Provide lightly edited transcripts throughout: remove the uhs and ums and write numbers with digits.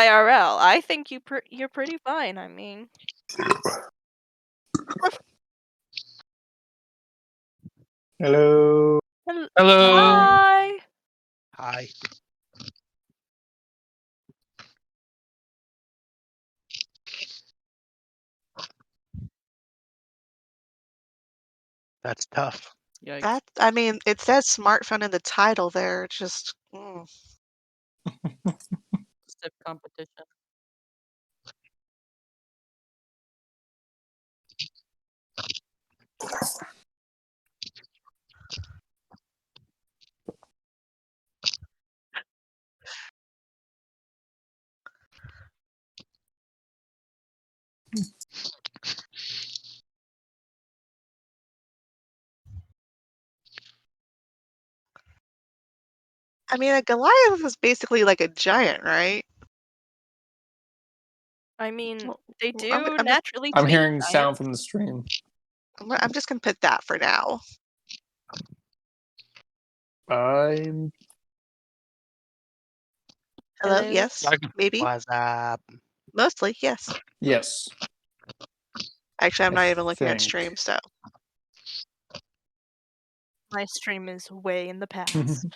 IRL, I think you're pretty fine, I mean. Hello. Hello. Hi. Hi. That's tough. Yikes. I mean, it says smartphone in the title there. It's just, Stiff competition. I mean, a Goliath is basically like a giant, right? I mean, they I'm, do I'm just, naturally I'm to be hearing giant. sound from the stream. I'm just gonna pick that for now. I'm Hello? Hello? Yes? Maybe? What's up? Mostly, yes. yes. Actually, I'm I not even looking at think. stream, so. My stream is way in the past.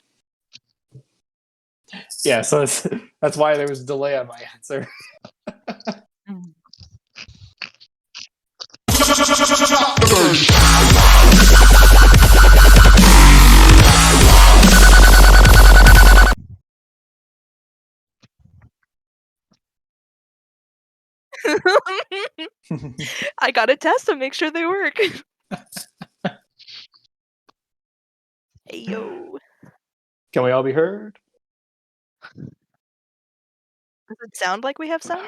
Yeah, so that's why there was a delay on my answer. Mm. I gotta test them, make sure they work. Hey yo. Can we all be heard? Does it sound like we have sound?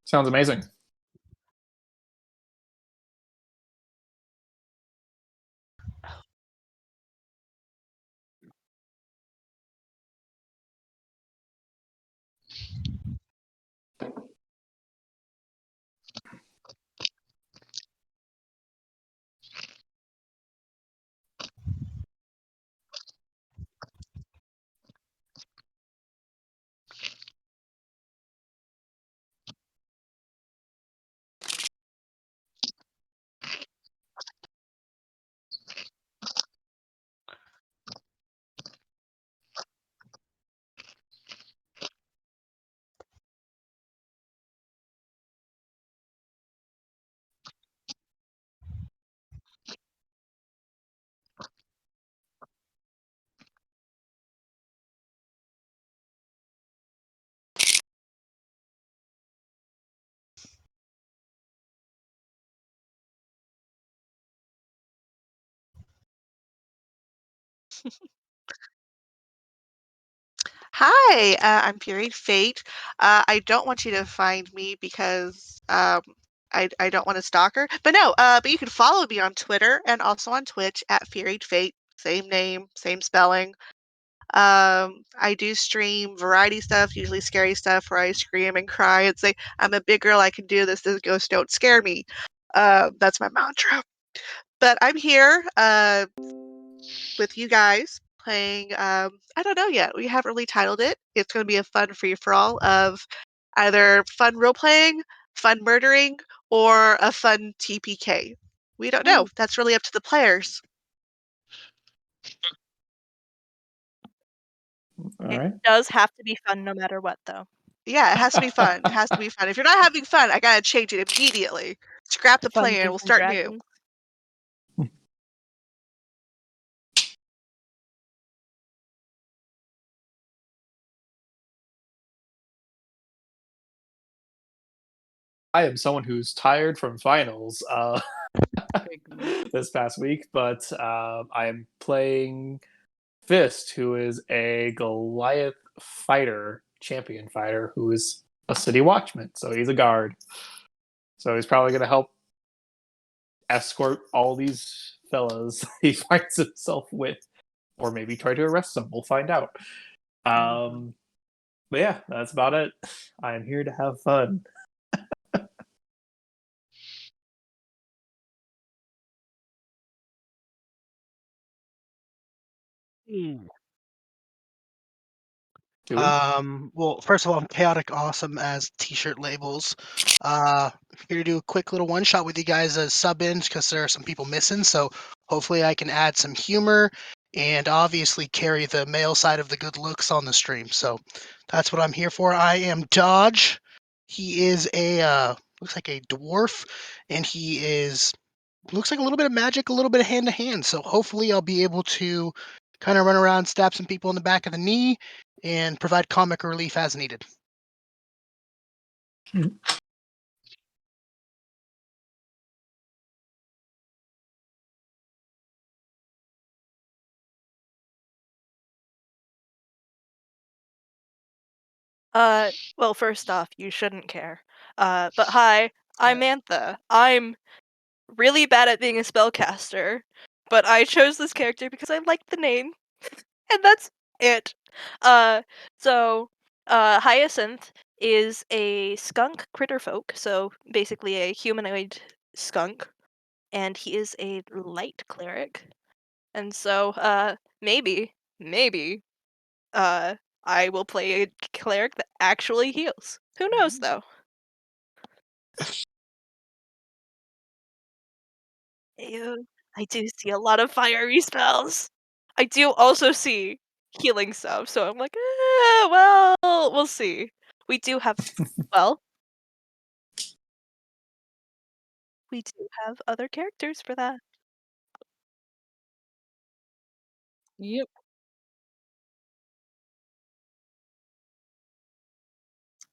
Sounds amazing. Hi, I'm Furied Fate. I don't want you to find me because I don't want a stalker. But no, but you can follow me on Twitter and also on Twitch at Furied Fate. Same name, same spelling. I do stream variety stuff, usually scary stuff where I scream and cry and say, I'm a big girl, I can do this, this ghost don't scare me. That's my mantra. But I'm here with you guys playing, I don't know yet. We haven't really titled it. It's going to be a fun free for all of either fun role playing, fun murdering, or a fun TPK. We don't know. That's really up to the players. All It right. does have to be fun no matter what, though. Yeah, it has to be fun. It has to be fun. If you're not having fun, I gotta change it immediately. Scrap the plan. Dungeons We'll and start new. Dragons. I am someone who's tired from finals Big this past week, but I am playing Fist, who is a Goliath fighter, champion fighter, who is a city watchman. So he's a guard. So he's probably going to help escort all these fellas he finds himself with, or maybe try to arrest them. We'll find out. But yeah, that's about it. I'm here to have fun. Chewie? Well, first of all, I'm chaotic awesome as t-shirt labels. Uh, Here to do a quick little one shot with you guys as sub-ins because there are some people missing. So hopefully I can add some humor and obviously carry the male side of the good looks on the stream. So that's what I'm here for. I am Dodge. He is a looks like a dwarf, and he is looks like a little bit of magic, a little bit of hand to hand. So hopefully I'll be able to kind of run around, stab some people in the back of the knee, and provide comic relief as needed. Well, first off, you shouldn't care. But hi, I'm Mantha. I'm really bad at being a spellcaster, but I chose this character because I like the name, and that's it. Uh, so, Hyacinth is a skunk critter folk, so basically a humanoid skunk, and he is a light cleric. And so, maybe, uh, I will play a cleric that actually heals. Who knows, though? Ew, I do see a lot of fiery spells. I do also see healing stuff, so I'm like, well, we'll see. We do have, well, we do have other characters for that. Yep,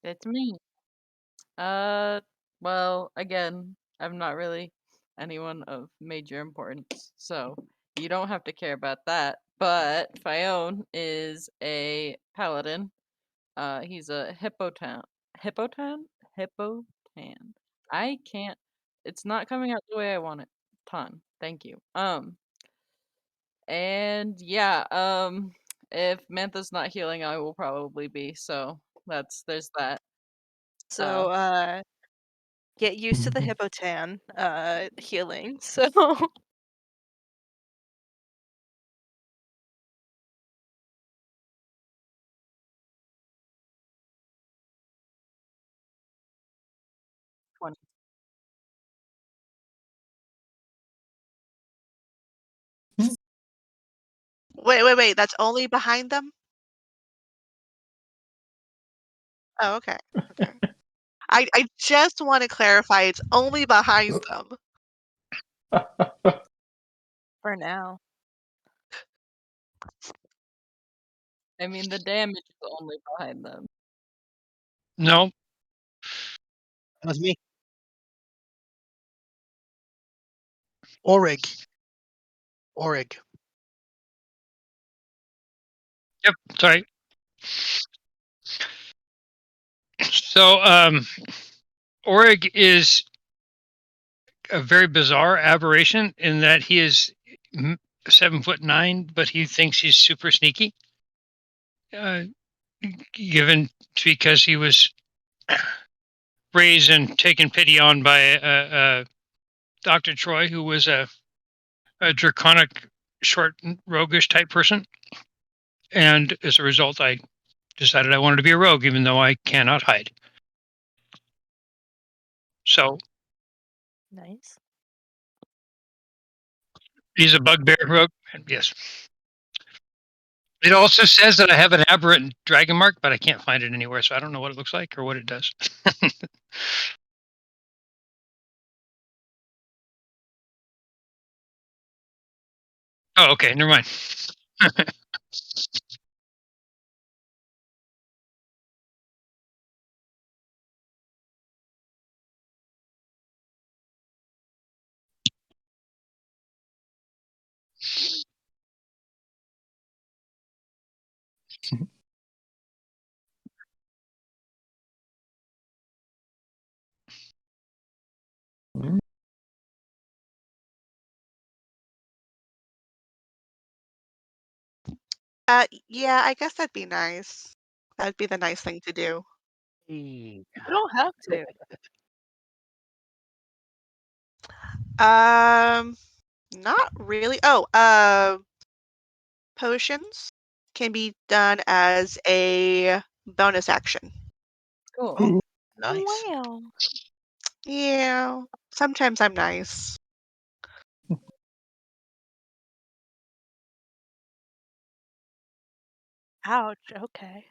it's me. Uh, well, again, I'm not really anyone of major importance, so you don't have to care about that. But Fione is a paladin. He's a hippotan, hippotan. I can't. It's not coming out the way I want it. Ton. Thank you. And yeah. If Mantha's not healing, I will probably be. So there's that. So, get used to the Hippotan, healing, so 20. Wait. That's only behind them? Oh, okay. Okay. I just want to clarify it's only behind them. For now. I mean, the damage is only behind them. No, that was me. Orig. Orig. Yep, sorry. So, Orig is a very bizarre aberration in that he is 7'9", but he thinks he's super sneaky. Given because he was raised and taken pity on by Dr. Troy, who was a draconic, short, roguish type person, and as a result, I decided I wanted to be a rogue, even though I cannot hide. So Nice. he's a bugbear rogue. Yes. It also says that I have an aberrant dragon mark, but I can't find it anywhere, so I don't know what it looks like or what it does. Oh, okay, never mind. Yeah, I guess that'd be nice. That'd be the nice thing to do. You don't have to. Um, Not really. Oh, potions. can be done as a bonus action. Cool. Ooh, nice. Wow. Yeah, sometimes I'm nice. Ouch. Okay.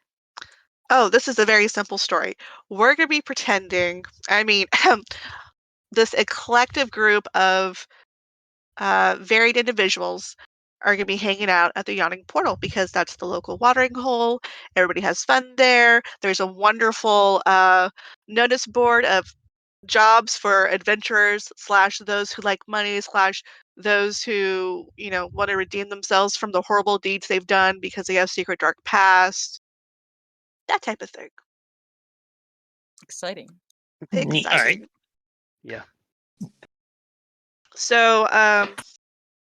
Oh, this is a very simple story. We're going to be pretending, I mean, this eclectic group of varied individuals are going to be hanging out at the Yawning Portal because that's the local watering hole. Everybody has fun there. There's a wonderful notice board of jobs for adventurers slash those who like money slash those who want to redeem themselves from the horrible deeds they've done because they have secret dark past, that type of thing. Exciting. Neat. All right. Exciting. Yeah. So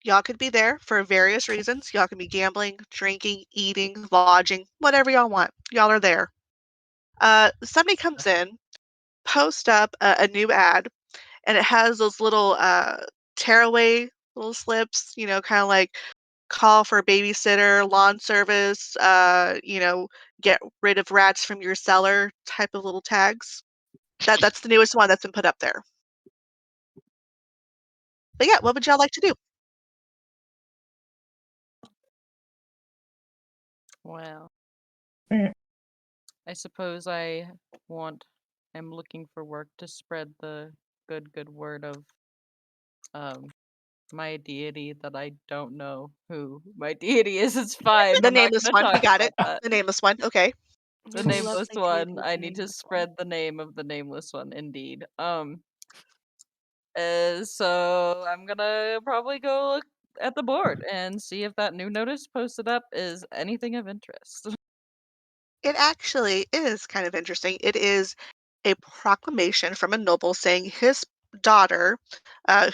y'all could be there for various reasons. Y'all can be gambling, drinking, eating, lodging, whatever y'all want. Y'all are there. Somebody comes in, post up a new ad, and it has those little tearaway little slips, kind of like call for a babysitter, lawn service, get rid of rats from your cellar type of little tags. That's the newest one that's been put up there. But yeah, what would y'all like to do? Well, Mm. I suppose I'm looking for work to spread the good word of my deity that I don't know who my deity is. It's fine. The I'm not nameless gonna one. We talk got it. about that. The nameless one. Okay. The Your nameless lovely one. deity, I the need to nameless one. spread the name of the nameless one, indeed. So I'm gonna probably go look at the board and see if that new notice posted up is anything of interest. It actually is kind of interesting. It is a proclamation from a noble saying his daughter,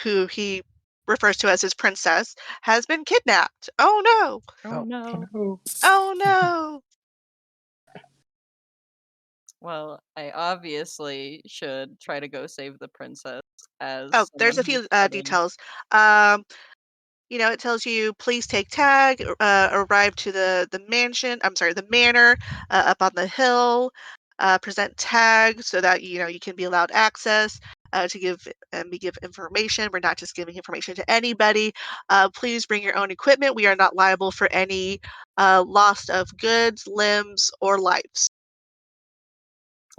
who he refers to as his princess, has been kidnapped. Oh no! Oh no. Oh. Oh no! Well, I obviously should try to go save the princess Oh, as there's someone a who's few getting. details. It tells you please take tag, arrive to the mansion. I'm sorry, the manor up on the hill. Present tag so that you can be allowed access to give information. We're not just giving information to anybody. Please bring your own equipment. We are not liable for any loss of goods, limbs, or lives.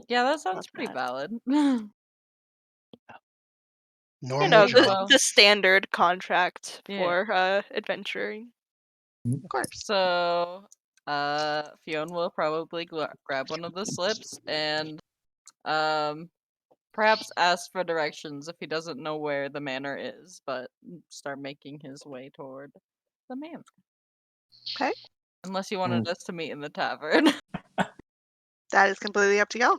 Yeah, that sounds Love pretty that. valid. Normal job. Well, The standard contract yeah. for adventuring. Of course. So, Fiona will probably grab one of the slips and, um, perhaps ask for directions if he doesn't know where the manor is, but start making his way toward the manor. Okay. Unless you wanted us to meet in the tavern. That is completely up to y'all.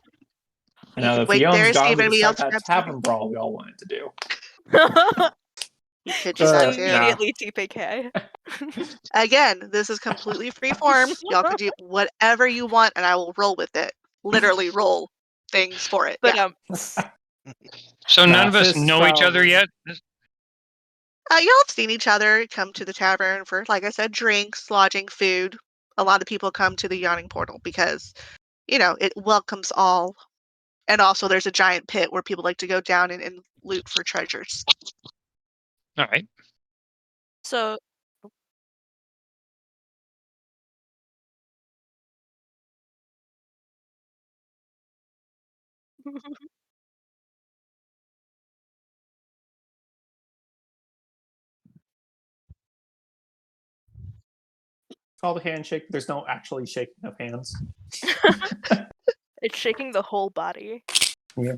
And You now could that wait there Fion's and see gone, if we can anybody start else that grabs something. tavern brawl we all wanted to do. You could do that too. Immediately TPK. Again, this is completely free form. Y'all can do whatever you want, and I will roll with it. Literally roll things for it. But Yeah. So none of us Fist is know each other probably yet. Y'all have seen each other come to the tavern for, like I said, drinks, lodging, food. A lot of people come to the Yawning Portal because, it welcomes all. And also, there's a giant pit where people like to go down and loot for treasures. All right. So it's called a handshake. There's no actually shaking of hands. it's shaking the whole body. Yeah.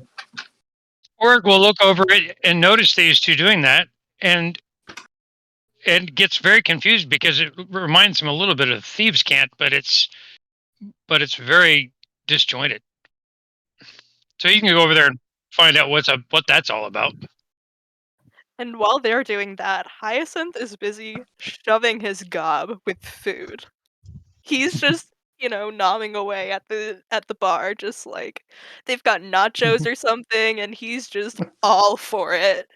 Org will look over it and notice these two doing that, and it gets very confused because it reminds him a little bit of thieves' cant, but it's very disjointed. So you can go over there and find out what that's all about. And while they're doing that, Hyacinth is busy shoving his gob with food. He's just, nomming away at the bar, just like they've got nachos or something, and he's just all for it.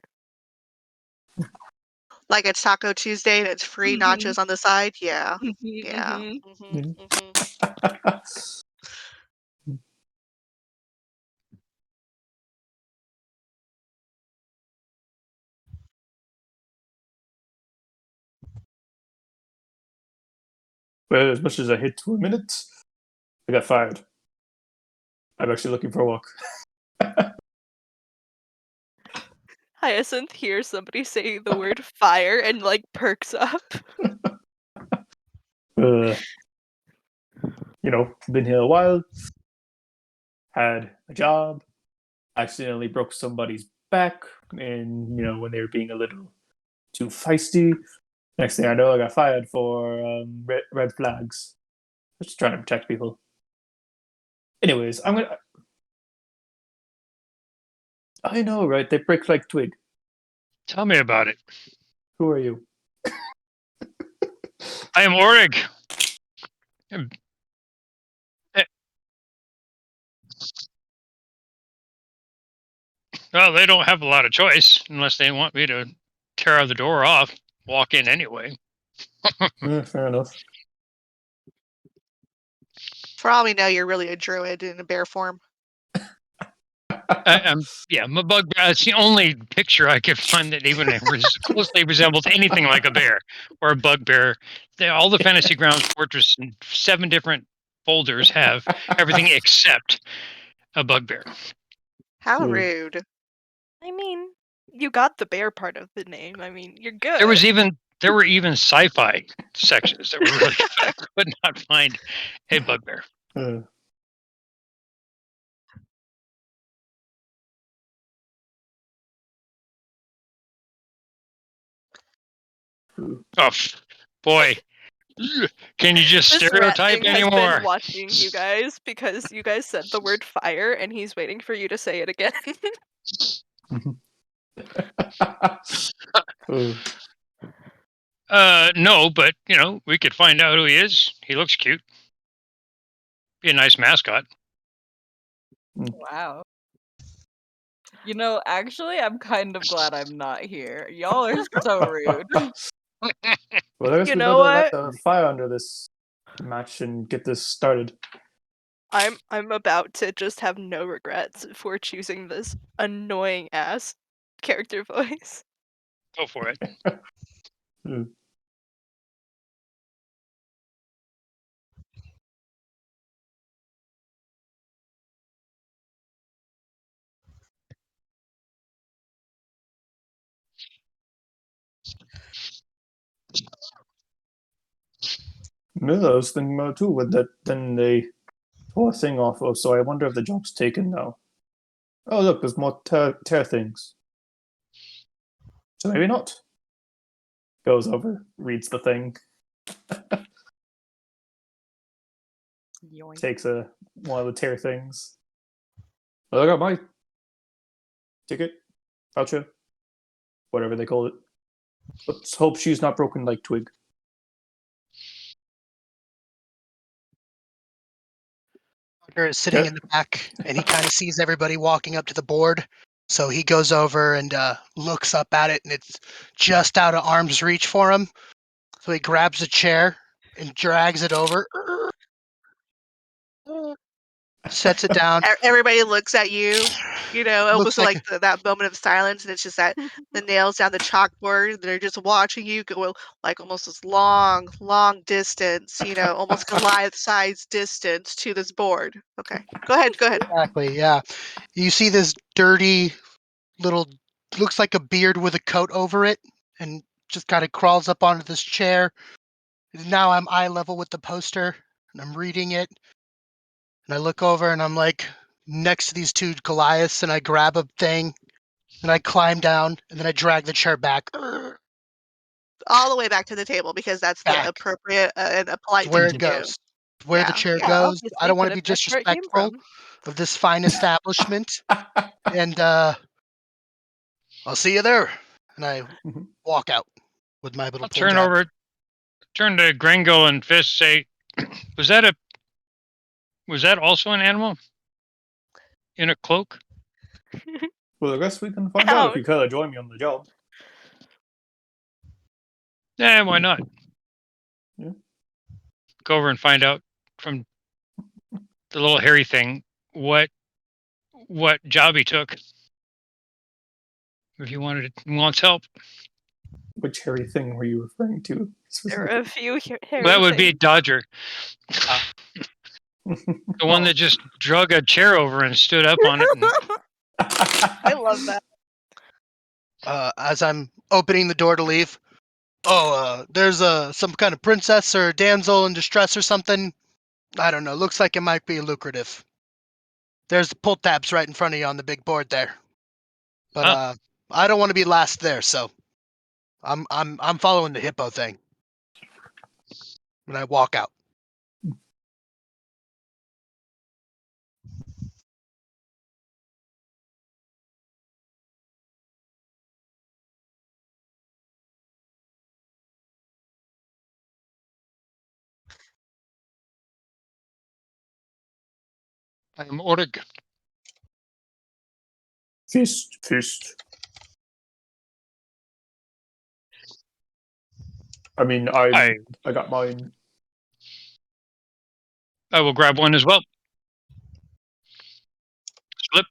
Like it's Taco Tuesday and it's free Mhm. nachos on the side. Yeah. Mhm, Yeah. mhm. Well, as much as I hate 2 minutes, I got fired. I'm actually looking for a walk. Hyacinth hears somebody say the word fire and like perks up. You know, been here a while. Had a job. Accidentally broke somebody's back, and when they were being a little too feisty. Next thing I know, I got fired for red flags. Just trying to protect people. Anyways, I'm gonna. I know, right? They break like twig. Tell me about it. Who are you? I am Orig. Well, they don't have a lot of choice unless they want me to tear the door off, walk in anyway. Fair enough. For all we know, you're really a druid in a bear form. I'm a bugbear. It's the only picture I could find that even closely resembles anything like a bear or a bugbear. All the Fantasy Grounds Fortress and 7 different folders have everything except a bugbear. How Hmm. rude. I mean, you got the bear part of the name. I mean, you're good. There were even sci-fi sections that were really good. I could not find a bugbear. Oh boy. Can you just This rat stereotype thing has been anymore? watching you guys because you guys said the word fire and he's waiting for you to say it again. No, but we could find out who he is. He looks cute. Be a nice mascot. Wow. Actually, I'm kind of glad I'm not here. Y'all are so rude. Well, I guess You we know better light what? the fire under this match and get this started. I'm about to just have no regrets for choosing this annoying ass character voice. Go for it. No, I was thinking about it too. With that, then they tore a thing off of. So I wonder if the job's taken now. Oh, look, there's more tear things. So maybe not. Goes over, reads the thing, Yoink. takes one of the tear things. Oh, I got my ticket, voucher, whatever they call it. Let's hope she's not broken like twig. Hunter is sitting Okay. in the back, and he kind of sees everybody walking up to the board. So he goes over and looks up at it, and it's just out of arm's reach for him. So he grabs a chair and drags it over, sets it down. Everybody looks at you, Looks almost like like that moment of silence, and it's just that the nails down the chalkboard. They're just watching you go like almost this long, long distance, almost Goliath-sized distance to this board. Okay, go ahead, go ahead. exactly, yeah. You see this dirty little, looks like a beard with a coat over it, and just kind of crawls up onto this chair. Now I'm eye level with the poster, and I'm reading it. And I look over and I'm like next to these 2 Goliaths, and I grab a thing, and I climb down, and then I drag the chair back. All the way back to the table because that's the Back. appropriate and a It's polite where thing it to do. goes. Where the Yeah, chair yeah. goes. I Obviously, don't want but to be if that's where it came disrespectful from. of this fine establishment. And I'll see you there. And I walk out with my little I'll pull jab. turn to Gringo and Fist. Say, was that also an animal in a cloak? Well, I guess we can find out if Ouch. you kind of join me on the job. Yeah, why not? Yeah. Go over and find out from the little hairy thing what job he took. If he wants help, Which hairy thing were you referring to? There are a few hairy that would be things. Dodger, Ah. the one that just drug a chair over and stood up on it. And I love that. As I'm opening the door to leave, there's some kind of princess or damsel in distress or something. I don't know. Looks like it might be lucrative. There's the pull tabs right in front of you on the big board there. But Oh. I don't want to be last there, so I'm following the hippo thing. And I walk out. I'm Orig. Fist. I mean, I got mine. I will grab one as well. Slip.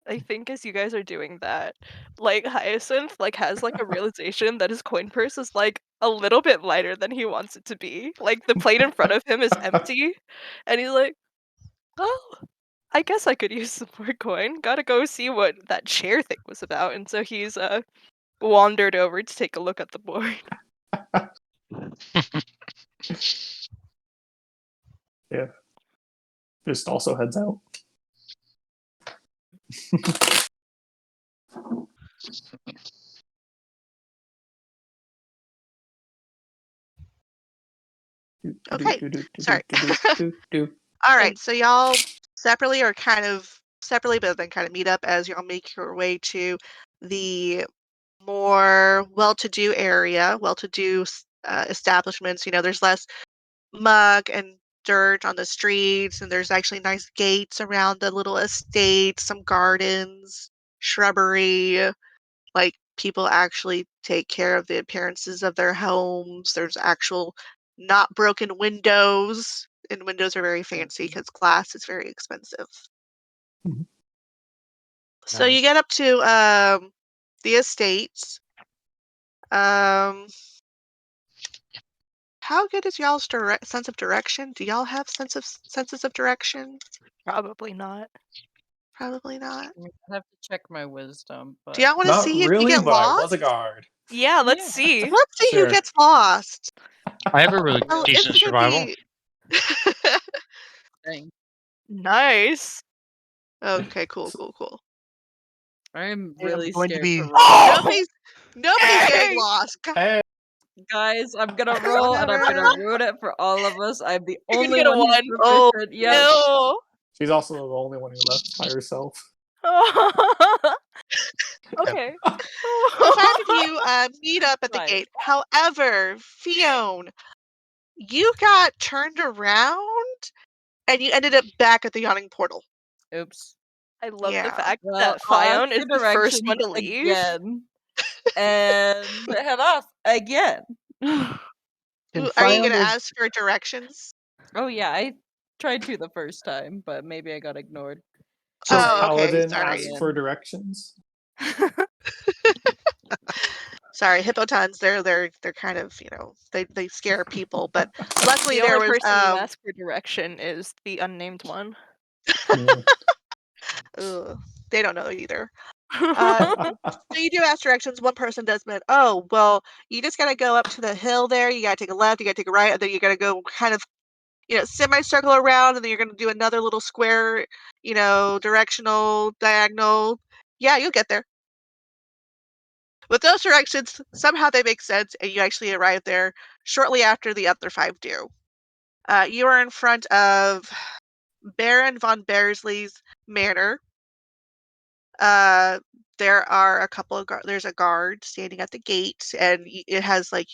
I think as you guys are doing that, like Hyacinth has a realization that his coin purse is a little bit lighter than he wants it to be. Like the plate in front of him is empty, and he's like, "Oh, I guess I could use some more coin. Gotta go see what that chair thing was about." And so he's wandered over to take a look at the board. Yeah. Fist also heads out. Okay, sorry. All right, And so y'all separately or kind of separately, but then kind of meet up as y'all make your way to the more well-to-do area, well-to-do establishments. You know, there's less muck and dirt on the streets, and there's actually nice gates around the little estate, some gardens, shrubbery. Like people actually take care of the appearances of their homes. There's actual not broken windows, and windows are very fancy because glass is very expensive. Mhm. So you Nice. get up to the estates. Um, how good is y'all's sense of direction? Do y'all have senses of direction? probably not. Probably not. I have to check my wisdom, Do but y'all want to Not see if you really, get but I was a lost? guard. Yeah, let's Yeah. see. Let's see who Sure. gets lost. I have a really Well, Really decent it's gonna survival. be. dang. Nice. Okay, cool. I'm I am really going to scared be- to roll. Oh, Nobody's getting dang! lost. Hey, Guys, I'm gonna roll and I'm gonna Whatever. ruin it for all of us. I'm the You're gonna only get a one who's 1. Oh, proficient. Yep. No. she's also the only one who left by herself. Okay. the 5 of you meet up at the Fine. gate. However, Fiona, you got turned around and you ended up back at the yawning portal. Oops. I love the Yeah. fact Well, that I'll ask Fion is for the first one directions to leave. again and head off again. Can Are you Fion gonna is ask for directions? Oh yeah, I tried to the first time, but maybe I got ignored. Does Oh, Like, okay. Paladin Sorry. ask for directions? Sorry, hippotons. They're kind of they scare people, but luckily The there only was person who asks for direction is the unnamed one. Yeah. ugh, they don't know either. So you do ask directions. One person does, but oh well, you just gotta go up to the hill there. You gotta take a left. You gotta take a right, and then you gotta go kind of semicircle around, and then you're gonna do another little square, directional diagonal. Yeah, you'll get there. With those directions, somehow they make sense, and you actually arrive there shortly after the other 5 do. You are in front of Baron von Bearsley's manor. there are a couple of there's a guard standing at the gate, and it has like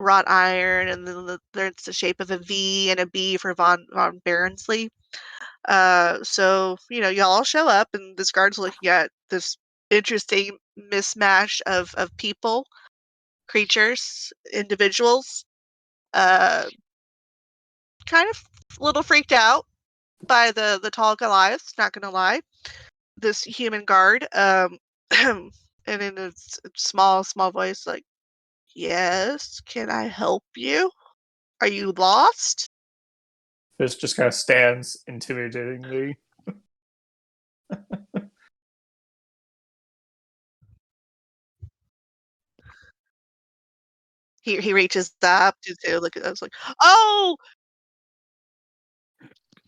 wrought iron, and then there's the shape of a V and a B for von Barnsley. So y'all all show up, and this guard's looking at this interesting mismatch of people, creatures, individuals. Kind of a little freaked out by the tall Goliath. Not gonna lie, this human guard, and in a small voice, like, "Yes, can I help you? Are you lost?" Fist just kind of stands intimidatingly. He reaches up to look at us, like, "Oh!"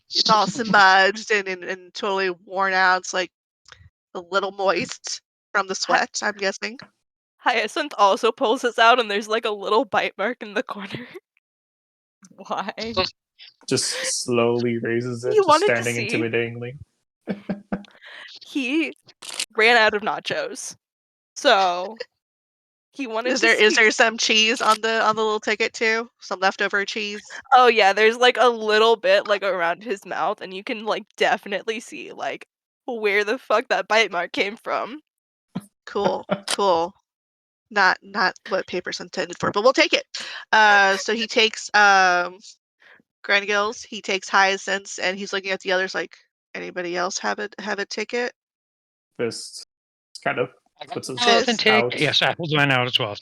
It's all smudged and totally worn out. It's like a little moist from the Hi- sweat, I'm guessing. Hyacinth also pulls this out, and there's like a little bite mark in the corner. Why? Just slowly raises it, You just wanted to standing see. intimidatingly. He ran out of nachos, so he wanted Is to there see. some cheese on the little ticket too? Some leftover cheese? Oh yeah, there's like a little bit like around his mouth, and you can like definitely see like where the fuck that bite mark came from. Cool, cool. Not what paper's intended for, but we'll take it. So he takes Granagil's, he takes Hyacinth's, and he's looking at the others like, anybody else have a ticket? Fist kind of puts his Fist. out. Yes, I hold mine out as well.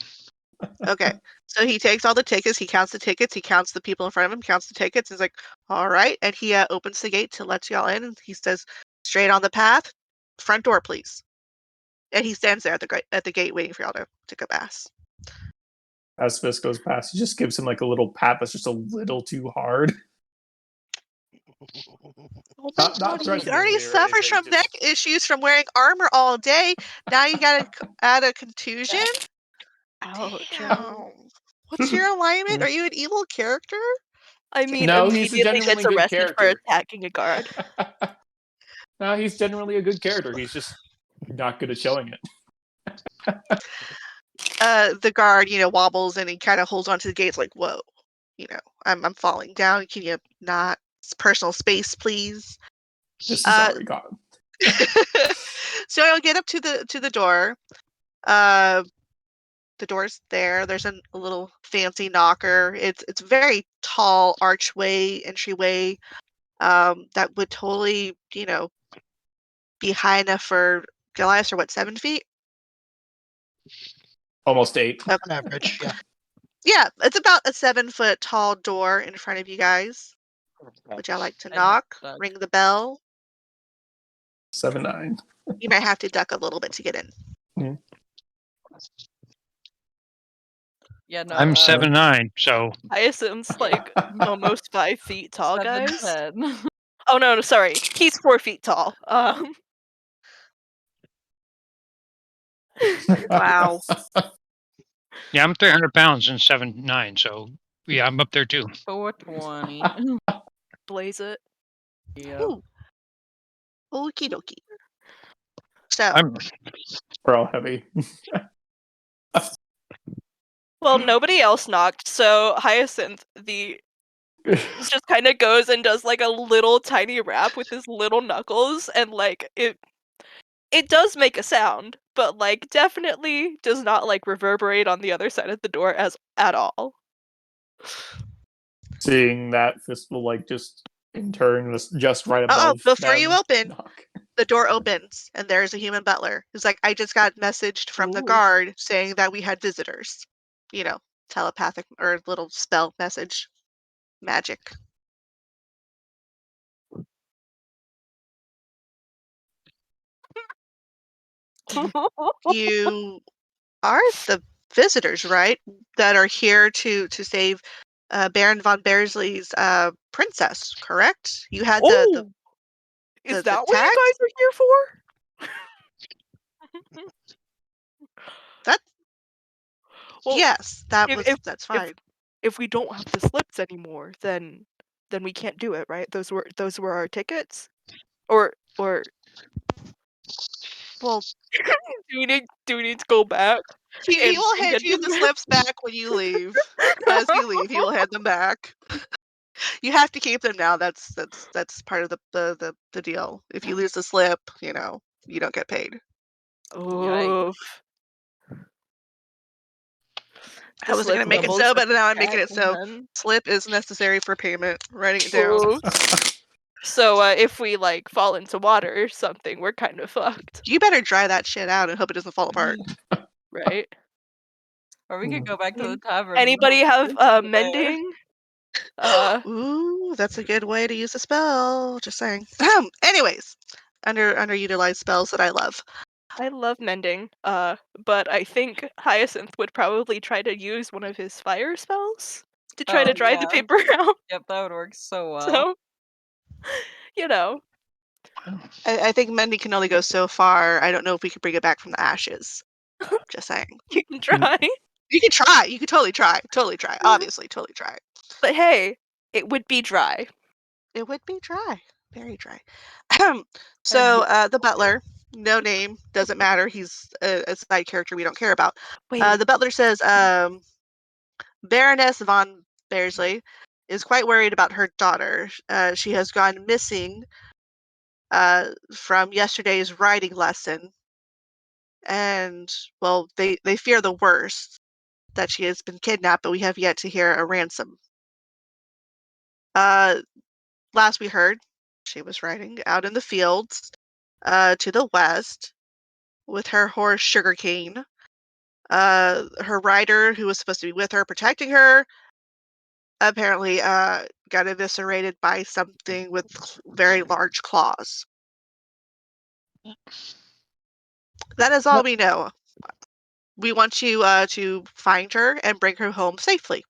Okay. So he takes all the tickets, he counts the tickets, he counts the people in front of him, counts the tickets, and he's like, all right. And he opens the gate to let y'all in, and he says, straight on the path, front door, please. And he stands there at the gate waiting for y'all to go past. As Fist goes past, he just gives him like a little pat that's just a little too hard. Oh my Not god, he already threateningly or suffers anything, from neck just issues from wearing armor all day. Now you gotta add a contusion? Ouch. Damn. What's your alignment? Are you an evil character? I mean, No, he's a immediately genuinely gets good arrested for character. attacking a guard. No, he's generally a good character. He's just not good at showing it. The guard, wobbles and he kind of holds onto the gates like, whoa, I'm falling down. Can you not personal space, please? This is Uh, already gone. so I'll get up to the door. Uh, the door's there. There's a little fancy knocker. It's a very tall archway entryway. That would totally, be high enough for Goliath, or what, 7 feet? Almost 8. Okay. On average, yeah. Yeah, it's about a 7-foot tall door in front of you guys. Would y'all like to I'd knock? duck. Ring the bell? 7-9. You might have to duck a little bit to get in. Yeah, no. I'm 7'9", so Hyacinth's like almost 5 feet tall, guys. 7'10". Oh no, sorry, he's 4 feet tall. Wow. yeah, I'm 300 pounds and 7'9", so yeah, I'm up there too. 420. Blaze it. Yep. Ooh. Okie dokie. So, I'm We're all heavy. Well, nobody else knocked, so Hyacinth, just kind of goes and does like a little tiny rap with his little knuckles, and like it does make a sound, but like definitely does not like reverberate on the other side of the door at all. Seeing that, Fist will like just in turn just right above before them. you open, Knock. the door opens and there's a human butler who's like, I just got messaged from the Ooh. guard saying that we had visitors. Telepathic or little spell message. Magic. You are the visitors, right? That are here to save Baron von Bearsley's princess, correct? You had the Oh, is the that what you tags? guys are here for? That Well, yes, if that's if fine. if we don't have the slips anymore, then we can't do it, right? Those were our tickets, or Well, do we need to go back he will hand get you them the slips back when you leave. As you leave, he will hand them back. You have to keep them now. That's part of the deal. If you lose the slip, you don't get paid. Oof. I wasn't Slip gonna make it doubles so, but now I'm making back it so. then. Slip is necessary for payment. Writing it down. Oops. So, if we, like, fall into water or something, we're kind of fucked, You better dry that shit out and hope it doesn't fall apart. right? Or we could go back to the Mm. tavern. and Anybody hope have, it's still there. mending? Ooh, that's a good way to use a spell. Just saying. Anyways, underutilized spells that I love. I love mending, but I think Hyacinth would probably try to use one of his fire spells to try Oh, to dry the yeah. paper out, Yep, that would work so well. so, you know, I think mending can only go so far. I don't know if we could bring it back from the ashes. Just saying. you can try. You can try. You could totally try. Totally try. Obviously, totally try. But hey, it would be dry. It would be dry. Very dry. So, the butler, no name, doesn't matter. He's a side character we don't care about. Wait, The butler says, Baroness von Bearsley is quite worried about her daughter. She has gone missing from yesterday's riding lesson. And, well, they fear the worst, that she has been kidnapped, but we have yet to hear a ransom. Last we heard, she was riding out in the fields to the west with her horse Sugarcane. Her rider, who was supposed to be with her, protecting her, apparently got eviscerated by something with very large claws. That is all we know. We want you to find her and bring her home safely.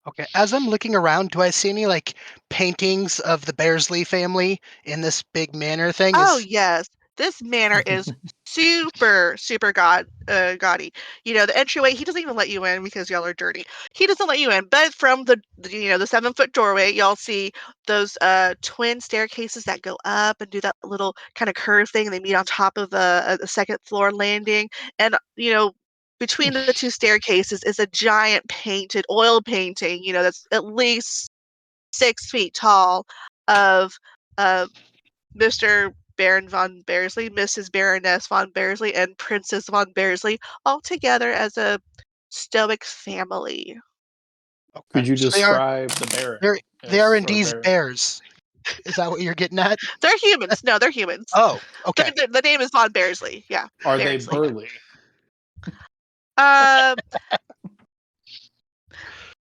Okay, as I'm looking around, do I see any like paintings of the Bearsley family in this big manor thing? Oh yes, this manor is super gaudy. The entryway, he doesn't even let you in because y'all are dirty. He doesn't let you in, but from the 7-foot doorway, y'all see those twin staircases that go up and do that little kind of curve thing, and they meet on top of a second floor landing. And between the two staircases is a giant painted oil painting. That's at least 6 feet tall of uh, Mr. Baron von Bearsley, Mrs. Baroness von Bearsley, and Princess von Bearsley all together as a stoic family. Okay, Could you so they are describe the Baron? they are Or indeed Baron? bears. Is that what you're getting at? They're humans. No, they're humans. Oh, okay. The name is von Bearsley. Yeah, Are they Bearsley. burly? Um,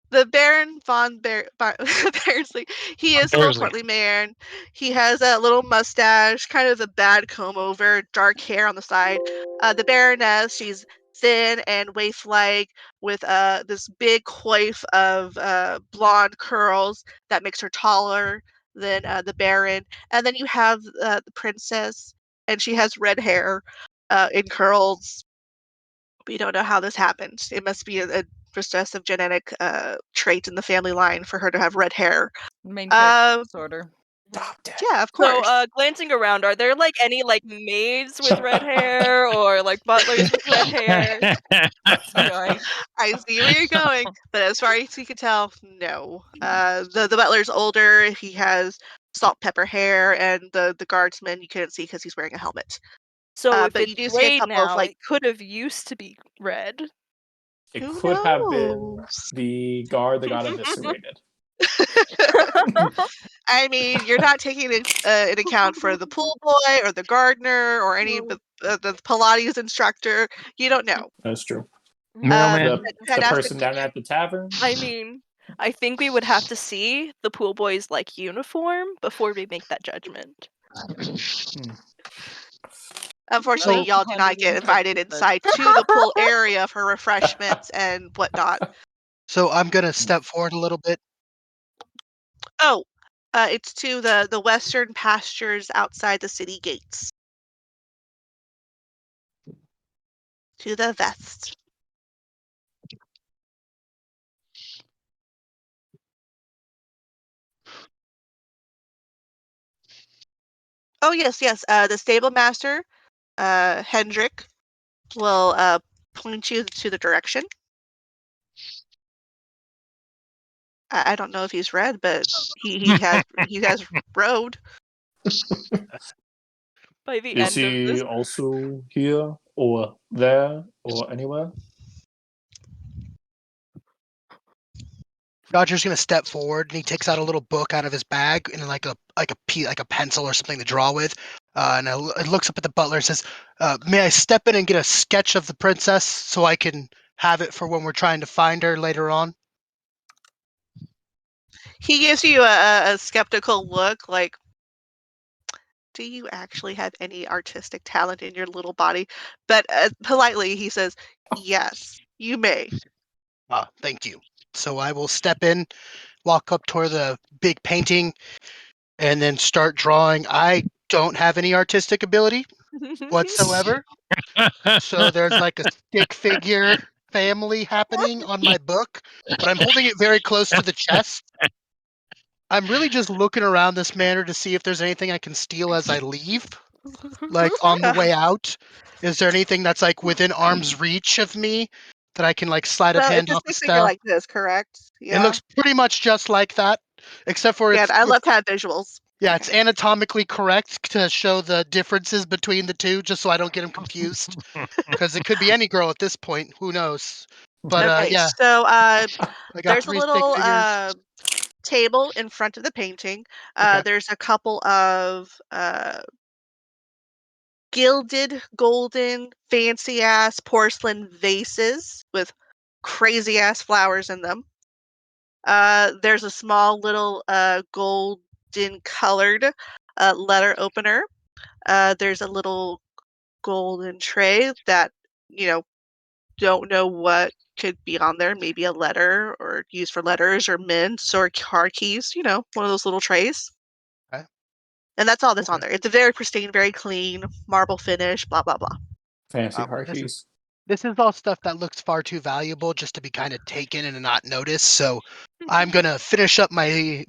the Baron von Bearsley, he is a little Bearsley. portly man. He has a little mustache, kind of a bad comb over, dark hair on the side. The Baroness, she's thin and waif-like with this big coif of blonde curls that makes her taller than the Baron. And then you have the Princess, and she has red hair in curls. We don't know how this happened. It must be a recessive genetic trait in the family line for her to have red hair. Main character Um, disorder. Oh, damn. yeah, of so, course. glancing around, are there, like, any, like, maids with red hair or, like, butlers with red hair? Right. I see where you're going, but as far as you can tell, no. The butler's older. He has salt pepper hair, and the guardsman you couldn't see because he's wearing a helmet. So if But it's you do see a gray couple of now, like, it could have used to be red. It who could have been knows? the guard that got eviscerated. I mean, you're not taking in account for the pool boy or the gardener or any of the Pilates instructor. You don't know. That's true. Mailman. The I'd the ask person down at the tavern. I mean, I think we would have to see the pool boy's, like, uniform before we make that judgment. Unfortunately, So y'all do not get invited inside to the pool area for refreshments and whatnot. so I'm gonna step forward a little bit. Oh, it's to the western pastures outside the city gates. To the west. Oh yes, yes. The stable master, Hendrik, will point you to the direction. I don't know if he's read, but he has rode. By the Is end of he this, also here or there or anywhere? Roger's gonna step forward and he takes out a little book out of his bag and like a pencil or something to draw with. And it looks up at the butler and says, "May I step in and get a sketch of the princess so I can have it for when we're trying to find her later on?" He gives you a skeptical look, like, "Do you actually have any artistic talent in your little body?" But politely, he says, "Yes, you may." Thank you. So I will step in, walk up toward the big painting, and then start drawing. I don't have any artistic ability whatsoever. So there's like a stick figure family happening on my book, but I'm holding it very close to the chest. I'm really just looking around this manor to see if there's anything I can steal as I leave, like on the way out. Is there anything that's like within arm's reach of me that I can like sleight of So hand it's a off the stick figure staff? like this, correct? It Yeah. looks pretty much just like that, except for Yeah, it's I love to have visuals. yeah, Okay. it's anatomically correct to show the differences between the two, just so I don't get them confused. Because it could be any girl at this point. Who knows? But Okay, yeah, so I got there's a 3 stick little figures. table in front of the painting. Okay. There's a couple of gilded, golden, fancy ass porcelain vases with crazy ass flowers in them. There's a small little golden colored letter opener. There's a little golden tray that, you know, don't know what could be on there. Maybe a letter or used for letters or mints or car keys, one of those little trays. Okay. And that's all that's on Okay. there. It's a very pristine, very clean, marble finish, blah, blah, blah. Fancy Well, this is Harkeys. this is all stuff that looks far too valuable just to be kind of taken and not noticed. So I'm gonna finish up my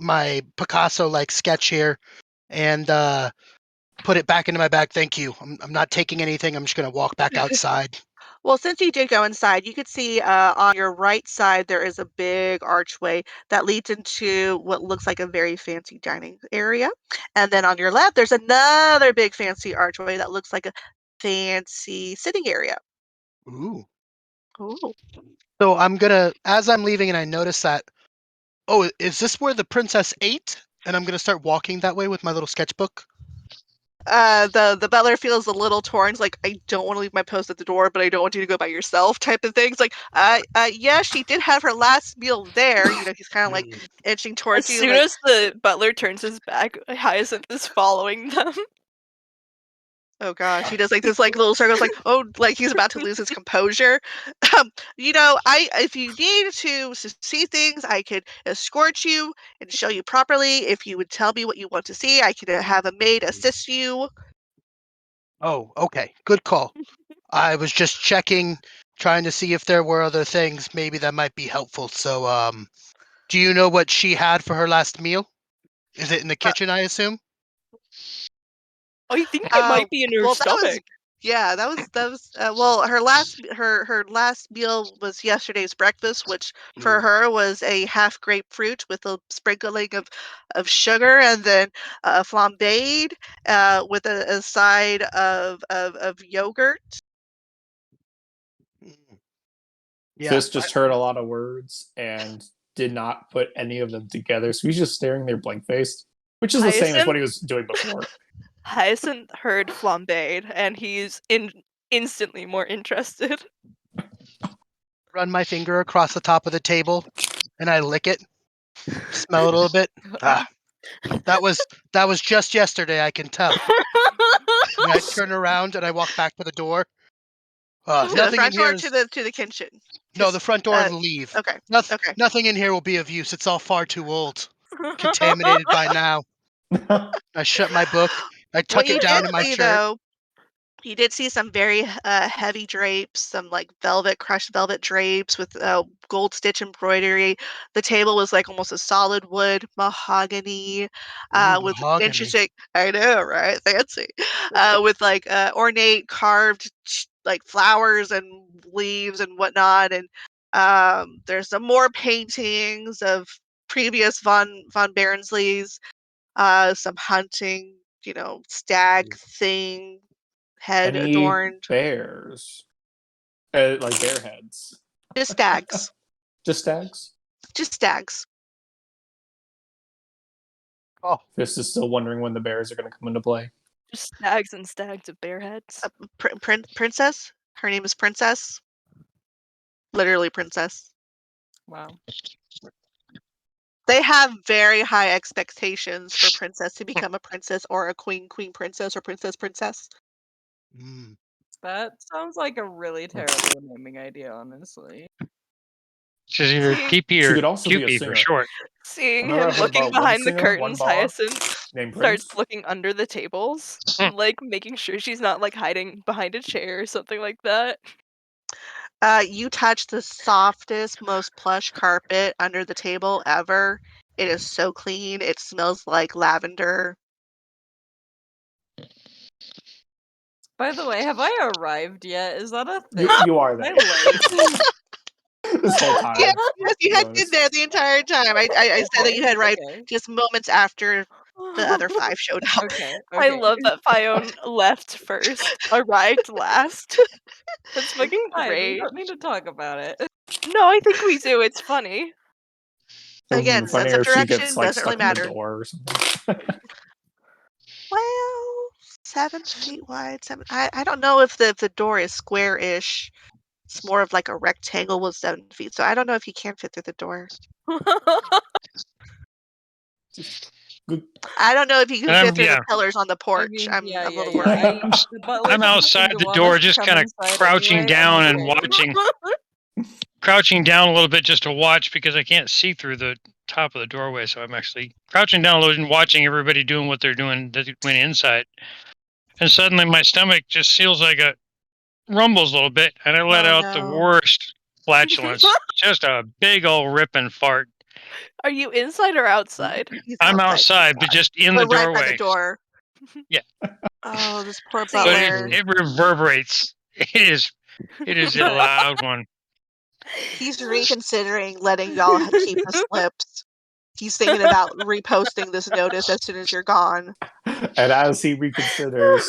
Picasso like sketch here and put it back into my bag. Thank you. I'm not taking anything. I'm just gonna walk back outside. Well, since you did go inside, you could see on your right side there is a big archway that leads into what looks like a very fancy dining area. And then on your left, there's another big fancy archway that looks like a fancy sitting area. Ooh. Ooh. So I'm gonna as I'm leaving and I notice that. Oh, is this where the princess ate? And I'm gonna start walking that way with my little sketchbook. The butler feels a little torn. He's like, I don't want to leave my post at the door, but I don't want you to go by yourself, type of thing. It's like, yeah, she did have her last meal there. He's kind of like Mm. inching as towards you, soon like, as the butler turns his back, Hyacinth is following them. oh gosh, he does like this like little circles, like, oh, like he's about to lose his composure. I if you need to see things, I could escort you and show you properly. If you would tell me what you want to see, I could have a maid assist you. Oh, okay. Good call. I was just checking, trying to see if there were other things maybe that might be helpful. So, do you know what she had for her last meal? Is it in the Uh, kitchen, I assume? I think it Uh, might be in her well, that was stomach. yeah, well, her last meal was yesterday's breakfast, which for Mm. her was a half grapefruit with a sprinkling of sugar, and then flambéed with a side of yogurt. Mm. Yeah. Fist just heard a lot of words and did not put any of them together. So he's just staring there blank faced, which is the same as what Hyacinth he was doing before. Hyacinth heard flambéed, and he's instantly more interested. Run my finger across the top of the table and I lick it, smell it a little bit. Ah, that was just yesterday, I can tell. And I turn around and I walk back to the door. To the Nothing in front door, here or is to the kitchen. no, the 'Cause, front door and leave. okay, okay. Nothing in here will be of use. It's all far too old, contaminated by now. I shut my book. I When tuck it you down did in my leave, shirt. though, You did see some very heavy drapes, some like crushed velvet drapes with gold stitch embroidery. The table was like almost a solid wood mahogany with Mahogany. interesting. I know, right? Fancy. With like ornate carved like flowers and leaves and whatnot. And there's some more paintings of previous von Barnsley's, some hunting, stag thing head Any adorned. bears? Like bear heads? Just stags. Just stags? Just stags. Oh, Fist is still wondering when the bears are going to come into play. Just stags and stags of bear heads. Princess? Her name is Princess. Literally Princess. Wow. They have very high expectations for Princess to become a princess or a queen princess or princess. mm. That sounds like a really terrible naming idea, honestly. She's either See- TP She or could also be a QP for singer. short. Seeing Remember I him heard looking about one behind the singer, one curtains, bar Hyacinth named starts Prince? looking under the tables and like making sure she's not like hiding behind a chair or something like that. You touch the softest, most plush carpet under the table ever. It is so clean. It smells like lavender. By the way, have I arrived yet? Is that a thing? You are Am I there. late? This whole time. Yes, you had Rose. been there the entire time. I said that you had arrived Okay. just moments after the other 5 showed up. Okay. I Okay. love that Fione left first, arrived last. That's fucking Fine, we great. don't need to talk about it. No, I think we do. It's funny. It would Again, be sense funnier of if she direction gets like doesn't really stuck in the matter. door or something. Well, 7 feet wide. I don't know if the door is square-ish. It's more of like a rectangle with 7 feet. So I don't know if he can fit through the door. Just good. I don't know if he can fit through Yeah. the pillars on the porch. I mean, I'm yeah, a little yeah. worried. The butler I'm outside the door, just kind of crouching down and watching. Crouching down a little bit just to watch because I can't see through the top of the doorway. So I'm actually crouching down a little and watching everybody doing what they're doing that went inside. And suddenly my stomach just feels like it rumbles a little bit, and I let out the No. worst flatulence. Just a big old ripping fart. Are you inside or outside? He's I'm outside, but just in the but right by doorway. the door. Yeah. Oh, this poor See, But butler. it reverberates. It is a loud one. He's reconsidering letting y'all keep the slips. He's thinking about reposting this notice as soon as you're gone. And as he reconsiders,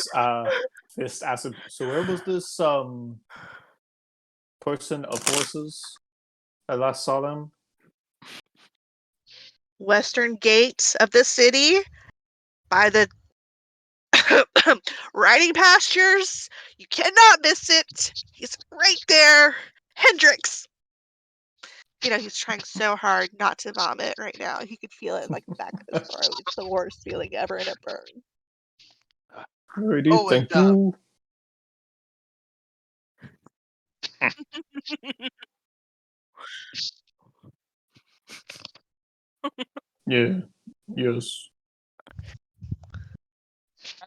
Fist asks him, so where was this person of horses? I last saw them. Western gate of the city by the riding pastures. You cannot miss it. He's right there. Hendrix. He's trying so hard not to vomit right now. He could feel it in like the back of his throat. It's the worst feeling ever, and it burns. Alrighty, Oh, thank and, you. Yeah. Yes.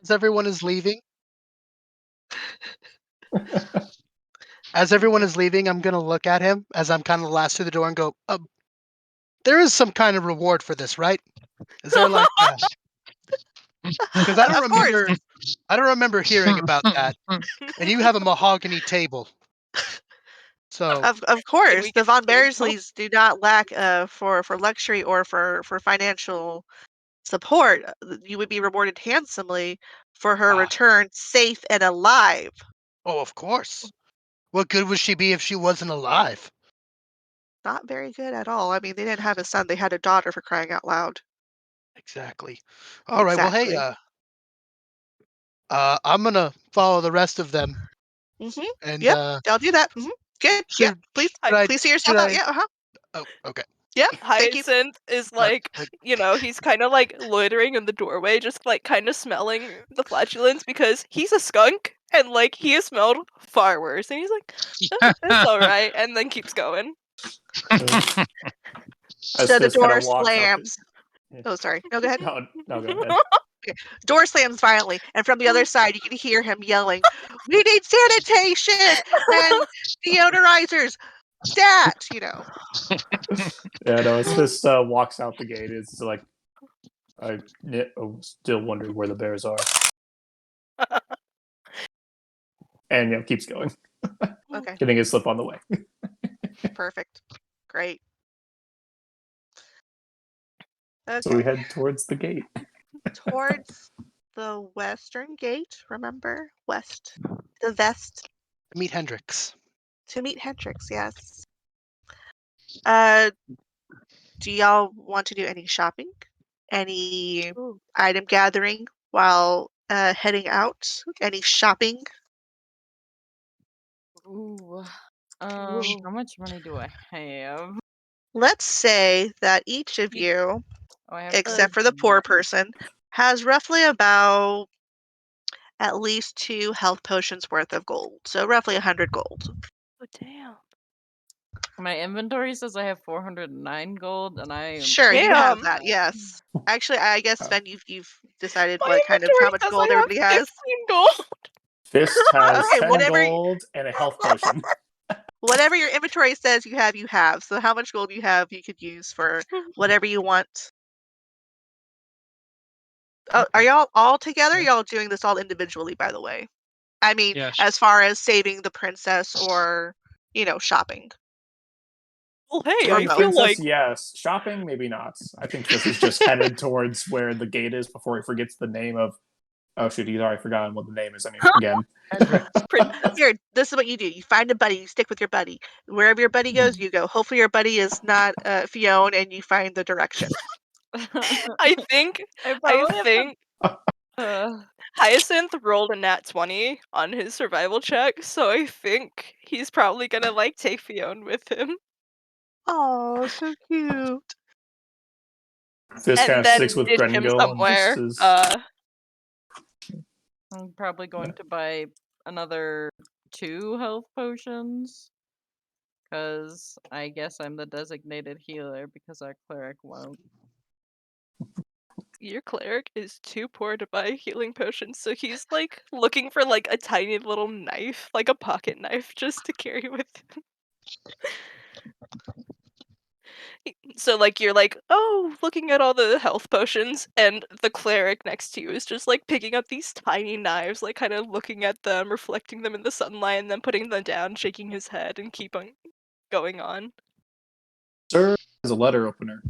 as everyone is leaving, I'm gonna look at him as I'm kind of last through the door and go, there is some kind of reward for this, right? Is there like because I don't Of course. remember hearing about that. And you have a mahogany table. So Of course, we the get Von the table? Bearsleys do not lack for luxury or for financial support. You would be rewarded handsomely for her return safe and alive. oh, of course. What good would she be if she wasn't alive? Not very good at all. I mean, they didn't have a son; they had a daughter, for crying out loud. Exactly. All right. Well, hey, Exactly. I'm gonna follow the rest of them. Mhm. And Yep. I'll do that. Mhm. Good. Yeah. should Please, should I please see should yourself out. I? Yeah. Oh, okay. Yep. Thank you. Hyacinth is like, he's kind of like loitering in the doorway, just like kind of smelling the flatulence because he's a skunk and like he has smelled far worse. And he's like, it's all right. And then keeps going. As So the Fist kind door of walks up. slams. Oh, sorry. No, go ahead. No, go ahead. Door slams violently, and from the other side, you can hear him yelling, "We need sanitation and deodorizers, stat!" Yeah, no, as Fist walks out the gate, it's like I'm still wondering where the bears are, and keeps going, Okay, getting his slip on the way. perfect, great. So we Okay, head towards the gate. towards the western gate. Remember, west, the west, Meet Hendrix. to meet Hendrix. Yes. Uh, do y'all want to do any shopping? Any Ooh. item gathering while heading out? Any shopping? Ooh. Ooh. How much money do I have? Let's say that each of you, Oh, I have except for the poor 39. person, has roughly about at least 2 health potions worth of gold. So roughly 100 gold. Oh, damn. My inventory says I have 409 gold, and I am. Sure, you have Damn. that. Yes. Actually, I guess Oh. Sven, you've decided My what kind of how inventory much says gold I have everybody has. 15 gold. Fist has Okay, 10 whatever gold and a health potion. whatever your inventory says you have, you have. So how much gold you have, you could use for whatever you want. Oh, are y'all all together? Yeah. Y'all doing this all individually, by the way? I mean, Yes. as far as saving the princess or, shopping. Well, hey, I Saving feel Princess, like yes. Shopping, maybe not. I think Fist is just headed towards where the gate is before he forgets the name of. Oh shoot, he's already forgotten what the name is again. princess. Here, this is what you do. You find a buddy, you stick with your buddy. Wherever your buddy goes, you go. Hopefully your buddy is not Fiona and you find the direction. I think I I probably have think to. Hyacinth rolled a nat 20 on his survival check, so I think he's probably gonna take Fiona with him. Oh, so cute. Fist kind And of then sticks with ditch him Grengill and just somewhere. is. I'm probably going to buy another 2 health potions. Because I guess I'm the designated healer because our cleric won't. Your cleric is too poor to buy healing potions, so he's looking for a tiny little knife, like a pocket knife, just to carry with him. So you're oh, looking at all the health potions, and the cleric next to you is just picking up these tiny knives, kind of looking at them, reflecting them in the sunlight, and then putting them down, shaking his head, and keep on going on. Sir has a letter opener.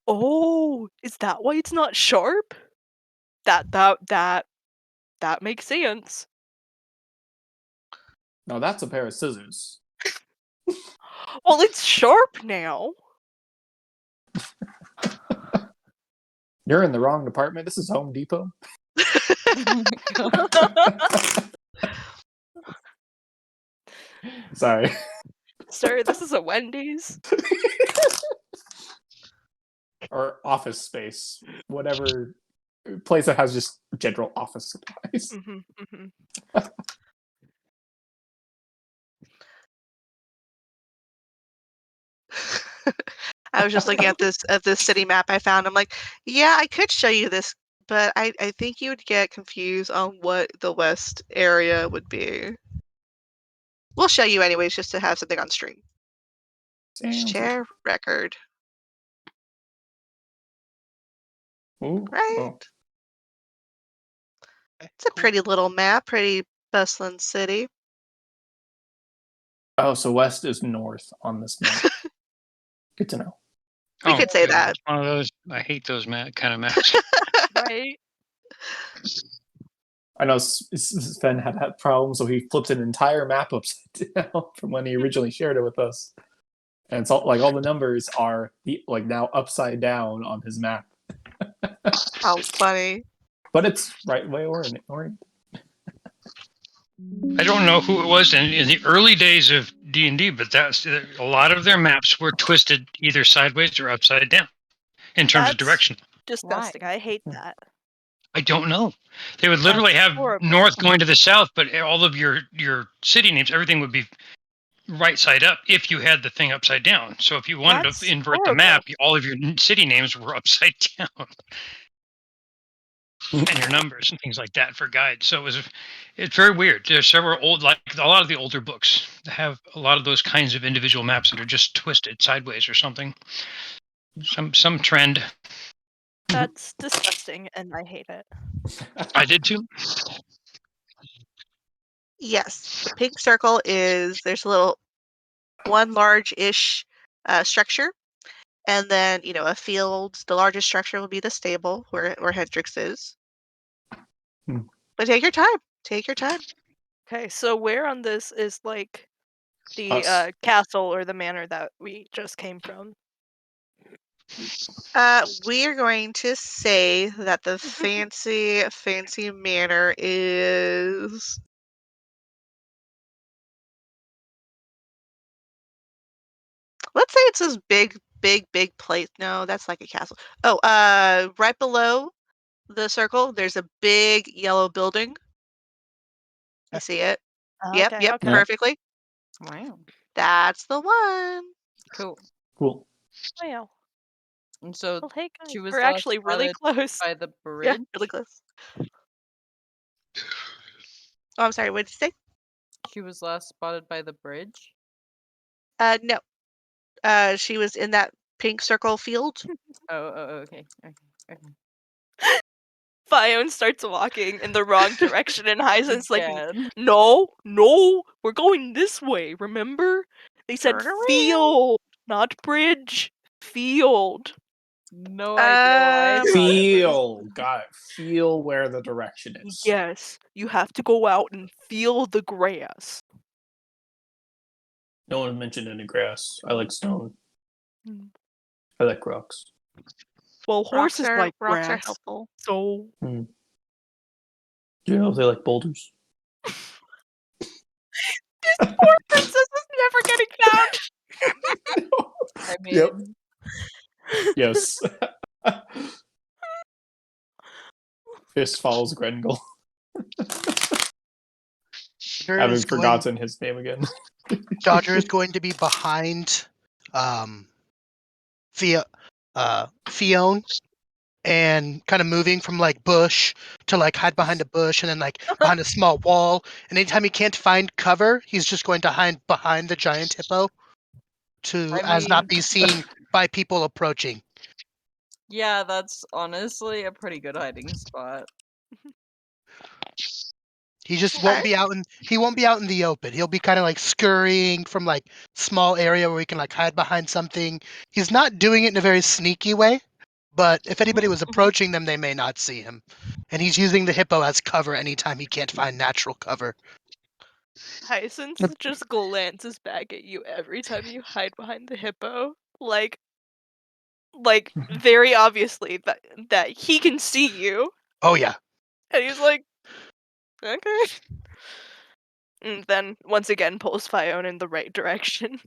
Oh, is that why it's not sharp? That makes sense. Now that's a pair of scissors. Well, it's sharp now. You're in the wrong department. This is Home Depot. Oh my god. Sorry. Sir, this is a Wendy's. Or office space. Whatever place that has just general office supplies. I was just looking at this city map I found. I'm like, yeah, I could show you this, but I think you would get confused on what the west area would be. We'll show you anyways, just to have something on stream. Share record. Ooh, Right? oh. It's a pretty little map, pretty bustling city. Oh, so west is north on this map. Good to know. We could say good. that. It's one of those. I hate those kind of maps. Right? I know Sven had problems, so he flipped an entire map upside down from when he originally shared it with us. And it's all the numbers are now upside down on his map. How funny. But it's right way oriented. I don't know who it was in the early days of D&D, but that's a lot of their maps were twisted either sideways or upside down in terms of That's direction. disgusting. I hate that. I don't know. They would literally That's have horrible. north going to the south, but all of your city names, everything would be right side up if you had the thing upside down. So if you wanted That's to invert the horrible. map, all of your city names were upside down. And your numbers and things like that for guides. So it's very weird. There's several old, like a lot of the older books have a lot of those kinds of individual maps that are just twisted sideways or something. Some trend. That's disgusting, and I hate it. I did too. Yes, the pink circle is there's a little one large-ish structure, and then a field. The largest structure will be the stable where Hendrix is. Hmm. But take your time. Take your time. Okay, so where on this is like the Us. castle or the manor that we just came from? We are going to say that the fancy manor is. Let's say it's this big place. No, that's like a castle. Oh, right below the circle, there's a big yellow building. You see it? Yep, Okay, okay. perfectly. Wow. That's the one. Cool. Cool. Wow. And so Well, hey guys, she was we're last actually really spotted close. by the Yeah, bridge. really close. Oh, I'm sorry. What did you say? She was last spotted by the bridge. No. She was in that pink circle field. Oh, okay. Okay. Fione starts walking in the wrong direction, and Hyzen's like, Again. no, we're going this way, remember? They said Turn around. field, not bridge. Field. No idea why I thought it was. Feel. Got it. Feel where the direction is. Yes, you have to go out and feel the grass. No one mentioned any grass. I like stone. Mm. I like rocks. Well, horses like rocks are grass, helpful. so Do you know if they like boulders? this poor princess is never getting found. I mean, Yep. Yes. Fist follows Grendel. Having forgotten his name again. Dodger is going to be behind Fiona and kind of moving from like bush to like hide behind a bush and then like behind a small wall. And anytime he can't find cover, he's just going to hide behind the giant hippo to not be seen by people approaching. yeah, that's honestly a pretty good hiding spot. He just won't be out in the open. He'll be kind of like scurrying from like small area where he can like hide behind something. He's not doing it in a very sneaky way, but if anybody was approaching them, they may not see him. And he's using the hippo as cover anytime he can't find natural cover. Hyacinth just glances back at you every time you hide behind the hippo, like very obviously that he can see you. Oh yeah. And he's like, okay. And then once again pulls Fiona in the right direction.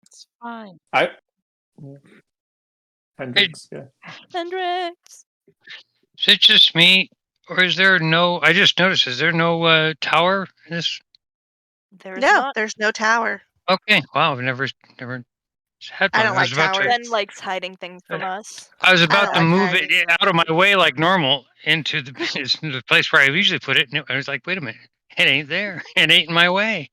It's fine. Hendrix, yeah. Hendrix. Is it just me, or is there no? I just noticed. Is there no tower in this? There's no tower. Okay. Wow. I've never had I one. don't like towers. Ben likes hiding things from us. I was about don't to like move hiding. it out of my way like normal into the place where I usually put it. And I was like, wait a minute. It ain't there. It ain't in my way.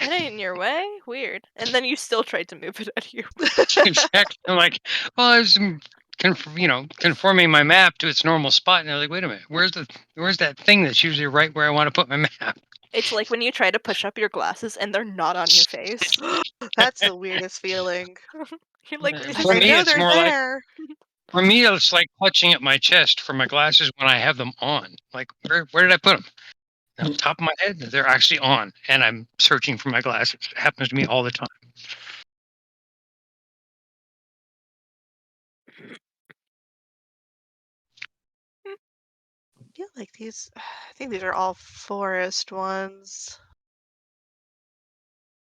It ain't in your way? Weird. And then you still tried to move it out of your way. Exactly. I'm like, well, I was, conforming my map to its normal spot. And I was like, wait a minute. Where's that thing that's usually right where I want to put my map? It's like when you try to push up your glasses and they're not on your face. That's the weirdest feeling. You're like, For "Is I me, know it's they're more like there. for me, it's like clutching at my chest for my glasses when I have them on. Like, where did I put them? On top of my head, they're actually on, and I'm searching for my glasses. It happens to me all the time. I feel like these. I think these are all forest ones.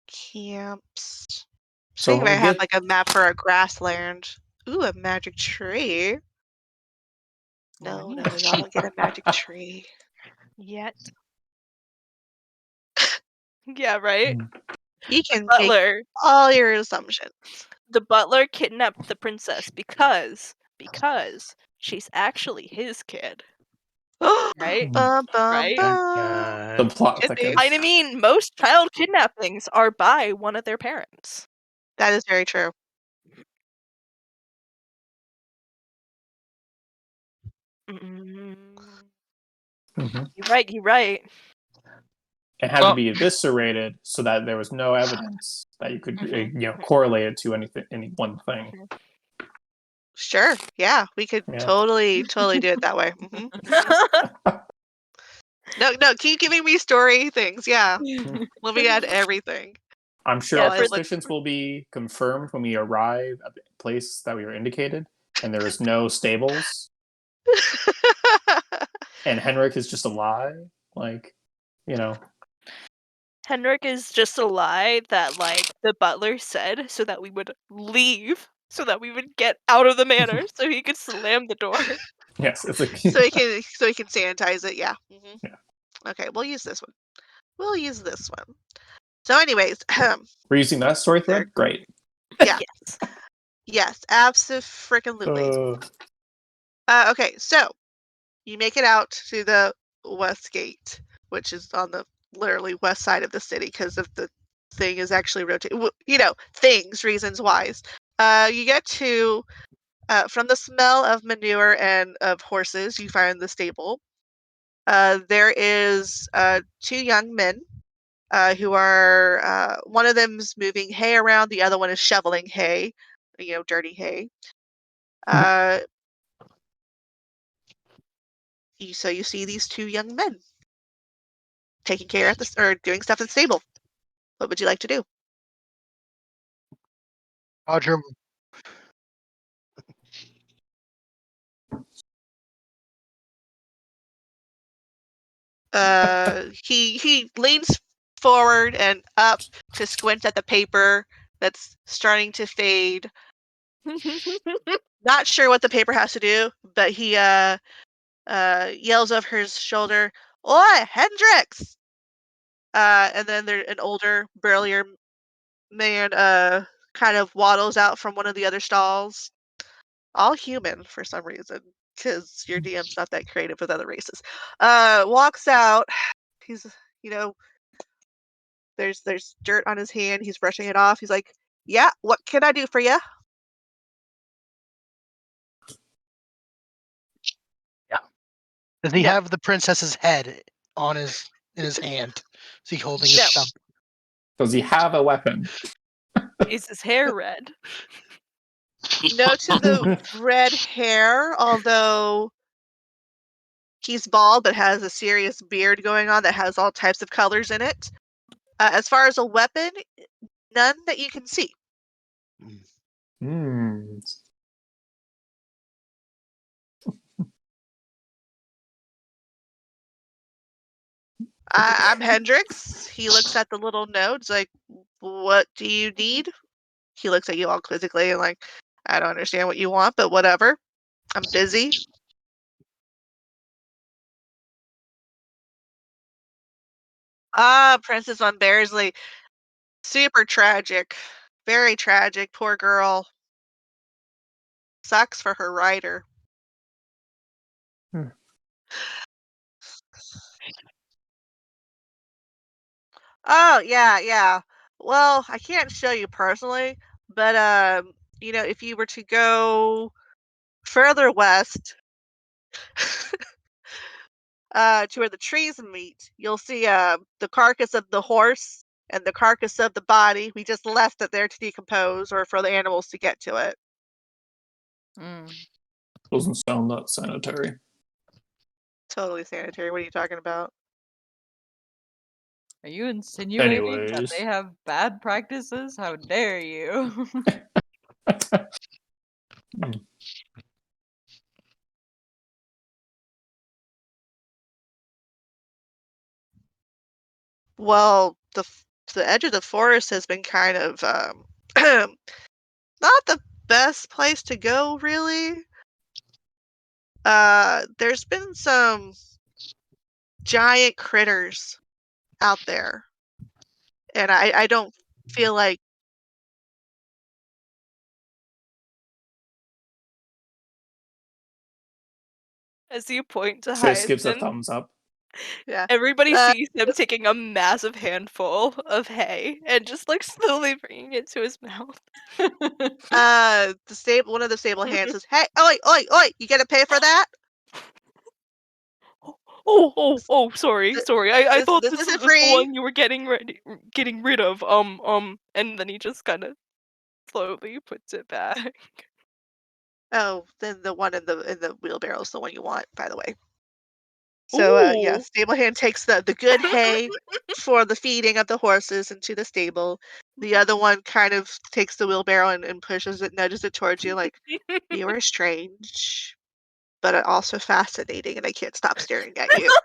Camps. So Think if I when we had get like a map for a grassland. Ooh, a magic tree. No, Right. no, y'all don't get a magic tree. yet." Yeah, right? He can make Butler. all your assumptions. The butler kidnapped the princess because she's actually his kid, right? Bum, bum, Right? The bum. plot Good thickens. news. I mean, most child kidnappings are by one of their parents. That is very true. Mm, Mhm. You're right. You're right. It had to Well- be eviscerated so that there was no evidence that you could Mhm. correlate it to any one thing. Sure. Yeah, we could Yeah. totally do it that way. No, keep giving me story things. Yeah. Let me add everything. I'm sure Yeah, our for suspicions will be confirmed when we arrive at the place that we were indicated, and there is no stables, and Henrik is just a lie. Like, you know, Henrik is just a lie that the butler said so that we would leave, so that we would get out of the manor, so he could slam the door. yes, it's like so he can sanitize it. Yeah. Yeah. Okay, we'll use this one. We'll use this one. So, anyways, we're using that story There. thread. Great. Yeah. Yes. Yes, absolutely. Uh, Okay, so you make it out to the west gate, which is on the literally west side of the city because of the thing is actually rotating. Things, reasons wise. You get to from the smell of manure and of horses, you find the stable. There is 2 young men who are one of them's moving hay around, the other one is shoveling hay, dirty hay. Uh, so you see these 2 young men taking care at this or doing stuff in the stable. What would you like to do? Roger. He leans forward and up to squint at the paper that's starting to fade. Not sure what the paper has to do, but he yells over his shoulder, "Oi, Hendrix!" And then there an older, burlier man kind of waddles out from one of the other stalls, all human for some reason, because your DM's not that creative with other races. Walks out. He's you know there's dirt on his hand. He's brushing it off. He's like, "Yeah, what can I do for you?" Does he No. have the princess's head on in his hand? Is he holding a No. stump? does he have a weapon? Is his hair red? No to the red hair, although he's bald but has a serious beard going on that has all types of colors in it. As far as a weapon, none that you can see. Hmm. I'm Hendrix. He looks at the little notes like, "What do you need?" He looks at you all quizzically and like, "I don't understand what you want, but whatever. I'm busy." Princess von Bearsley. Super tragic. Very tragic. Poor girl. Sucks for her rider. Hmm. Oh, yeah. Well, I can't show you personally, but if you were to go further west, to where the trees meet, you'll see the carcass of the horse and the carcass of the body. We just left it there to decompose or for the animals to get to it. Mm. Doesn't sound that sanitary. Totally sanitary. What are you talking about? Are you insinuating that Anyways. they have bad practices? How dare you? Well, the edge of the forest has been kind of not the best place to go, really. There's been some giant critters out there. And I don't feel like As you point to Sis gives a Hyacinth, thumbs up. yeah. everybody Uh, sees him taking a massive handful of hay and just like slowly bringing it to his mouth. one of the stable hands says, "Hey, oi, oi, oi! You gonna pay for that? Sorry, Th- sorry. I This thought this this isn't was the free." one you were getting rid of. And then he just kind of slowly puts it back. Oh, then the one in the wheelbarrow is the one you want, by the way. So, yeah, Ooh. stable hand takes the good hay for the feeding of the horses into the stable. The other one kind of takes the wheelbarrow and pushes it, nudges it towards you, like, you are strange, but also fascinating, and I can't stop staring at you.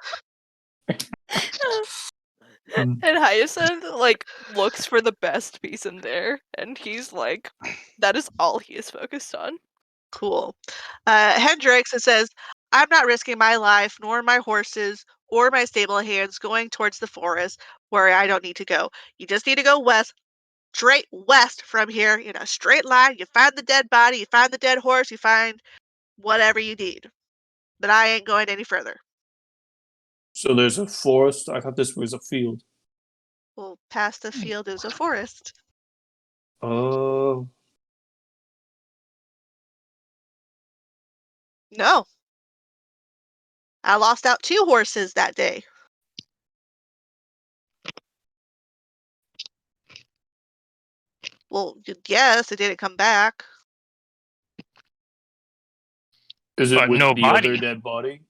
Hmm. And Hyacinth like looks for the best piece in there, and he's like, that is all he is focused on. Cool. Hendrix, it says, I'm not risking my life, nor my horses, or my stable hands going towards the forest where I don't need to go. You just need to go west, straight west from here, in a straight line. You find the dead body, you find the dead horse, you find whatever you need. But I ain't going any further. So there's a forest. I thought this was a field. Well, past the field is a forest. Oh, No, I lost out 2 horses that day. Well, yes, it didn't come back. is it But with no the other body. dead body?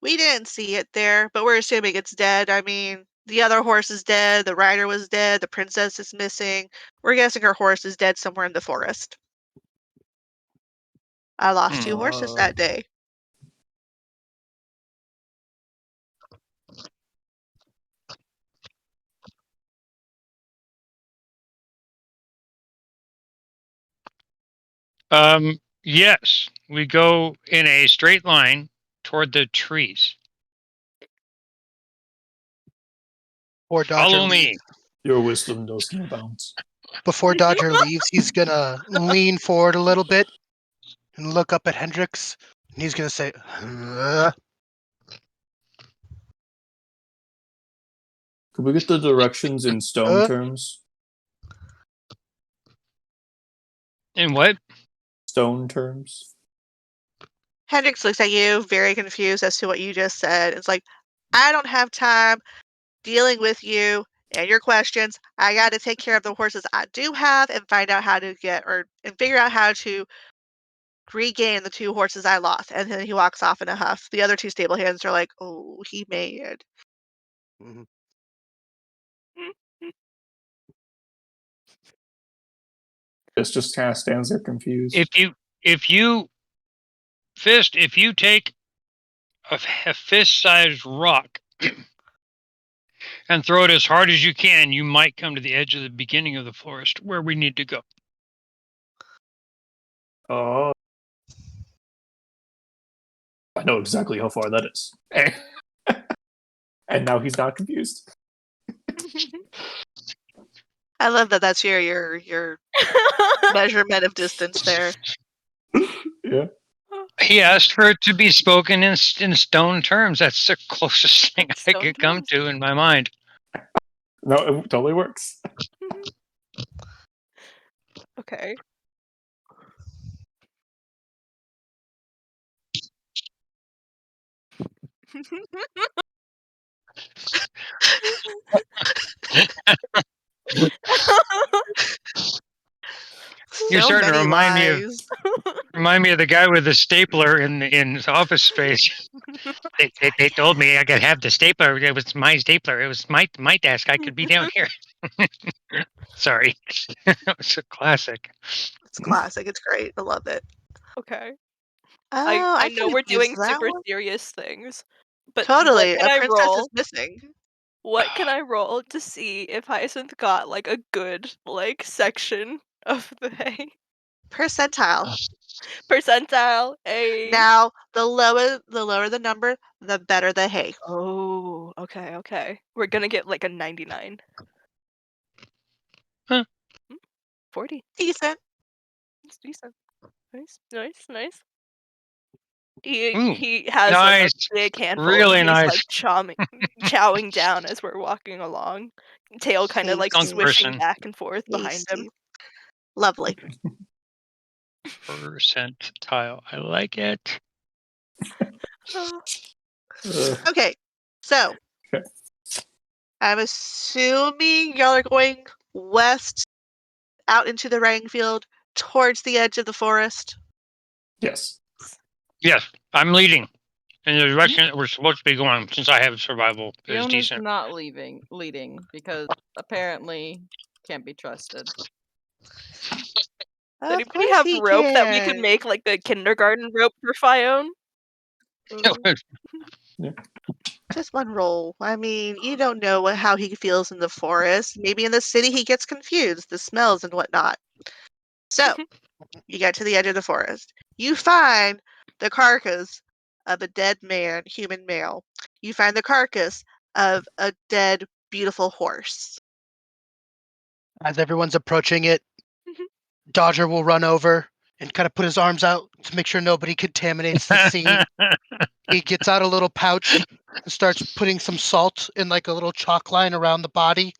We didn't see it there, but we're assuming it's dead. I mean, the other horse is dead, the rider was dead, the princess is missing. We're guessing her horse is dead somewhere in the forest. I lost 2 Hmm. horses that day. Yes, we go in a straight line toward the trees. Before Dodger Follow leaves, me. Your wisdom knows no bounds. before Dodger leaves, he's gonna lean forward a little bit and look up at Hendrix, and he's gonna say, Could we get the directions in stone terms? And what? Stone terms? Hendrix looks at you, very confused as to what you just said. It's like, I don't have time dealing with you and your questions. I got to take care of the horses I do have and find out how to get and figure out how to regain the 2 horses I lost. And then he walks off in a huff. The other 2 stable hands are like, oh, he mad. Mhm. This just kind of stands there confused. If you if you take a fist-sized rock and throw it as hard as you can, you might come to the edge of the beginning of the forest where we need to go. Oh, I know exactly how far that is. And now he's not confused. I love that that's your measurement of distance there. Yeah. He asked for it to be spoken in stone terms. That's the closest thing I Stone could come terms? to in my mind. No, it totally works. Okay. You're So starting to many remind lies. me of the guy with the stapler in his office space. They told me I could have the stapler. It was my stapler. It was my desk. I could be down here. Sorry, it was a classic. It's classic. It's great. I love it. Okay. Oh, I I know could we're have used doing that super one. serious things, but what Totally. can A I princess is roll? missing. What can I roll to see if Hyacinth got like a good like section of the hay? Percentile. Percentile. A. Now, the lower the number, the better the hay. Oh, okay. We're gonna get like a 99. Huh. 40. Decent. It's decent. Nice. Ooh, He has like a nice. big handful and Really he's nice. like chowing down as we're walking along. Tail kind of like Tasty. Skunk swishing person. back and forth behind him. Tasty. Lovely. Percentile. I like it. Okay, so Okay. I'm assuming y'all are going west out into the riding field towards the edge of the forest. Yes. Yes, I'm leading in the direction that we're supposed to be going since I have survival is Fiona's decent. not leading because apparently can't be trusted. Does Of anybody course have he rope that we could can. make like the kindergarten rope for Fione? Just one roll. I mean, you don't know how he feels in the forest. Maybe in the city he gets confused, the smells and whatnot. So, you get to the edge of the forest. You find the carcass of a dead man, human male. You find the carcass of a dead, beautiful horse. As everyone's approaching it, Dodger will run over and kind of put his arms out to make sure nobody contaminates the scene. He gets out a little pouch and starts putting some salt in like a little chalk line around the body.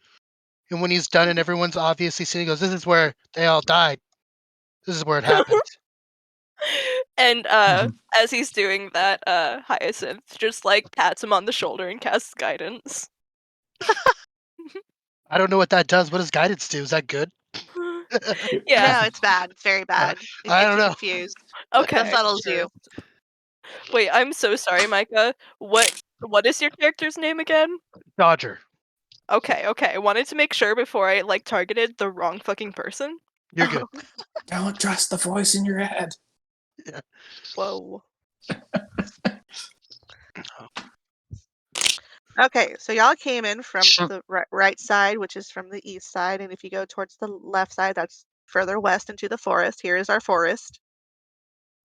And when he's done and everyone's obviously seen, he goes, "This is where they all died. This is where it happened." And as he's doing that, Hyacinth just like pats him on the shoulder and casts guidance. I don't know what that does. What does guidance do? Is that good? Yeah. No, it's bad. It's very bad. It I gets don't you know. confused. Okay. Befuddles you. Wait, I'm so sorry, Micah. What is your character's name again? Dodger, Okay. I wanted to make sure before I like targeted the wrong fucking person. you're good. Don't trust the voice in your head. Whoa. Okay, so y'all came in from the right side, which is from the east side, and if you go towards the left side, that's further west into the forest. Here is our forest.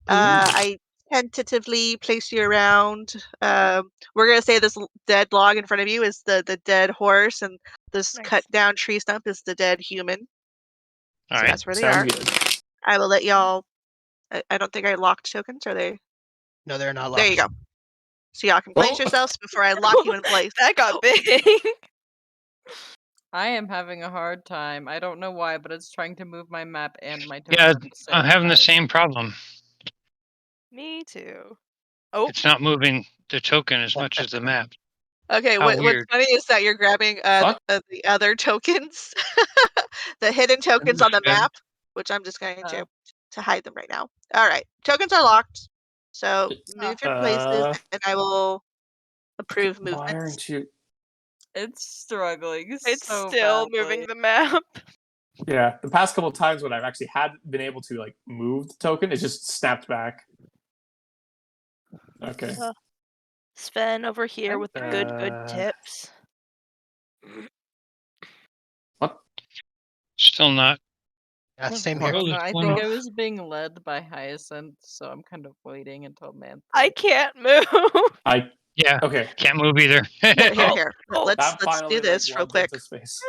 I tentatively place you around. We're gonna say this dead log in front of you is the dead horse, and this Nice. cut down tree stump is the dead human. All So right. that's where they are. Sounds good. I will let y'all. I don't think I locked tokens. Are they? No, they're not There locked. you go. So y'all can place Oh. yourselves before I lock you in place. That got big. I am having a hard time. I don't know why, but it's trying to move my map and my token Yeah, at the same I'm having the time. same problem. Me too. Oh, It's not moving the token as much as the map. Okay, How what's weird. funny is that you're grabbing Fuck. the other tokens, the hidden tokens on the Yeah. map, which I'm just going Oh. to hide them right now. All right, tokens are locked, so move your places, Uh, and I will approve why movements. aren't you? It's struggling it's so still badly. moving the map. Yeah, the past couple of times when I've actually had been able to like move the token, it's just snapped back. Okay. Sven over here with the good Uh, tips. What? Still not. Yeah, What same in the here. world is No, I going think on? I was being led by Hyacinth, so I'm kind of waiting until Mantha. I can't move. Yeah, Okay. can't move either. Here. Oh, Let's That finally do this real runs quick. into space.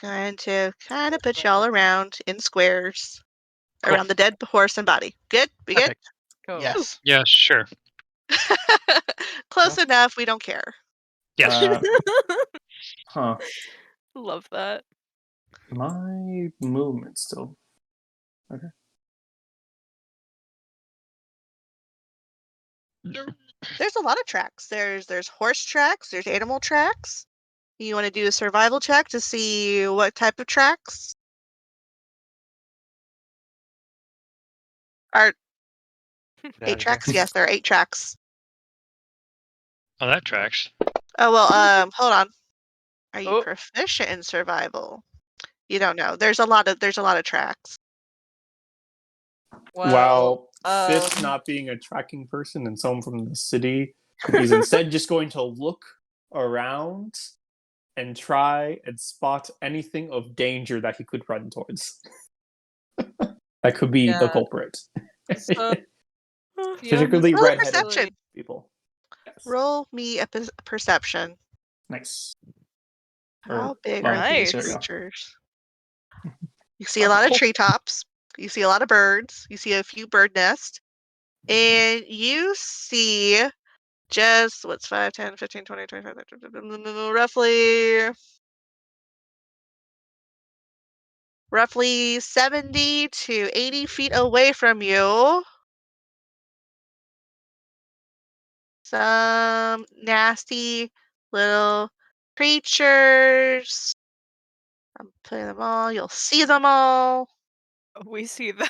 Going to kind of put y'all around in squares Cool. around the dead horse and body. Good? We good? Perfect. Cool. Yes. Yeah, sure. Close Huh? enough. We don't care. Yes. Huh. Love that. My movement still. Okay. There's a lot of tracks. There's horse tracks. There's animal tracks. You want to do a survival check to see what type of tracks? Are 8 tracks? Yes, there are 8 tracks. Oh, that tracks. Oh well. Hold on. Are you Oh. proficient in survival? You don't know. There's a lot of tracks. While Well, Fist not being a tracking person and someone from the city, he's instead just going to look around and try and spot anything of danger that he could run towards. That could be the Yeah. culprit. So Particularly Roll a redheaded perception. people. Yes. Roll me a perception. Nice. How Or, big well, are these there you go. creatures? You see a lot of treetops. You see a lot of birds. You see a few bird nests. And you see just, what's 5, 10, 15, 20, 25, 30, roughly 70 to 80 feet away from you. Some nasty little creatures. I'm putting them all. You'll see them all. We see them.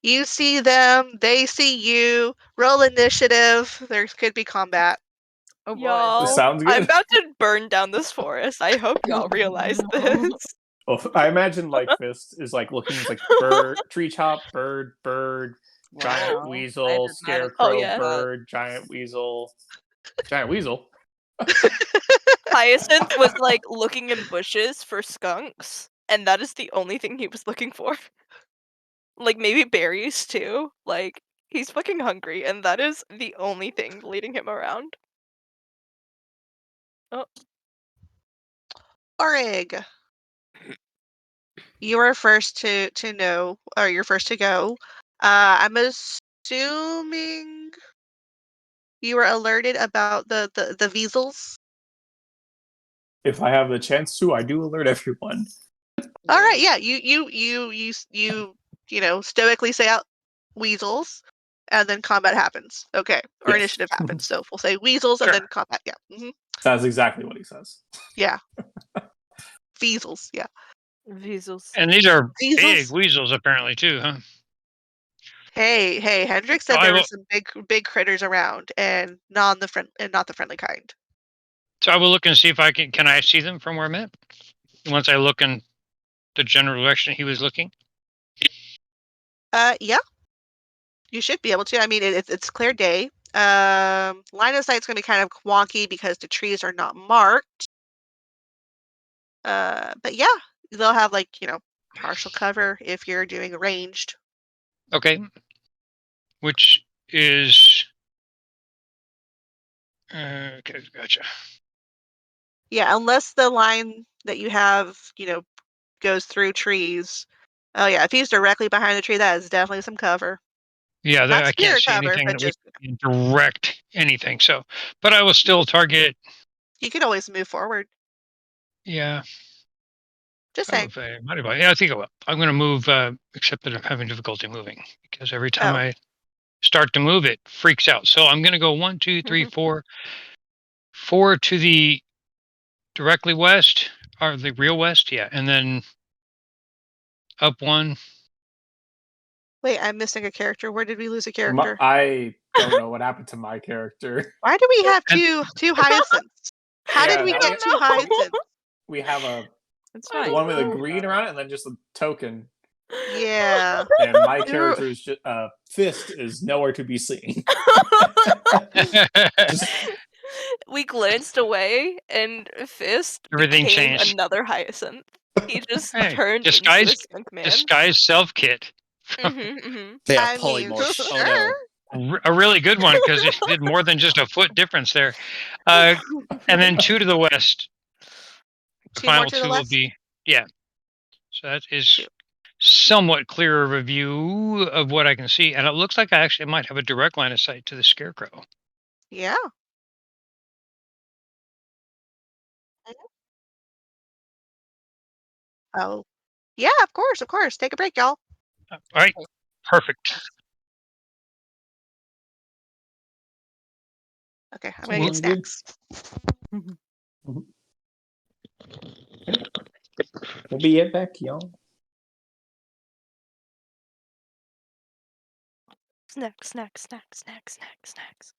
You see them. They see you. Roll initiative. There could be combat. oh boy. Y'all, Sounds I'm good. about to burn down this forest. I hope y'all realize No. this. Well, I imagine like Fist is like looking. It's like bird, tree chop, bird, giant Wow. I weasel, did not scarecrow, Oh, expect yeah. that. bird, giant weasel, giant weasel. Hyacinth was like looking in bushes for skunks, and that is the only thing he was looking for. Like maybe berries too. Like he's fucking hungry, and that is the only thing leading him around. Oh, Orig, you are first to know, or you're first to go. I'm assuming you were alerted about the weasels. If I have the chance to, I do alert everyone. All right, yeah, you stoically say out weasels, and then combat happens. Okay, or Yes. initiative happens. So we'll say weasels and Sure. then combat. Yeah, That's exactly what he says. yeah, weasels. Yeah, Weasels. And these are big weasels. weasels, apparently, too, huh? Hey, Hendrik So said I there were will. some big critters around, and not the friendly kind. So I will look and see if I can. Can I see them from where I'm at? Once I look in the general direction he was looking. Yeah, you should be able to. I mean, it's clear day. Line of sight's gonna be kind of wonky because the trees are not marked. But yeah, they'll have like partial cover if you're doing ranged. Okay. Which is. Okay, gotcha. Yeah, unless the line that you have, goes through trees. Oh yeah, if he's directly behind the tree, that is definitely some cover. Yeah, Not I can't spirit see cover, anything but that would just direct anything. So, but I will still target. you can always move forward. Yeah, Just I don't know saying. if I might have. Yeah, I think I will. I'm going to move, except that I'm having difficulty moving because every time Oh, I start to move, it freaks out. So I'm going to go 1, 2, 3, 4, 4 to the directly west, or the real west, yeah, and then up one. wait, I'm missing a character. Where did we lose a character? I don't know what happened to my character. Why do we have And two hyacinths? How did Yeah, we now I get two don't know. hyacinths? we have a It's I fine. one with a don't green around it, and then just a token. Yeah. And my They're- character's fist is nowhere to be seen. Just We glanced away, and Fist Everything became changed. another hyacinth. He just Hey, turned into a skunk man. disguise self kit. they have I mean, polymorph. Oh sure. no. A really good one because it did more than just a foot difference there. Uh, and then 2 to the west. The Two more final to the 2 will west. be, yeah. So that Two. is somewhat clearer review of what I can see. And it looks like I actually might have a direct line of sight to the scarecrow. Yeah. Oh, yeah. Of course, of course. Take a break, y'all. All right. Perfect. Okay, I'm gonna get Sounds good. snacks. We'll be right back, y'all. Snack, snack, snack, snack, snack, snacks.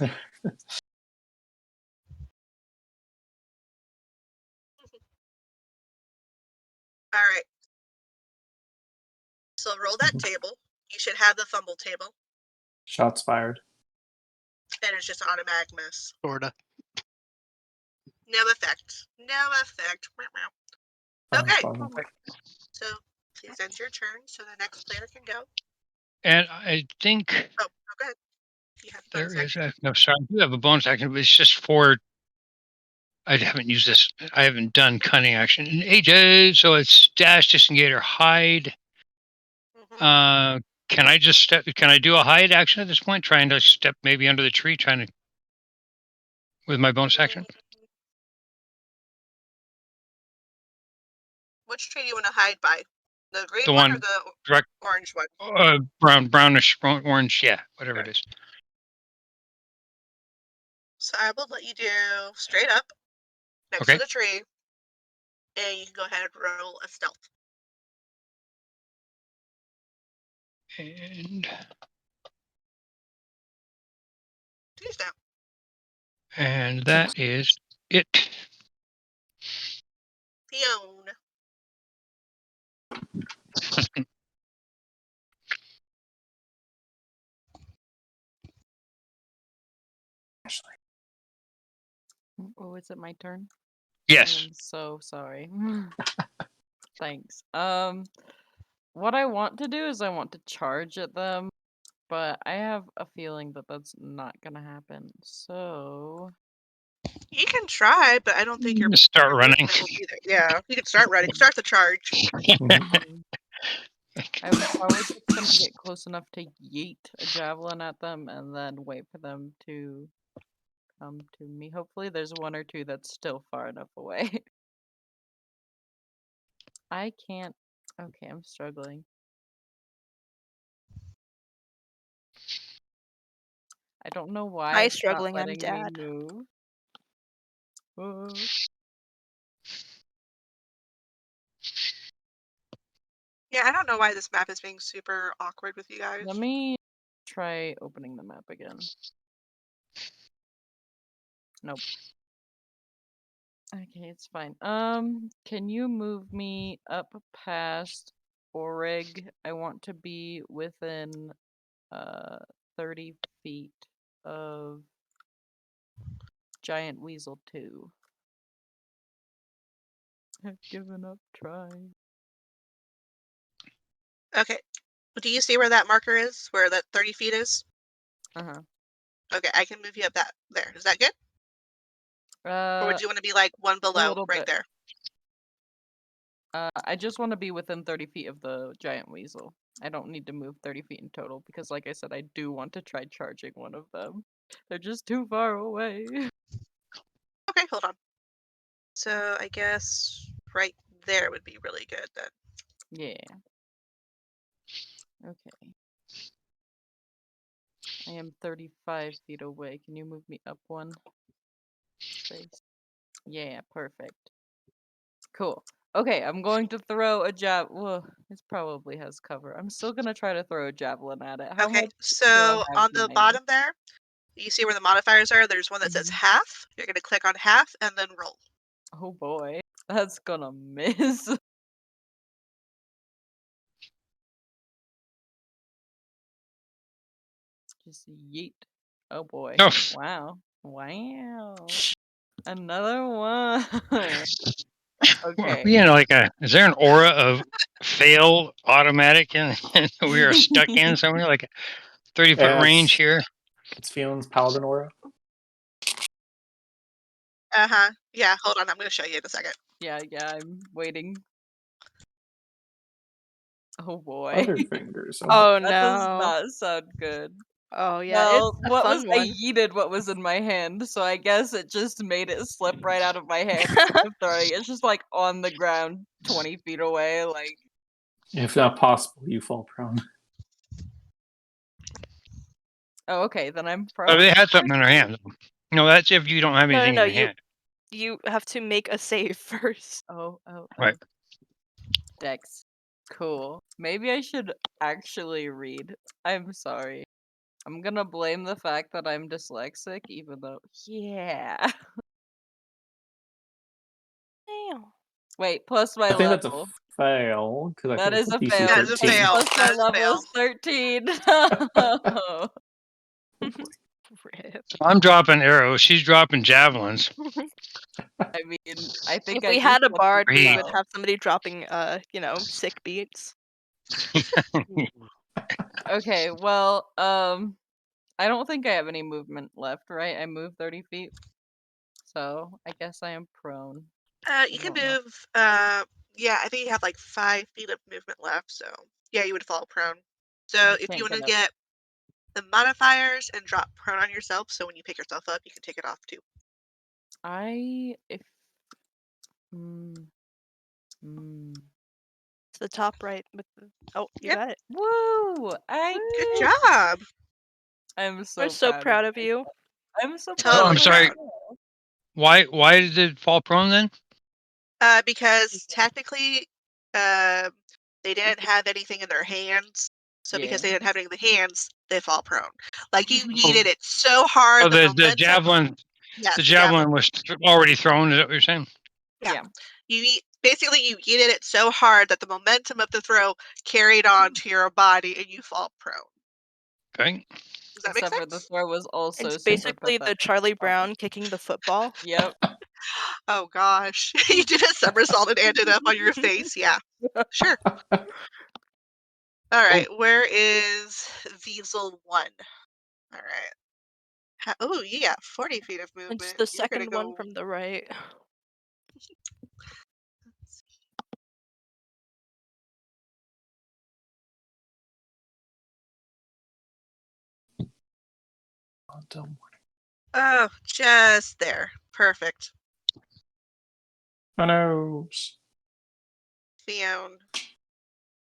All right. So roll that table. You should have the fumble table, Shots fired. and it's just automatic miss. Sorta. No effect. No effect. Okay. Bummer. So please end your turn so the next player can go. And I think Oh, go ahead. You have there bonus is action. no. Sorry, I do have a bonus action, but it's just for. I haven't used this. I haven't done cunning action in ages, so it's dash, disengage, or hide. Mhm. Can I just step? Can I do a hide action at this point? Trying to step maybe under the tree, trying to with my bonus action. Which tree do you want to hide by? The green The one or one the direct, orange one? brownish, orange. Yeah, whatever Okay. it is. So I will let you do straight up next to Okay. the tree, and you can go ahead and roll a stealth. And Use that. that is it. Fiona. Oh, is it my turn? Yes. I'm so sorry. Thanks. What I want to do is I want to charge at them, but I have a feeling that that's not gonna happen. So You can try, but I don't think your Just start running. movement will be there. Yeah, you can start running. Start the charge. I'm probably just gonna get close enough to yeet a javelin at them and then wait for them to come to me. Hopefully there's one or two that's still far enough away. I can't. Okay, I'm struggling. I don't know why Hi, it's not struggling, I'm letting me dad. move. Yeah, I don't know why this map is being super awkward with you guys. Let me try opening the map again. Nope. Okay, it's fine. Can you move me up past Orig? I want to be within 30 feet of Giant Weasel 2. I've given up trying. Okay. Do you see where that marker is? Where that 30 feet is? Uh-huh. Okay, I can move you up that there. Is that good? Or would you want to be like one a below, little right bit. there? I just want to be within 30 feet of the Giant Weasel. I don't need to move 30 feet in total because, like I said, I do want to try charging one of them. They're just too far away. Okay, hold on. So I guess right there would be really good then. Yeah. Okay. I am 35 feet away. Can you move me up one space? Yeah, perfect. Cool. Okay, I'm going to throw a Well, this probably has cover. I'm still gonna try to throw a javelin at it. How Okay, much do I so have on the behind me? bottom there, you see where the modifiers are? There's one that says Mhm. half. You're going to click on half and then roll. Oh boy, that's gonna miss. Just yeet. Oh boy. Oh, Wow. Wow. Another one. Okay. like is there an aura of fail automatic and we are stuck in somewhere like a 30-foot Yeah, range here? it's Fion's Paladin aura. Uh-huh. Yeah, hold on. I'm going to show you in a second. Yeah, I'm waiting. Oh boy. Butterfingers. Oh That does no. not sound good. Oh yeah, it's Well, a what was fun I one. yeeted what was in my hand, so I guess it just made it slip right out of my hand instead of throwing it. It's just like on the ground 20 feet away, like If not possible, you fall prone. oh okay, then I'm Oh, probably they had something in their hand. No, that's if you don't have No, no, anything no. in your hand. You have to make a save first. oh. Right. Dex. Cool. Maybe I should actually read. I'm sorry. I'm gonna blame the fact that I'm dyslexic, even though, yeah. Damn. Wait, plus my I think that's a level. fail because I That think it's is a a DC fail. That is a 13. fail. Plus my That is a level fail. is 13. Rip. I'm dropping arrows. She's dropping javelins. I mean, I think If I we do had a something bard, we would well. have somebody dropping, sick beats. Okay, well, I don't think I have any movement left, right? I moved 30 feet. So I guess I am prone. You I can don't know. move. Yeah, I think you have like 5 feet of movement left. So yeah, you would fall prone. So I if you can't want to get up. get the modifiers and drop prone on yourself, so when you pick yourself up, you can take it off too. It's the top right with the. Oh, you Yep. got it. Woo! Good Woo! job. I'm We're so so proud of you. you. I'm so proud Oh, of I'm Totally sorry. proud. Why did it fall prone then? Because technically, they didn't have anything in their hands. So because they Yeah. didn't have anything in the hands, they fall prone. Like you yeeted it so hard, Oh, the the momentum. javelin. Yes, The the javelin. javelin was already thrown. Is that what you're saying? Yeah. Yeah. Basically you yeeted it so hard that the momentum of the throw carried on to your body and you fall prone. Okay. Does that make Except for the sense? throw was also It's super basically the pathetic. Charlie Brown kicking the football. Yep. Oh gosh. You did a somersault and ended up on your face. Yeah. Sure. All right. Where is Diesel 1? All right. Oh, yeah. 40 feet of movement. It's the You're going to second one go. from the right. Oh, just there. Perfect. Oh no. Fiona,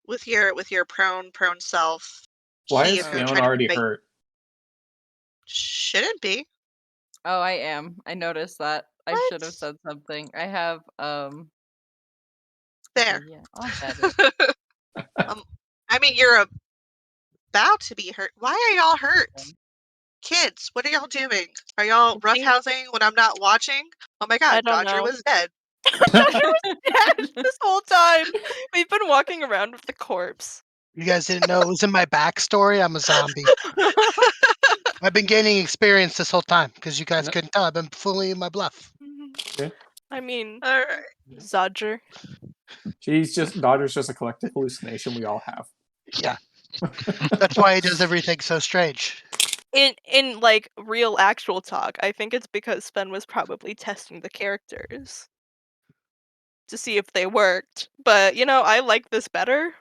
with your prone self. Why He is is going to Fiona try to already bite. hurt? Shouldn't be. Oh, I am. I noticed that. I should have What? said something. I have There. okay, yeah, I'll have it. I mean, you're about to be hurt. Why are y'all hurt? Kids, what are y'all doing? Are y'all I think- roughhousing when I'm not watching? Oh my I god, don't Dodger know. was dead. Dodger was dead this whole time. We've been walking around with the corpse. You guys didn't know it was in my backstory. I'm a zombie. I've been gaining experience this whole time because you guys No. couldn't tell. I've been fully in my bluff. Yeah. I mean, All right. Zodger. Dodger's just a collective hallucination we all have. Yeah. That's why he does everything so strange. In like real actual talk, I think it's because Sven was probably testing the characters to see if they worked. But I like this better.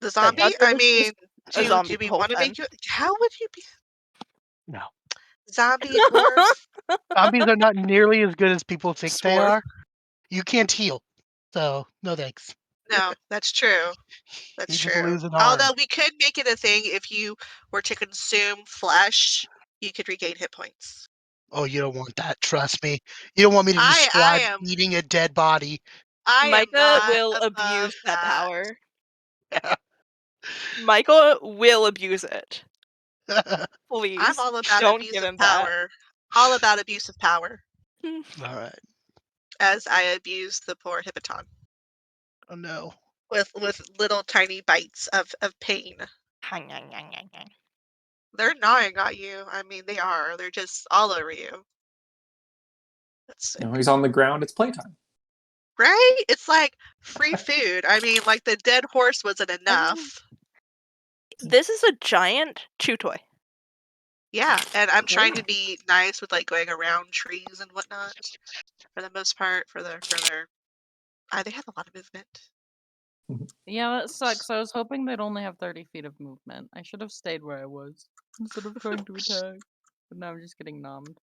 The That zombie? Dodger I was mean, just a zombie do the we whole want to time. make you? How would you be No. zombie or Zombies are not nearly as good as people think they Swarf. are. You can't heal. So, no thanks. no? That's true. That's You just true. lose an arm. Although we could make it a thing if you were to consume flesh, you could regain hit points. Oh, you don't want that. Trust me. You don't want me to I describe am eating a dead body. I am Micah not will above abuse that that. power. Michael will abuse it. I'm Please, all about don't give abuse of him that. power. All about abuse of power. All right. As I abuse the poor Hippoton Oh no. with little tiny bites of pain. They're gnawing at you. I mean, they are. They're just all over you. That's sick. No, he's on the ground. It's playtime. Right? It's like free food. I mean, like the dead horse wasn't enough. This is a giant chew toy. Yeah, and I'm trying to Great. be nice with like going around trees and whatnot. For the most part, for their, they have a lot of movement. Yeah, that sucks. I was hoping they'd only have 30 feet of movement. I should have stayed where I was instead of trying to attack. But now I'm just getting nommed.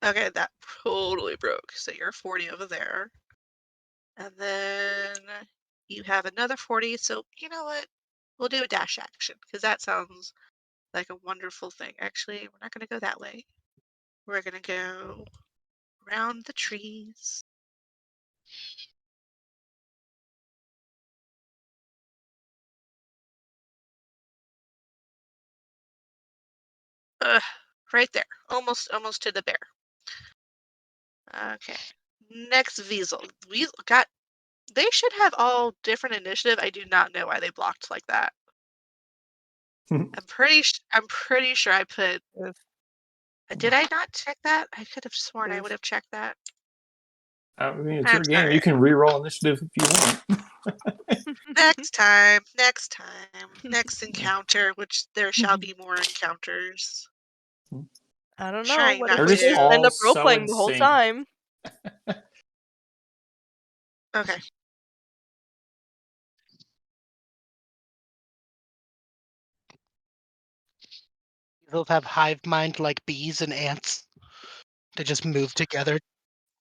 Okay, that totally broke. So you're 40 over there. And then you have another 40. So you know what? We'll do a dash action because that sounds like a wonderful thing. Actually, we're not going to go that way. We're going to go around the trees. Right there. Almost to the bear. Okay. Next Weasel. Weasel got. They should have all different initiative. I do not know why they blocked like that. I'm pretty sure I put. Did I not check that? I could have sworn I would have checked that. I mean, it's I'm your game. sorry. You can re-roll initiative if you want. Next time. Next encounter, which there shall be more encounters. I don't know. Trying What not if They're we just just to. end all up role so playing in the whole sync. time? Okay. They'll have hive mind like bees and ants. They just move together,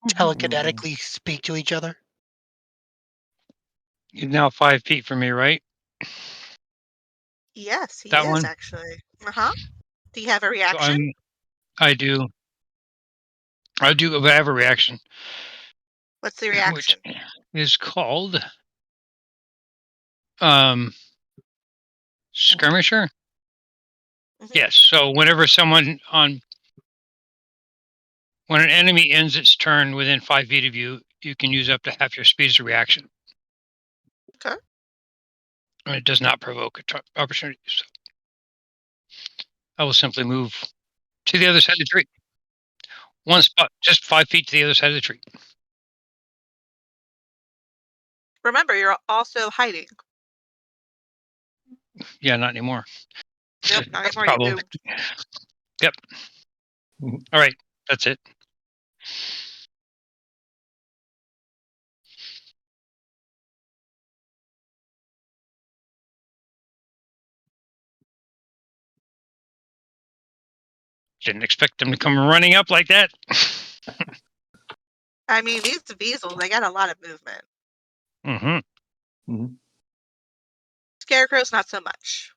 Mm. telekinetically speak to each other. He's now 5 feet from me, right? Yes, he That is one. actually. Do you have a So reaction? I do. I have a reaction, What's the which reaction? is called skirmisher. Mhm. Yes. So when an enemy ends its turn within 5 feet of you, you can use up to half your speed as a reaction. Okay. And it does not provoke opportunity. So I will simply move to the other side of the tree. One spot, just 5 feet to the other side of the tree. Remember, you're also hiding. Yeah, not anymore. Nope, not That's anymore. You probably. moved. Yep. Mhm. All right. That's it. Didn't expect them to come running up like that. I mean, these Weasels, they got a lot of movement. Mm-hmm. Scarecrows, not so much.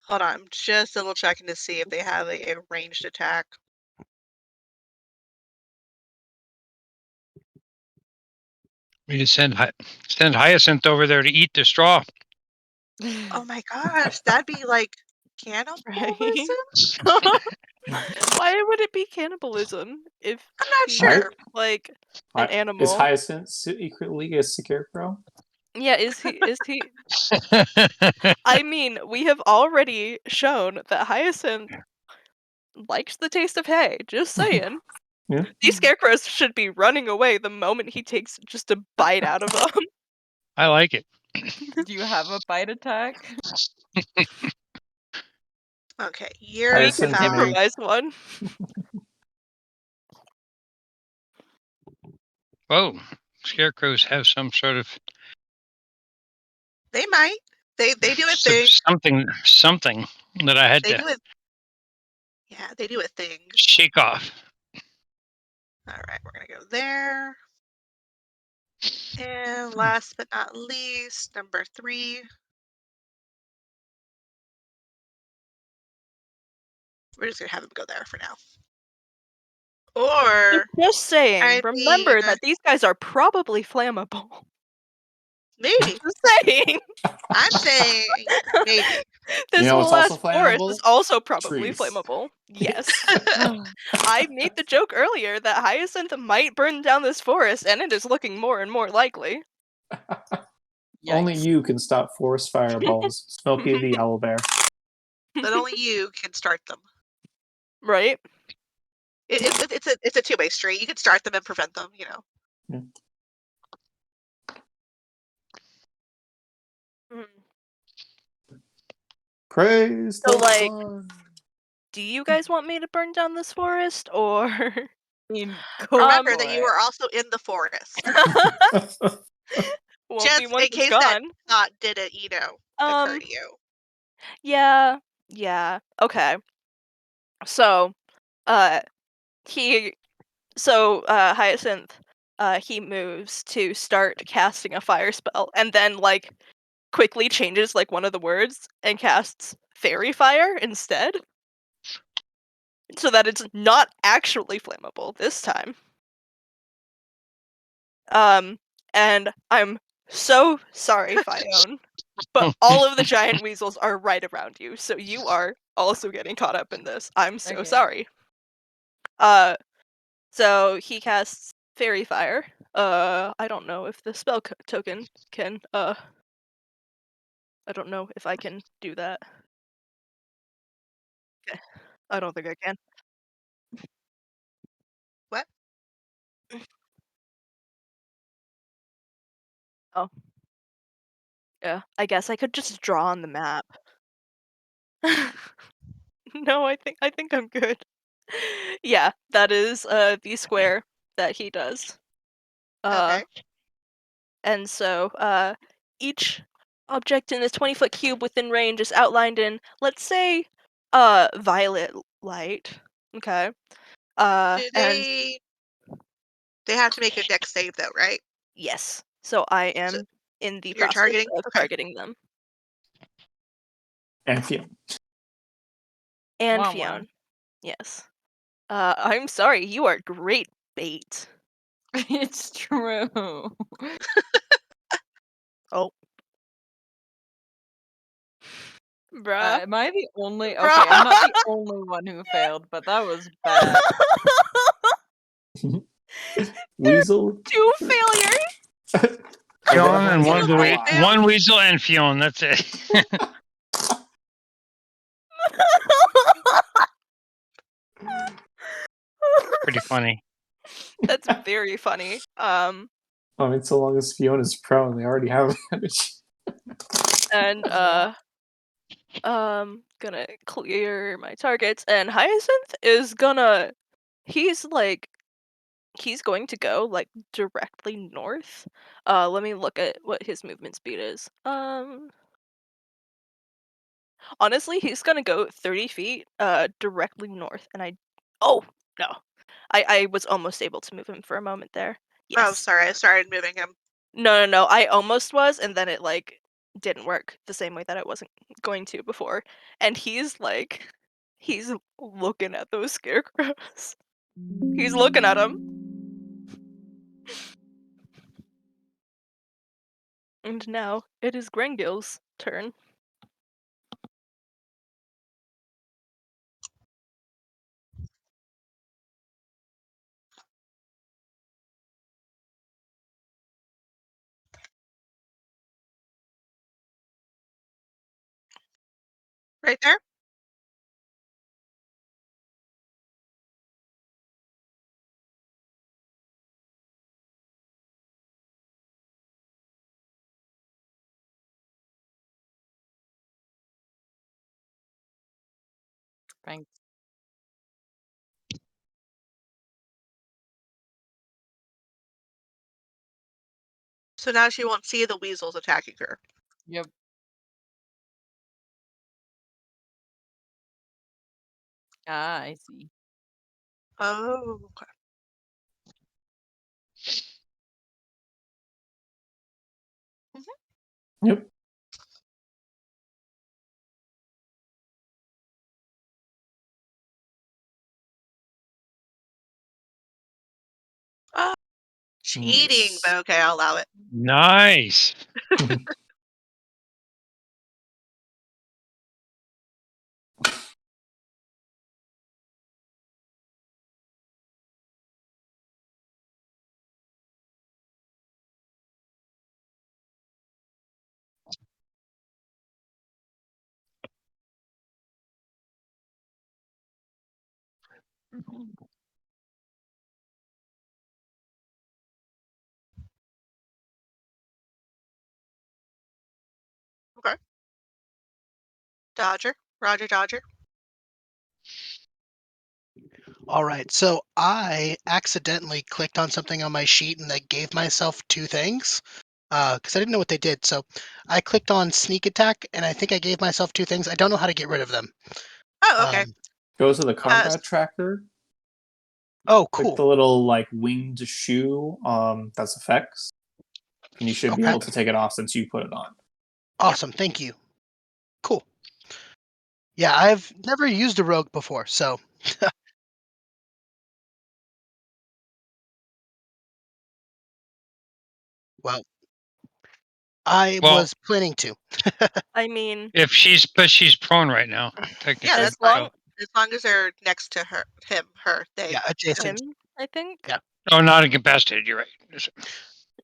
Hold on, I'm just double checking to see if they have a ranged attack. We just send Hyacinth over there to eat the straw. Oh my gosh, that'd be like Right? cannibalism? Why would it be cannibalism if I'm not he's sure. like an Is animal? Hyacinth secretly a scarecrow? Yeah, is he? I mean, we have already shown that Hyacinth likes the taste of hay. Just saying. Yeah. These scarecrows should be running away the moment he takes just a bite out of them. I like it. Do you have a bite attack? Okay, We Yuri can Hyacinth found. may improvise one. Whoa. Scarecrows have some sort of They might. They do a thing. something that I had They to do it. Yeah, they do a thing. shake off. All right, we're gonna go there. And last but not least, number 3. We're just gonna have him go there for now. Or Just saying. I mean, Remember that these guys are probably flammable. maybe. Just saying. I'm saying maybe. You This know what's whole also ass forest is flammable? also probably Trees. flammable. Yes. I made the joke earlier that Hyacinth might burn down this forest, and it is looking more and more likely. Only Yikes. you can stop forest fireballs. Smokey the Owlbear. But only you can start them. Right? It's a two-way street. You can start them and prevent them. Yeah. Mm. Praise So, the like, Lord. do you guys want me to burn down this forest, or I mean, go Remember for that you it. are also in the forest, won't be just once in it's case that gone? thought didn't, occur Um, to you. yeah, okay. So, uh, he, Hyacinth, he moves to start casting a fire spell, and then, like, quickly changes, like, one of the words and casts fairy fire instead. So that it's not actually flammable this time. And I'm so sorry, Fione. but all of the giant weasels are right around you, so you are also getting caught up in this. I'm so Okay. sorry. So he casts Fairy Fire. I don't know if the spell token can. I don't know if I can do that. Okay. I don't think I can. What? Oh, yeah. I guess I could just draw on the map. No, I think I'm good. Yeah, that is the square that he does. Uh Okay. and so each object in this 20-foot cube within range is outlined in, let's say, violet light. Okay. Do And they have to make a deck save though, right? yes. So I So am in the you're process targeting? of Okay. targeting them. And Fiona. And Wah wah. Fionn. Yes. I'm sorry, you are great bait. It's true. Oh. Bruh. Am I the only? Bruh. Okay, I'm not the only one who failed, but that was bad. Weasel. 2 failures. Fionn and Everyone's one, alive. one weasel and Fionn. That's it. Pretty funny. That's very funny. I mean, so long as Fiona's prone, they already have advantage. And gonna clear my targets, and Hyacinth is gonna he's like he's going to go like directly north. Let me look at what his movement speed is. Honestly, he's gonna go 30 feet directly north, and oh no. I was almost able to move him for a moment there. Oh, Yes. sorry. I started moving him. No. I almost was, and then it like didn't work the same way that it wasn't going to before. And he's looking at those scarecrows. He's looking at them. And now it is Grengil's turn. Right there? Thanks. So now she won't see the weasels attacking her. Yep. Ah, I see. Oh, okay. Yep. Oh, cheating, Nice. but okay, I'll allow it. Nice. Okay. Dodger. Roger, Dodger. All right, so I accidentally clicked on something on my sheet and I gave myself two things because I didn't know what they did. So I clicked on sneak attack and I think I gave myself two things. I don't know how to get rid of them. Oh, okay. Um, Go to the Uh, combat tracker. oh, Click cool. the little like winged shoe. That's effects, and you should be Okay, able to take it off since you put it on. awesome. Thank you. Cool. Yeah, I've never used a rogue before, so well, I Well- was planning to. I mean, But she's prone right now, Yeah, technically. As that's fine. long- As long as they're next to her, they. Yeah, adjacent. him, I think. Yeah. Oh, not incapacitated. You're right.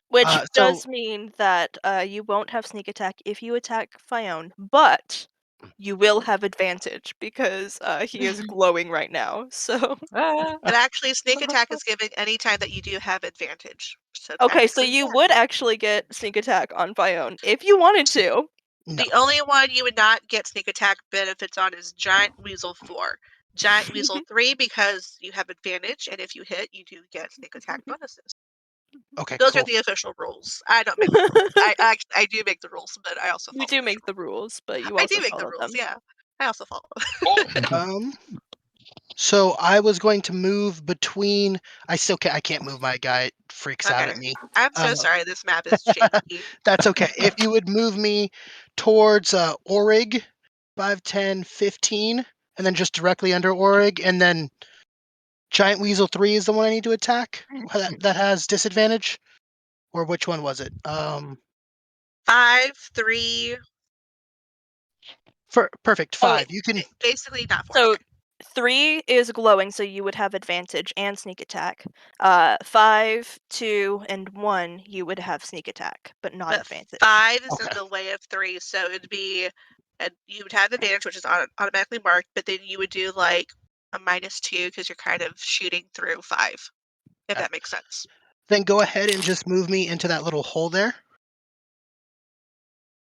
Which So- does mean that you won't have sneak attack if you attack Fione, but you will have advantage because he is glowing right now. So Ah, But actually, sneak attack is given any time that you do have advantage. So okay, so technically, you yeah. would actually get sneak attack on Fione if you wanted to. No. The only one you would not get sneak attack benefits on is Giant Weasel 4. Giant Weasel 3 because you have advantage, and if you hit, you do get sneak attack bonuses. Okay, Those cool. are the official rules. I don't make the rules. I do make the rules, but I also follow You do the make the rules, but you I also do make the follow rules. them. Yeah, I also follow. So I was going to move between. I still can't. I can't move. My guy freaks out Okay. at me. I'm so sorry. This map is shaky. That's okay. If you would move me towards Orig, 5, 10, 15, and then just directly under Orig, and then Giant Weasel 3 is the one I need to attack. That has disadvantage, or which one was it? 5, 3. Perfect. Oh, wait. 5. You can. Basically, not 4. So Okay. 3 is glowing, so you would have advantage and sneak attack. 5, 2, and 1, you would have sneak attack, but not But advantage. 5 is in Okay. the way of 3, so it'd be, you would have advantage, which is automatically marked, but then you would do like a -2 because you're kind of shooting through 5, if Okay. that makes sense. Then go ahead and just move me into that little hole there.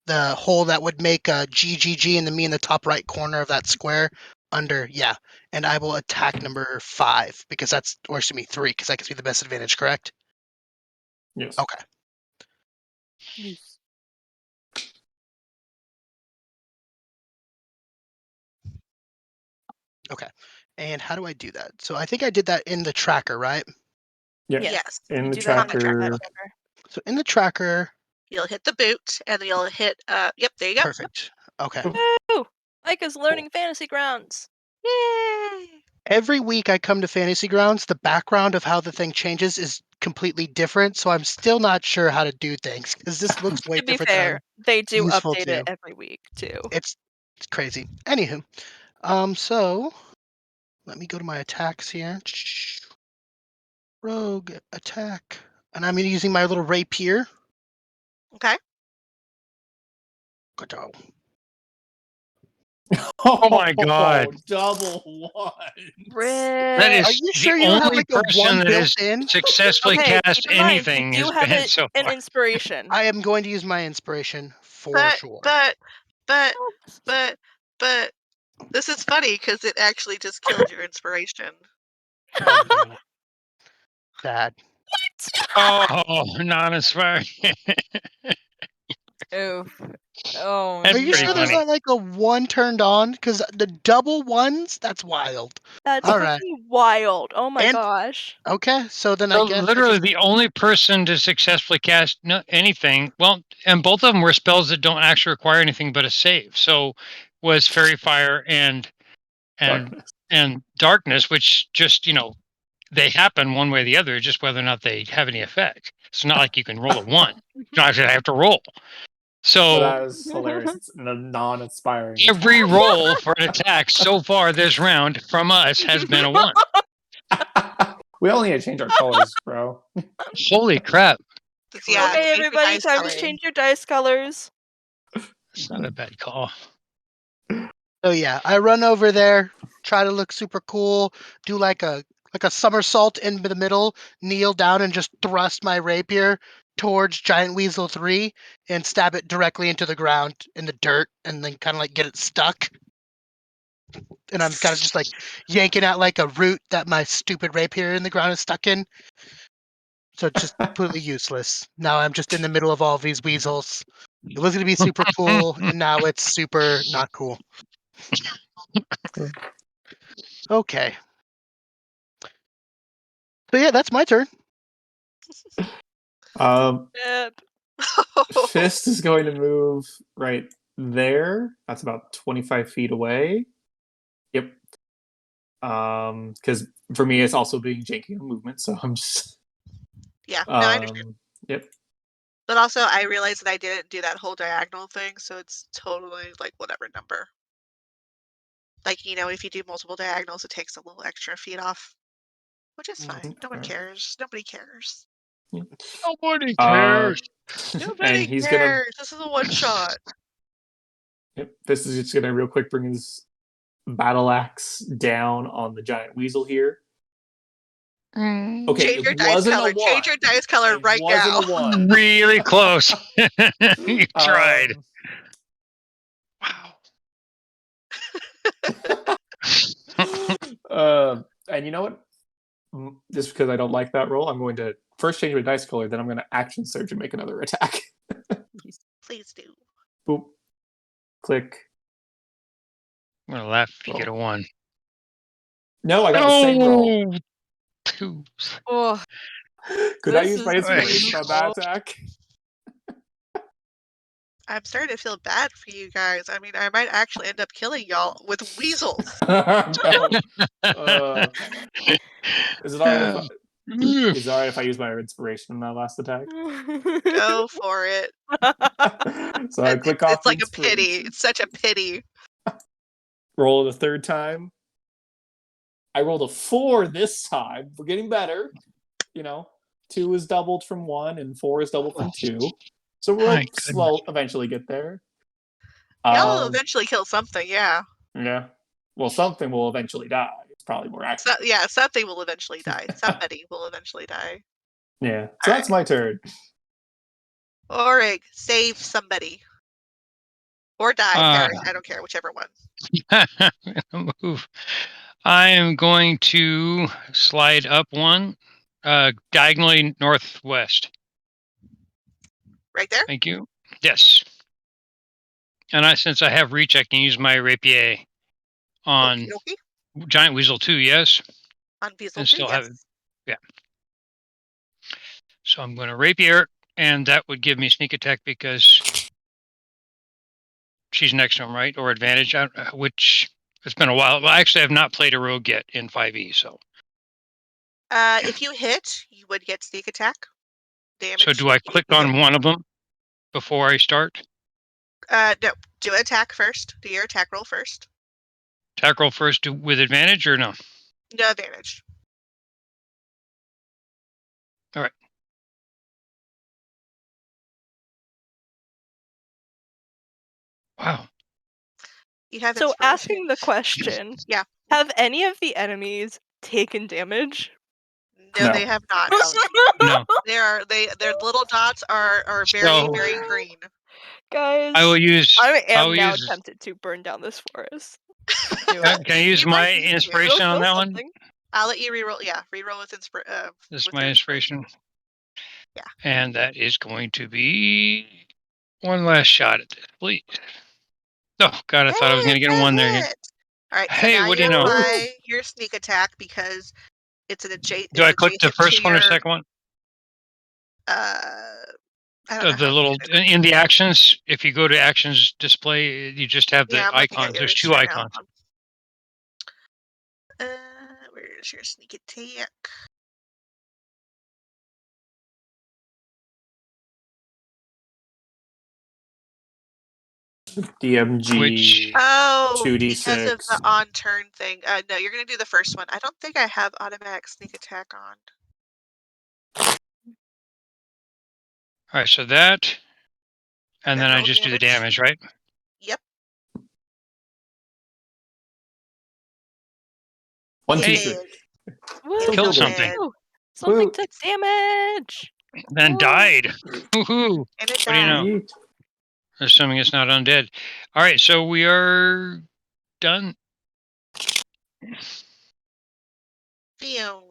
The hole that would make a GGG and then me in the top right corner of that square under, yeah. And I will attack number 5 because that's, or excuse me, 3 because that gives me the best advantage, correct? Yes. Okay. Yes. Okay. And how do I do that? So I think I did that in the tracker, right? Yeah. Yes. In You the do that on the tracker. tracker. So in the tracker, You'll hit the boot, and then you'll hit, yep, there you go. perfect. Okay. Woo! Micah's learning fantasy grounds. Yay! Every week I come to Fantasy Grounds, the background of how the thing changes is completely different, so I'm still not sure how to do things because this looks way To be different than fair, they do useful update to. it every week too. It's crazy. Anywho, so let me go to my attacks here. Rogue attack, and I'm using my little rapier. Okay. Ka-chow. Oh my God. Double one. That Rip. Are is you the sure you don't have only like a person 1 that built has in? successfully Okay, cast keep in mind, anything you has do have been so an far. inspiration. I am going to use my inspiration for But, sure. but, this is funny because it actually just killed your inspiration. Oh no. Bad. Oh, non-inspiring. oof. Oh That's Are you pretty sure there's funny. no. not like a 1 turned on? Because the double ones, that's wild. That's All right. fucking wild. Oh my And gosh. okay, so then So I guess I literally just the only person to successfully cast anything, well, and both of them were spells that don't actually require anything but a save. So was Fairy Fire and Darkness. and Darkness, which just, they happen one way or the other, just whether or not they have any effect. It's not like you can roll a 1. You don't actually have to roll. Well, So that is hilarious. It's non-inspiring. every roll for an attack so far this round from us has been a 1. We only need to change our colors, bro. Holy crap. Yeah, Okay, change your everybody, dice time to color. change your dice colors. It's not a bad call. so yeah, I run over there, try to look super cool, do like a somersault in the middle, kneel down and just thrust my rapier towards Giant Weasel 3 and stab it directly into the ground in the dirt and then kind of like get it stuck. And I'm kind of just like yanking out like a root that my stupid rapier in the ground is stuck in. So it's just completely useless. Now I'm just in the middle of all these weasels. It was going to be super cool, and now it's super not cool. Okay. So yeah, that's my turn. Yep. Fist is going to move right there. That's about 25 feet away. Yep. Because for me, it's also being janky on movement, so I'm just. Yeah, no, I understand. Yep. But also, I realized that I didn't do that whole diagonal thing, so it's totally like whatever number. Like, if you do multiple diagonals, it takes a little extra feet off, which is fine. No one cares. Nobody cares. Nobody cares. Nobody And he's gonna. cares. This is a one shot. Yep, this is just gonna real quick bring his battle axe down on the giant weasel here. Okay, Change your it dice wasn't color. a one. Change your dice color It right wasn't now. a one. Really close. You tried. Wow. And you know what? Just because I don't like that roll, I'm going to first change my dice color, then I'm going to action surge and make another attack. Please do. Boop. Click. I'm gonna laugh if you get a 1. No, I got the same roll. No! 2s. Oh, Could I this use my is inspiration on that painful. attack? I'm starting to feel bad for you guys. I mean, I might actually end up killing y'all with weasels. No. Is it alright if I use my inspiration in that last attack? Go for it. So I click off It's the like a pity. inspiration. It's such a pity. Roll it a third time. I rolled a 4 this time. We're getting better. 2 is doubled from 1 and 4 is doubled from 2. So we'll My eventually get there. Y'all will eventually kill something, yeah. Yeah. Well, something will eventually die. It's probably more accurate. Yeah, something will eventually die. Somebody will eventually die. Yeah. So that's my turn. Orig, save somebody. Or die, perish. I don't care, whichever one. Move. I am going to slide up 1, diagonally northwest. Right there? Thank you. Yes. And since I have reach, I can use my rapier on Okey-dokey. Giant Weasel 2, yes? On Weasel And 2, still yes. have it. Yeah. So I'm going to rapier, and that would give me sneak attack because she's next to him, right? Or advantage, which it's been a while. Well, actually, I've not played a rogue yet in 5e, so. If you hit, you would get sneak attack damage. So do I click on one of them before I start? No. Do attack first. Do your attack roll first. Attack roll first with advantage or no? No advantage. All right. Wow. You have So inspiration. asking the question, Yeah. have any of the enemies taken damage? No, No. they have not. No. Their little dots are very, So- very green. Guys, I will use. I am will now use. tempted to burn down this forest. Can I use You might my need to. inspiration Go on kill that one? something. I'll let you reroll. Yeah, reroll with inspiration. This is my inspiration. Yeah. And that is going to be one last shot at this, please. Oh God, I thought I was going to get a 1 there. All right, so Hey, now what do you you know? apply your sneak attack because it's an adjacent. Do I click the first one or second one? I don't know. The little in the actions. If you go to actions display, you just have the I'm looking at icons. There's yours 2 right now. icons. Where's your sneak attack? DMG. Which- Oh, 2d6. because of the on turn thing. No, you're gonna do the first one. I don't think I have automatic sneak attack on. All right, so that, and then I roll just do the damage. damage, right? Yep. 1, 2, Hey. 3. Woo! Killed something. Woo! Something Woo. took damage. Then Woo. died. Woohoo! And it What do you know? Yeet. Assuming it's not undead. All right, so we are done. Fion.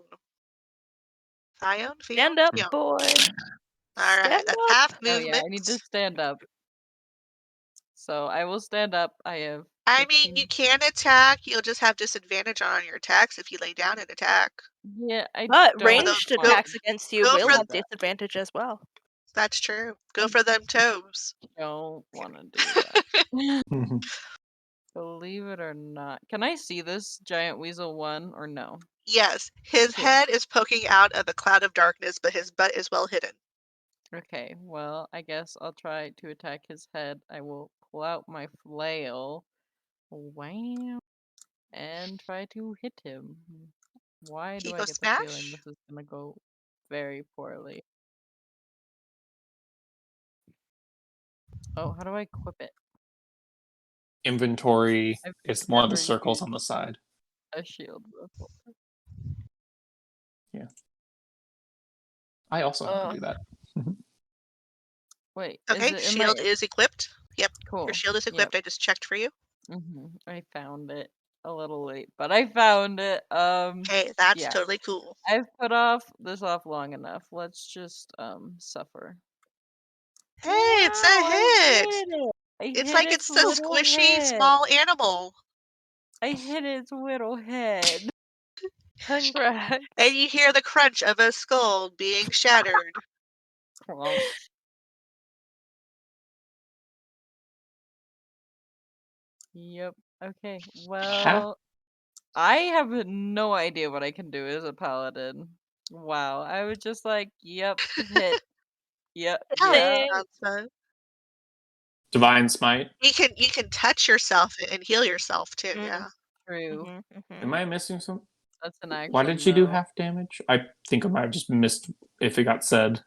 Fion? Stand up, Fion. boy. All right, Stand that's up. half Oh movement. yeah, I need to stand up. So I will stand up. I have. I mean, 15. you can attack. You'll just have disadvantage on your attacks if you lay down and attack. Yeah, I But don't ranged want attacks against you go will for have disadvantage as well. That's true. Go for them toes. Don't want to do that. Believe it or not. Can I see this giant weasel 1 or no? Yes, his Cool. head is poking out of a cloud of darkness, but his butt is well hidden. Okay, well, I guess I'll try to attack his head. I will pull out my flail. Wow. And try to hit him. Why do I Eco get the feeling smash. this is gonna go very poorly? Oh, how do I equip it? Inventory I've is one of the never circles used on the side. a shield before. Yeah. I also have to Ugh. do that. Wait, is Okay, it in my shield is equipped. Yep, your cool? shield is Yep. equipped. I just checked for you. I found it a little late, but I found it. Hey, that's Yeah. totally cool. I've put this off long enough. Let's just suffer. Hey, it's a Wow, I hit. hit it. I It's hit like its it's the little squishy head. small animal. I hit its little head. Congrats. And you hear the crunch of a skull being shattered. Crunch. Yep. Okay. Well, I have no idea what I can do as a paladin. Wow. I was just like, yep, hit. Yep. Yeah, Yeah. sounds fun. Divine Smite. You can touch yourself and heal yourself too. Mm. Yeah. True. Am I missing some? That's an Why action. did she do though. half damage? I think I might have just missed if it got said.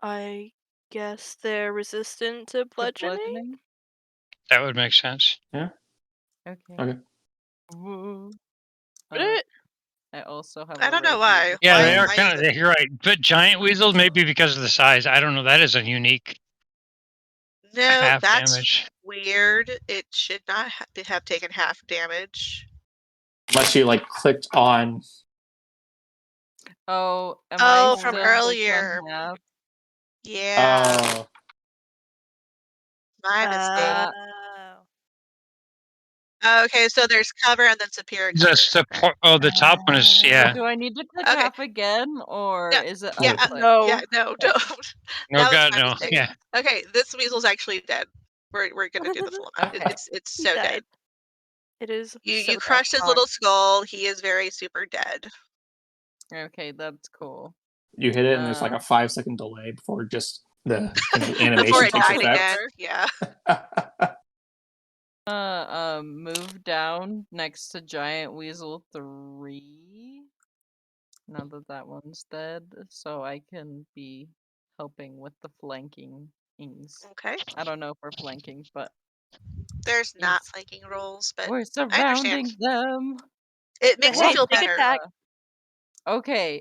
I guess they're resistant to To bludgeoning? That would make sense. Yeah. Okay. Okay. Woo. Would it? I also have I a don't know rapier. why. Yeah, they Why? are Why kind is of. it? You're right. But giant weasels, maybe because of the size. I don't know. That is a unique No, half that's damage. weird. It should not have taken half damage. Unless you like clicked on. Oh, am Oh, I from still clicked earlier. on half? Yeah, Oh. my mistake. Oh. Okay, so there's cover and then superior cover. The top one is So yeah. do I need to click Okay. half again, or No, is it yeah, unclicked? No. yeah, no, Okay. don't. No, That was God, my no. mistake. Yeah. Okay, this weasel's actually dead. We're gonna do the full amount. Okay. It's He so died. dead. It is You so crushed his dead. little skull. He is very super dead. Okay, that's cool. You hit it, and there's like a 5-second delay before just the Before animation it takes died effect. again. Yeah. Move down next to Giant Weasel 3. Now that one's dead, so I can be helping with the flanking ings. Okay. I don't know if we're flanking, but There's not It's- flanking rolls, but we're I understand. surrounding them. It But makes me hey, feel big better. attack. Okay,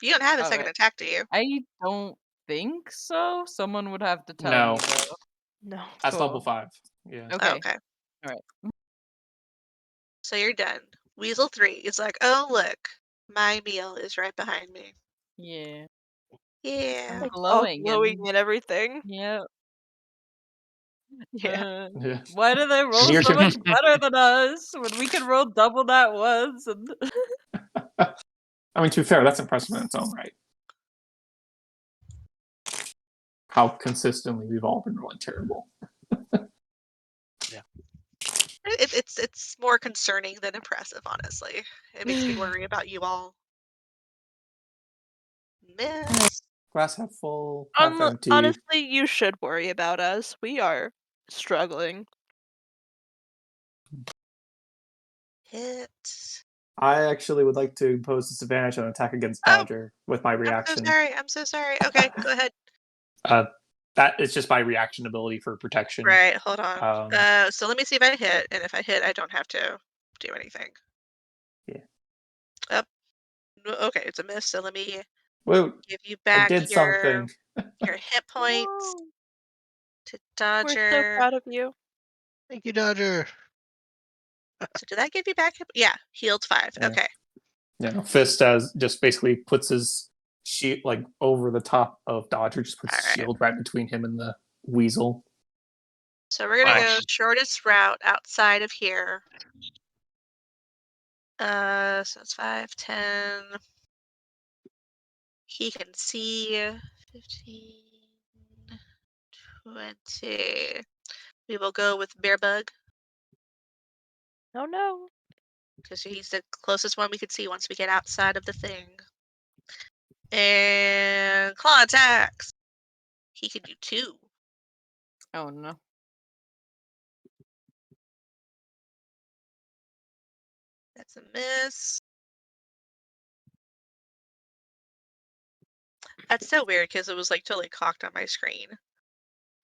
You don't have a second alright. attack, do you? I don't think so. Someone would have to tell No. me though. No. That's Cool. level 5. Yeah. Oh, Okay. okay. Alright. So you're done. Weasel 3 is like, oh look, my meal is right behind me. Yeah. Yeah. I'm Like all glowing glowing and and everything. yeah. Yeah. Yeah. Why do they roll You're so gonna- much better than us when we can roll double that once? And I mean, to be fair, that's impressive in its own right. How consistently we've all been rolling terrible. It's more concerning than impressive, honestly. It makes me worry about you all. Miss. Glass half full, half empty. Honestly, you should worry about us. We are struggling. Hit. I actually would like to impose disadvantage on attack against Oh, Dodger with my I'm so reaction. sorry. I'm so sorry. Okay, go ahead. That is just my reaction ability for protection. Right, hold on. Um, So let me see if I hit, and if I hit, I don't have to do anything. Yeah. Up. Okay, it's a miss. So let me Whoa, give you I back did something. your hit points Whoa. to We're so Dodger. proud of you. Thank you, Dodger. So did that give you back? Yeah, healed 5. Yeah. Okay. Yeah, Fist as just basically puts his shield like over the top of Dodger, just puts his Alright. shield right between him and the weasel. So we're gonna go Nice. shortest route outside of here. So it's 5, 10. He can see 15, 20. We will go with Bear Bug Oh no. because he's the closest one we could see once we get outside of the thing. And claw attacks. He can do 2. Oh no. That's a miss. That's so weird because it was like totally cocked on my screen.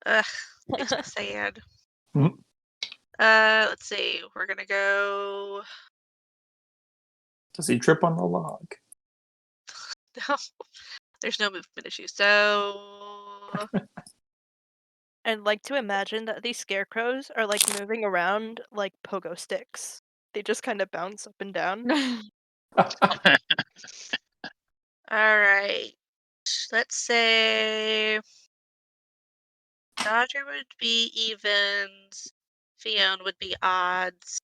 Ugh, makes me sad. Mhm. Let's see. We're gonna go. Does he trip on the log? No, there's no movement issue. So I'd like to imagine that these scarecrows are like moving around like pogo sticks. They just kind of bounce up and down. all right. Let's say Dodger would be evens. Fiona would be odds.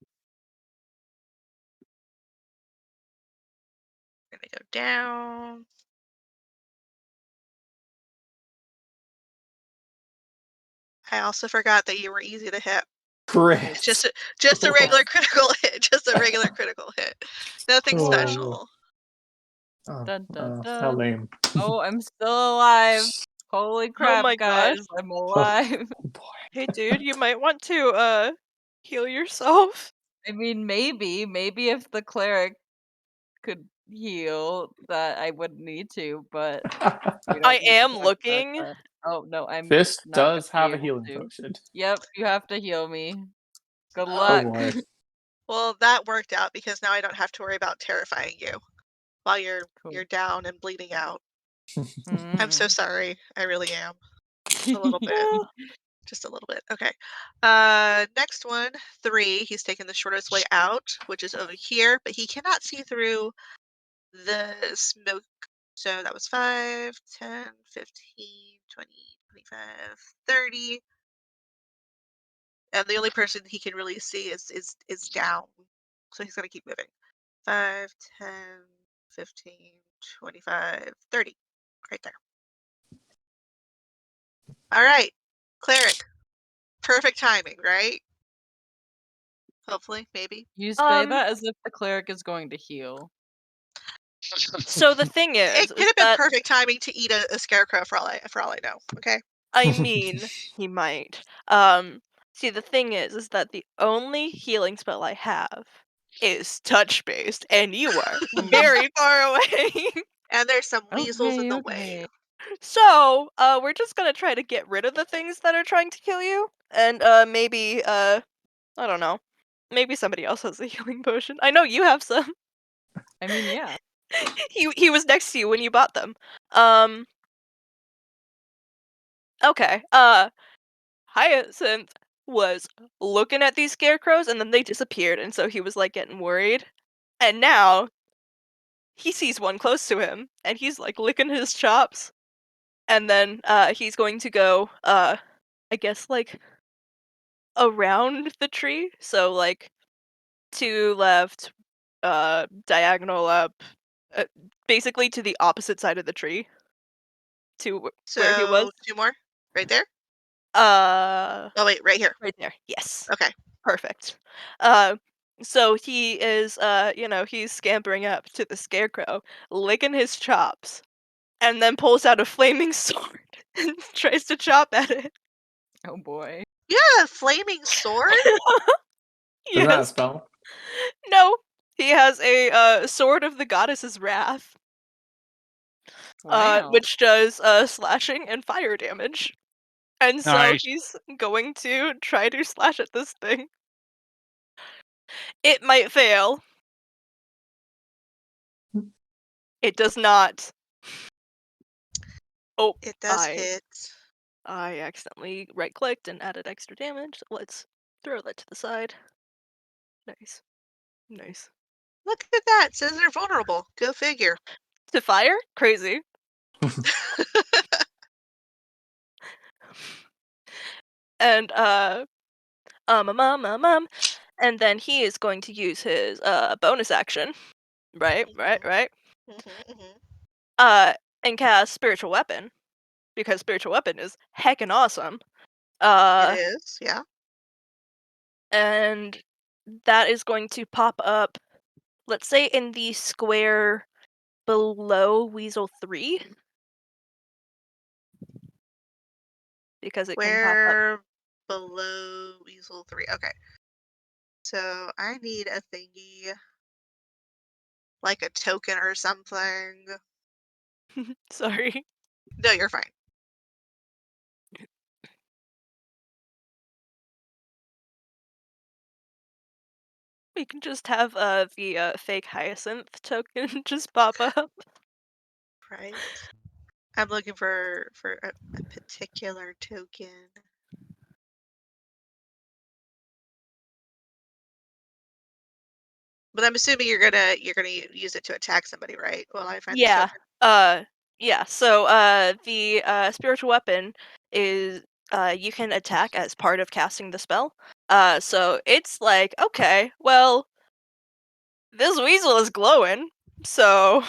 We're gonna go down. I also forgot that you were easy to hit. Great. Just a regular critical hit. Just a regular critical hit. Nothing Oh. special. Oh, Dun, dun, how dun. lame. Oh, I'm still alive. Holy crap, my guys. gosh. I'm alive. Oh boy. Hey, dude, you might want to heal yourself. I mean, maybe if the cleric could heal, that I wouldn't need to, but we don't I need to am talk about looking. that. Oh no, I'm Fist not does gonna be have a able healing to. potion. Yep, you have to heal me. Good Oh. Oh luck. boy. Well, that worked out because now I don't have to worry about terrifying you while you're Cool. down and bleeding out. I'm so Mhm. sorry. I really am. A little bit. Just a little bit. Okay. Next one, 3. He's taking the shortest way out, which is over here, but he cannot see through the smoke. So that was 5, 10, 15, 20, 25, 30. And the only person he can really see is down. So he's gonna keep moving. 5, 10, 15, 25, 30. Right there. All right. Cleric. Perfect timing, right? Hopefully, maybe. You say that as if the cleric is going to heal. So the thing It is could have been that perfect timing to eat a scarecrow for all I know. Okay. I mean, he might. See, the thing is that the only healing spell I have is touch based, and you are very far away. And there's some weasels in Okay, the way. okay. So, we're just gonna try to get rid of the things that are trying to kill you, and maybe I don't know, maybe somebody else has a healing potion. I know you have some. I mean, yeah. He was next to you when you bought them. Um. Okay. Hyacinth was looking at these scarecrows and then they disappeared, and so he was like getting worried. And now he sees one close to him and he's like licking his chops. And then he's going to go I guess like around the tree. So like to left, diagonal up, uh, basically to the opposite side of the tree to where he was. So 2 more. Right there. Uh Oh wait, right here. right there. Yes. Okay. Perfect. So he is, he's scampering up to the scarecrow, licking his chops, and then pulls out a flaming sword and tries to chop at it. Oh boy. Yeah, flaming sword. Doesn't that Yes. spell? No. He has a sword of the goddess's wrath, Wow. which does slashing and fire damage. And so Nice. he's going to try to slash at this thing. It might fail. It does not. Oh, It does I hit. accidentally right clicked and added extra damage. So let's throw that to the side. Nice. Nice. Look at that. It says they're vulnerable. Go figure. To fire? Crazy. And and then he is going to use his bonus action. Right, right, right. Mhm. Uh and cast spiritual weapon. Because spiritual weapon is heckin' awesome. It Uh is. Yeah. and that is going to pop up, let's say in the square below Weasel 3 because it can pop up. Where below Weasel 3? Okay. So I need a thingy, like a token or something. Sorry. No, you're fine. We can just have the fake hyacinth token just pop up. Right. I'm looking for a particular token. But I'm assuming you're gonna use it to attack somebody, right? While I find this Yeah. token. Yeah. So the spiritual weapon is you can attack as part of casting the spell. So it's like, okay, well, this weasel is glowing, so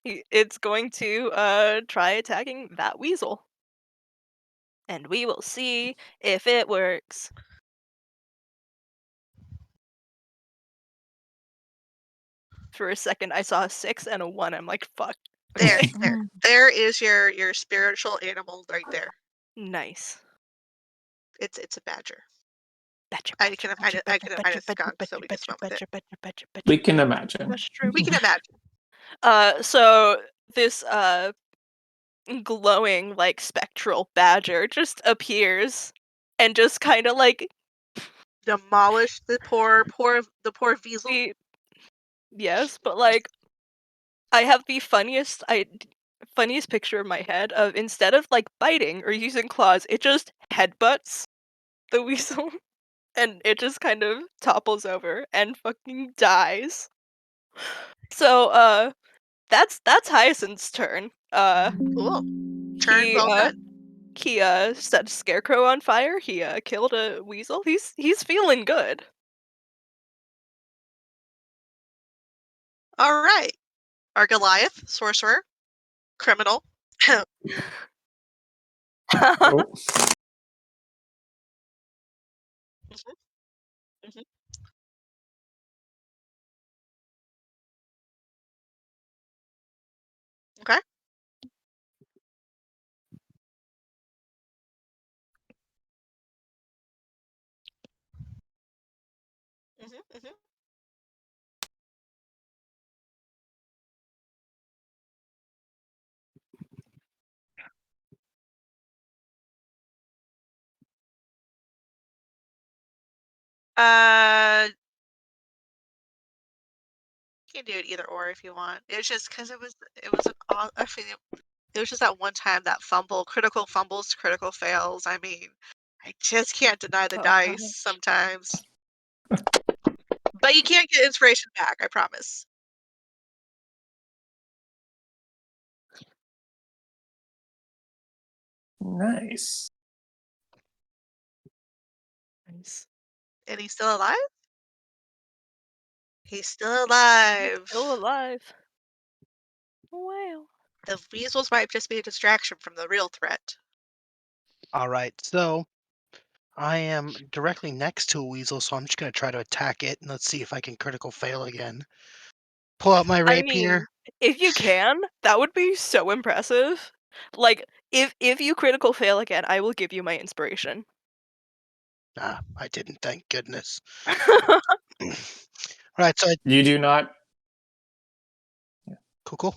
it's going to try attacking that weasel. And we will see if it works. For a second, I saw a 6 and a 1. I'm like, fuck. There, Okay. there is your spiritual animal right there. Nice. It's a badger. Betcha, I betcha, can betcha, I betcha, can betcha, a betcha, skunk, so betcha, we just betcha, went with it. betcha, betcha, betcha, We betcha. can imagine. Mushroom. We can imagine. So this glowing like spectral badger just appears and just kind of like Demolish the poor Weasel. yes, but like I have the funniest picture in my head of instead of like biting or using claws, it just headbutts the weasel and it just kind of topples over and fucking dies. So that's Hyacinth's turn. Cool. Turn He well done. he set a scarecrow on fire. He killed a weasel. He's feeling good. All right. Our Goliath, sorcerer, criminal. Oh, Mhm, mhm. Okay. Mhm, mhm. You can do it either or if you want. It's just because it was an actually it was just that one time that critical fumbles to critical fails. I mean, I just can't deny the Oh dice gosh. sometimes. But you can't get inspiration back, I promise. nice. Nice. And he's still alive? He's still He's alive. still alive. Wow. The weasels might just be a distraction from the real threat. All right, so I am directly next to a weasel, so I'm just gonna try to attack it, and let's see if I can critical fail again. Pull out my I rapier. mean, if you can, that would be so impressive. Like, if you critical fail again, I will give you my inspiration. Ah, I didn't. Thank goodness. Right, so You do not. cool, cool.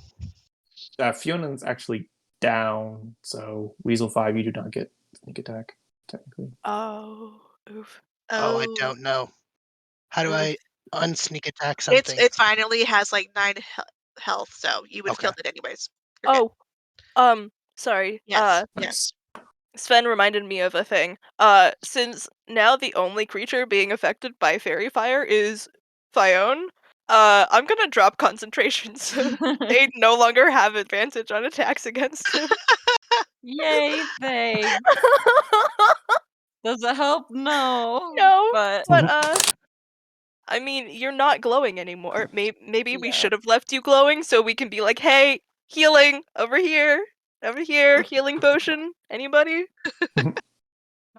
Fionan's actually down, so Weasel 5, you do not get sneak attack, technically. Oh, oof. Oh, I Oh, don't know. How do Oof. I unsneak attack something? it finally has like 9 health, so you would have Okay. killed it anyways. You're good. Oh, sorry. Yes, Nice. yes. Sven reminded me of a thing. Since now the only creature being affected by fairy fire is Fione, I'm gonna drop concentration so they no longer have advantage on attacks against him. Yay, thanks. Does it help? No. No, But but I mean, you're not glowing anymore. Maybe we yeah. should have left you glowing so we can be like, hey, healing over here, healing potion. Anybody?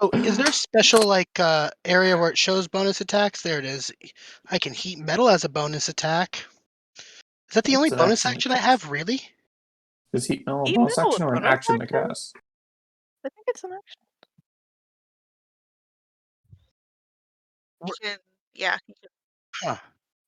Oh, is there a special like area where it shows bonus attacks? There it is. I can heat metal as a bonus attack. Is that the only It's an bonus action action I have? Really? Is he a Even bonus though action a or an bonus action to action? cast? I think it's an action. You can, yeah, you can Huh.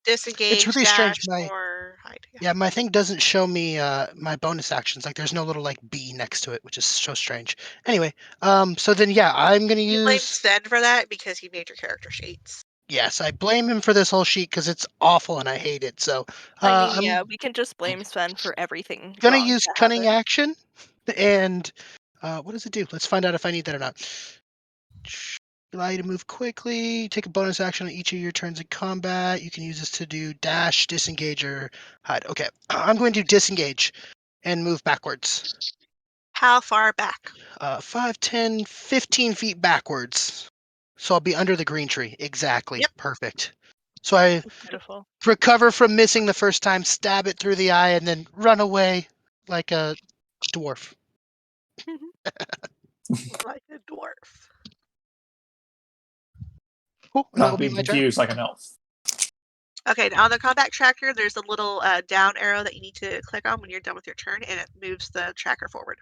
disengage, It's really strange. dash, or hide. Yeah, my thing doesn't show me my bonus actions. Like, there's no little like B next to it, which is so strange. Anyway, so then yeah, I'm gonna You blame use. Sven for that because he made your character sheets. Yes, I blame him for this whole sheet because it's awful and I hate it. So I mean, I'm yeah, we can just blame Sven for everything gonna wrong use that cunning happened. action, and what does it do? Let's find out if I need that or not. Allow you to move quickly. Take a bonus action on each of your turns in combat. You can use this to do dash, disengage, or hide. Okay, I'm going to disengage and move backwards. How far back? 5, 10, 15 feet backwards. So I'll be under the green tree. Exactly. Yep. Perfect. So I Beautiful. recover from missing the first time, stab it through the eye, and then run away like a dwarf. Like a dwarf. Cool. And that will Not be being my turn. confused like an elf. Okay, now on the combat tracker, there's a little down arrow that you need to click on when you're done with your turn, and it moves the tracker forward.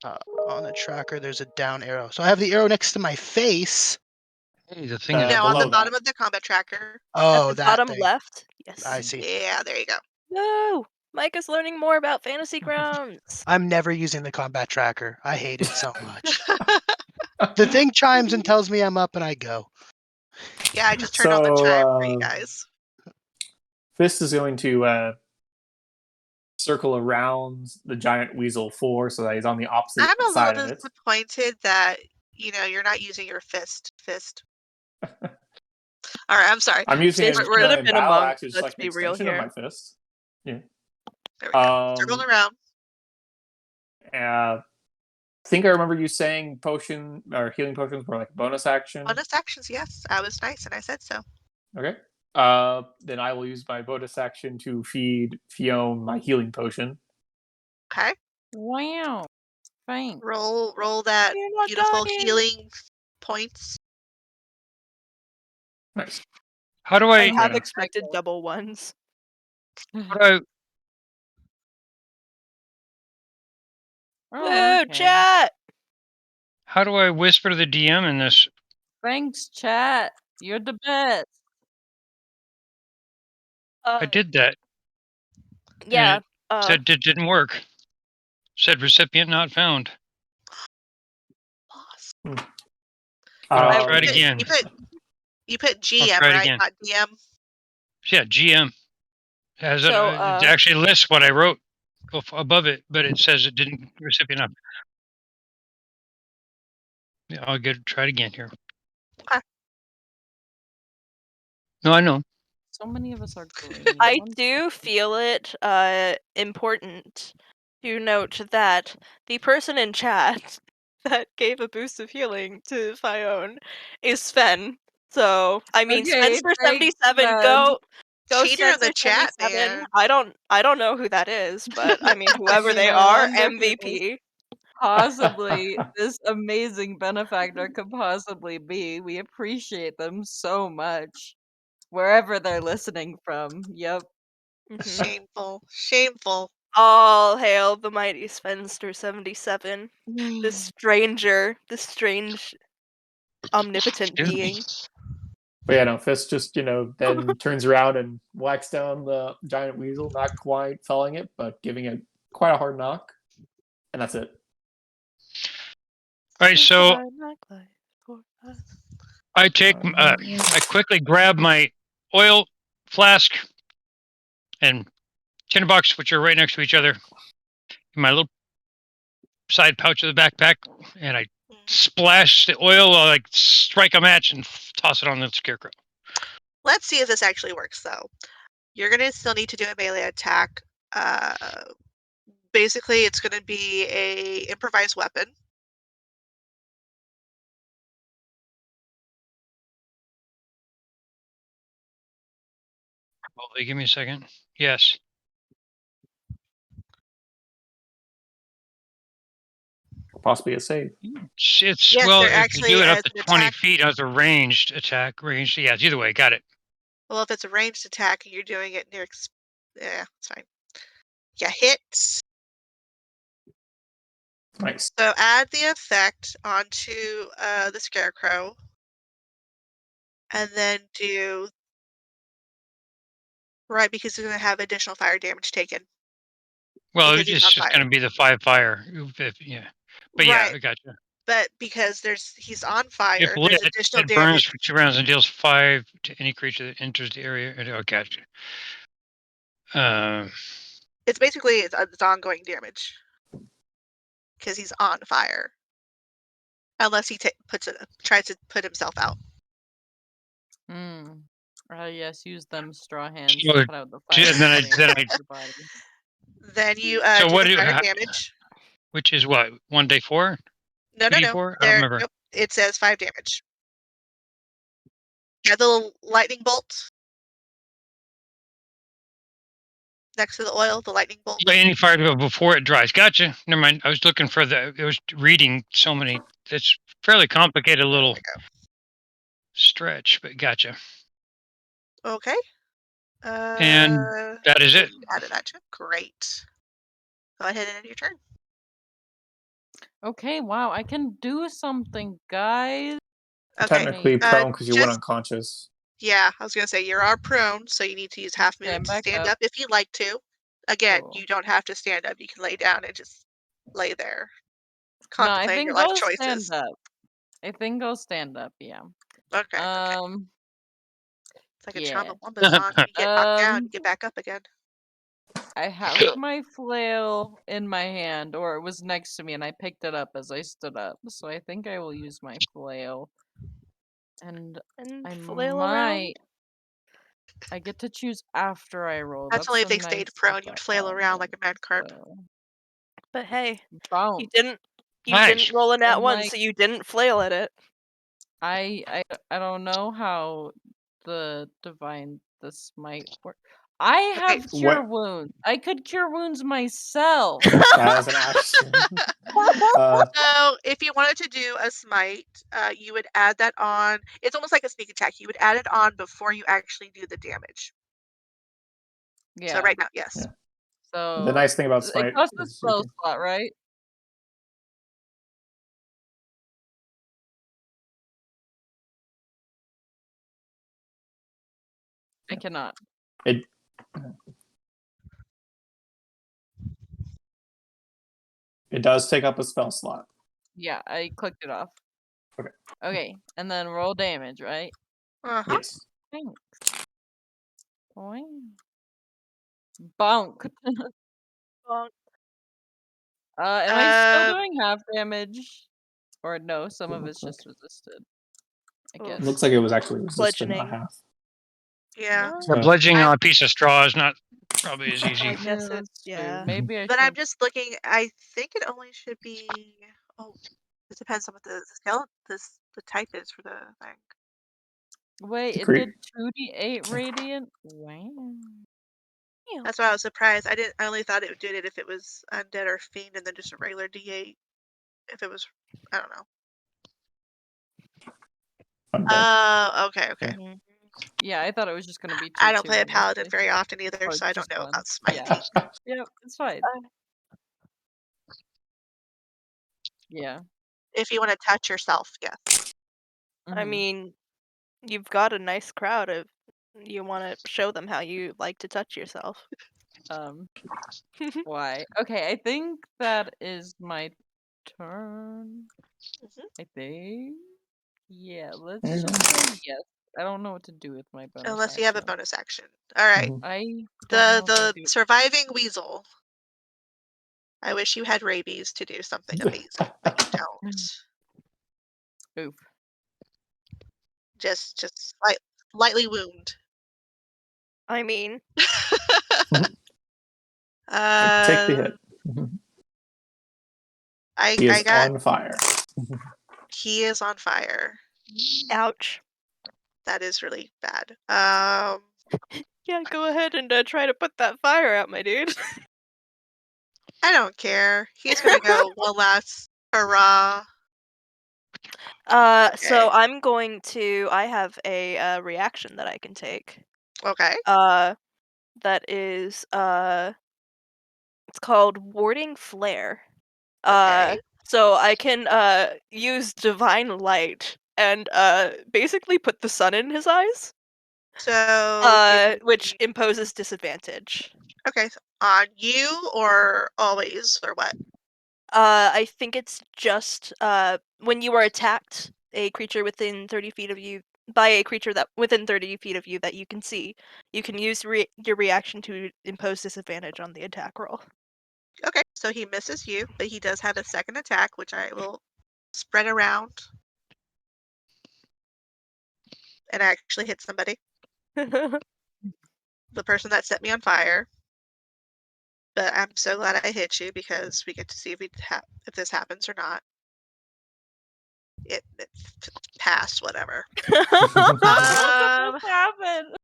On the tracker, there's a down arrow. So I have the arrow next to my face. Hey, the thing is No, on the below bottom that. of the combat tracker. At Oh, the that bottom thing. left? I Yes. see. Yeah, there you go. No! Mike is learning more about Fantasy Grounds. I'm never using the combat tracker. I hate it so much. The thing chimes and tells me I'm up, and I go. Yeah, I just turned on the chime for you guys. Fist is going to circle around the giant weasel floor so that he's on the opposite I'm a side little of it. disappointed that you're not using your fist. All right, I'm sorry. I'm using Fist it should have in been a battle monk, axe, it's let's like an be real extension of here. my fist. Yeah. There we go. Circling around. I think I remember you saying potion or healing potions were like a bonus action. Bonus actions, yes. I was nice and I said so. Okay. Then I will use my bonus action to feed Fiona my healing potion. Okay. Wow. Thanks. Roll that You're not beautiful dying. healing points. Nice. How do I I? have Yeah. expected double ones. How do I? Oh, Woo, okay. chat! How do I whisper to the DM in this? Thanks, chat. You're the best. I did that. Yeah. Said it didn't work. Said recipient not found. Lost. I'll try it again. You put I'll GM, try it right? again. Not DM. Yeah, GM has So, it actually lists what I wrote above it, but it says it didn't recipient not. Yeah, I'll try it again here. Okay. No, I know. So many of us are green. I do feel it important to note that the person in chat that gave a boost of healing to Fione is Sven. So, I mean, Okay, Spencer thanks, 77, Sven. go Cheater in Spencer the chat, 77. man. I don't know who that is, but I mean, I whoever mean, they I are, wonder who this MVP. possibly this amazing benefactor could possibly be. We appreciate them so much. Wherever they're listening from. Yep. Shameful. Shameful. All hail the mighty Spencer 77. This stranger, this strange omnipotent Excuse me. being. But yeah, no, Fist just, then turns around and whacks down the giant weasel, not quite felling it, but giving it quite a hard knock. And that's it. All right, so I take I quickly grab my oil flask and tinderbox, which are right next to each other, in my little side pouch of the backpack, and I splash the oil while I strike a match and toss it on the scarecrow. Let's see if this actually works, though. You're going to still need to do a melee attack. Basically, it's going to be a improvised weapon. Probably. Give me a second. Yes. Possibly a save. It's Yes, well, they're if you do actually it up as to an 20 attack. feet as a ranged attack, range. Yeah, either way, got it. Well, if it's a ranged attack and you're doing it near Yeah, it's fine. Yeah, hit. Nice. So add the effect onto the scarecrow, and then do right because he's going to have additional fire damage taken Well, because it's he's on just going fire. to be the 5 fire. Yeah. But yeah, Right, I gotcha. but because he's on If fire, lit, there's additional it burns damage. for 2 rounds and deals 5 to any creature that enters the area. Oh, gotcha. It's basically it's ongoing damage because he's on fire, unless he tries to put himself out. Yes, use them straw hands So, to put out the fire. and then I- before then you I- hit your body. Then you So do what the do fire ha- damage. which is what? 1d4? No. 2d4? I don't remember. Nope. It says 5 damage. Yeah, the little lightning bolt next to the oil, the lightning bolt. But any fire before it dries. Gotcha. Never mind. I was looking for it was reading so many. It's fairly complicated little stretch, but gotcha. Okay. And that is it. You added that to it. Great. Go ahead and end your turn. Okay, wow, I can do something, guys. Okay. Technically prone because you went just- unconscious. Yeah, I was gonna say you are prone, so you need to use half movement Stand to back stand up. up if you'd like to. Again, Cool. you don't have to stand up. You can lay down and just lay there, No, I contemplating think your life I'll choices. stand up. I think I'll stand up, yeah. Okay. It's like a yeah. Chumbawamba song. You get knocked down, you get back up again. I have my flail in my hand, or it was next to me, and I picked it up as I stood up. So I think I will use my flail. And I flail around. I get to choose after I roll. That's only if a they stayed nice prone. You'd flail around like a mad carp. But hey, bounce. you didn't Nice. roll a nat And, one, like- so you didn't flail at it. I don't know how the smite work. I have cure wounds. I could cure wounds myself. As an action. So if you wanted to do a smite, you would add that on. It's almost like a sneak attack. You would add it on before you actually do the damage. Yeah. So right now, yes. Yeah. So The nice thing about it smite costs a is you spell can, slot, right? I cannot. it does take up a spell slot. Yeah, I clicked it off. Okay. Okay, and then roll damage, right? Yes. Thanks. Boing. Bonk. Bonk. Am I still doing half damage? Or no, some of it's just resisted. I Oh. guess. Looks like it was actually resisted, not Bludgeoning. half. Yeah. So bludgeoning on a piece of straw is not probably as I easy. guess Yeah, it's that's true. Maybe I But should. I'm just looking. I think it only should be. Oh, it depends on what the scale, the type is for the thing. Wait, it Great. did 2d8 radiant? Wow. That's why I was surprised. I only thought it would do it if it was undead or fiend, and then just a regular D8. If it was, I don't know. Undead. Okay. Yeah, I thought it was just gonna be 2-2. I don't play a paladin honestly. very often either, Or so I don't just know one. about smite. Yeah. Yeah, it's fine. Yeah. If you want to touch yourself, yes. I mean, you've got a nice crowd if you want to show them how you like to touch yourself. Why? Okay, I think that is my turn. I think. Yeah, let's There you just say yes. I don't know what to do with my bonus Unless you have a action. bonus action. All right. I don't know if I The do. surviving weasel. I wish you had rabies to do something amazing, but you don't. Oof. Just lightly wound. I mean, Take the hit. He is on fire. He is on fire. ouch. That is really bad. Yeah, go ahead and try to put that fire out, my dude. I don't care. He's gonna go one last hurrah. So I'm going to. I have a reaction that I can take. Okay. that is it's called Warding Flare. Okay. So I can use divine light and basically put the sun in his eyes, So give which me. imposes disadvantage. Okay, on you or always or what? I think it's just when you are attacked, a creature within 30 feet of you by a creature that within 30 feet of you that you can see, you can use your reaction to impose disadvantage on the attack roll. Okay, so he misses you, but he does have a second attack, which I will spread around and actually hit somebody. The person that set me on fire. But I'm so glad I hit you because we get to see if this happens or not. It passed, whatever. What Um, just happened?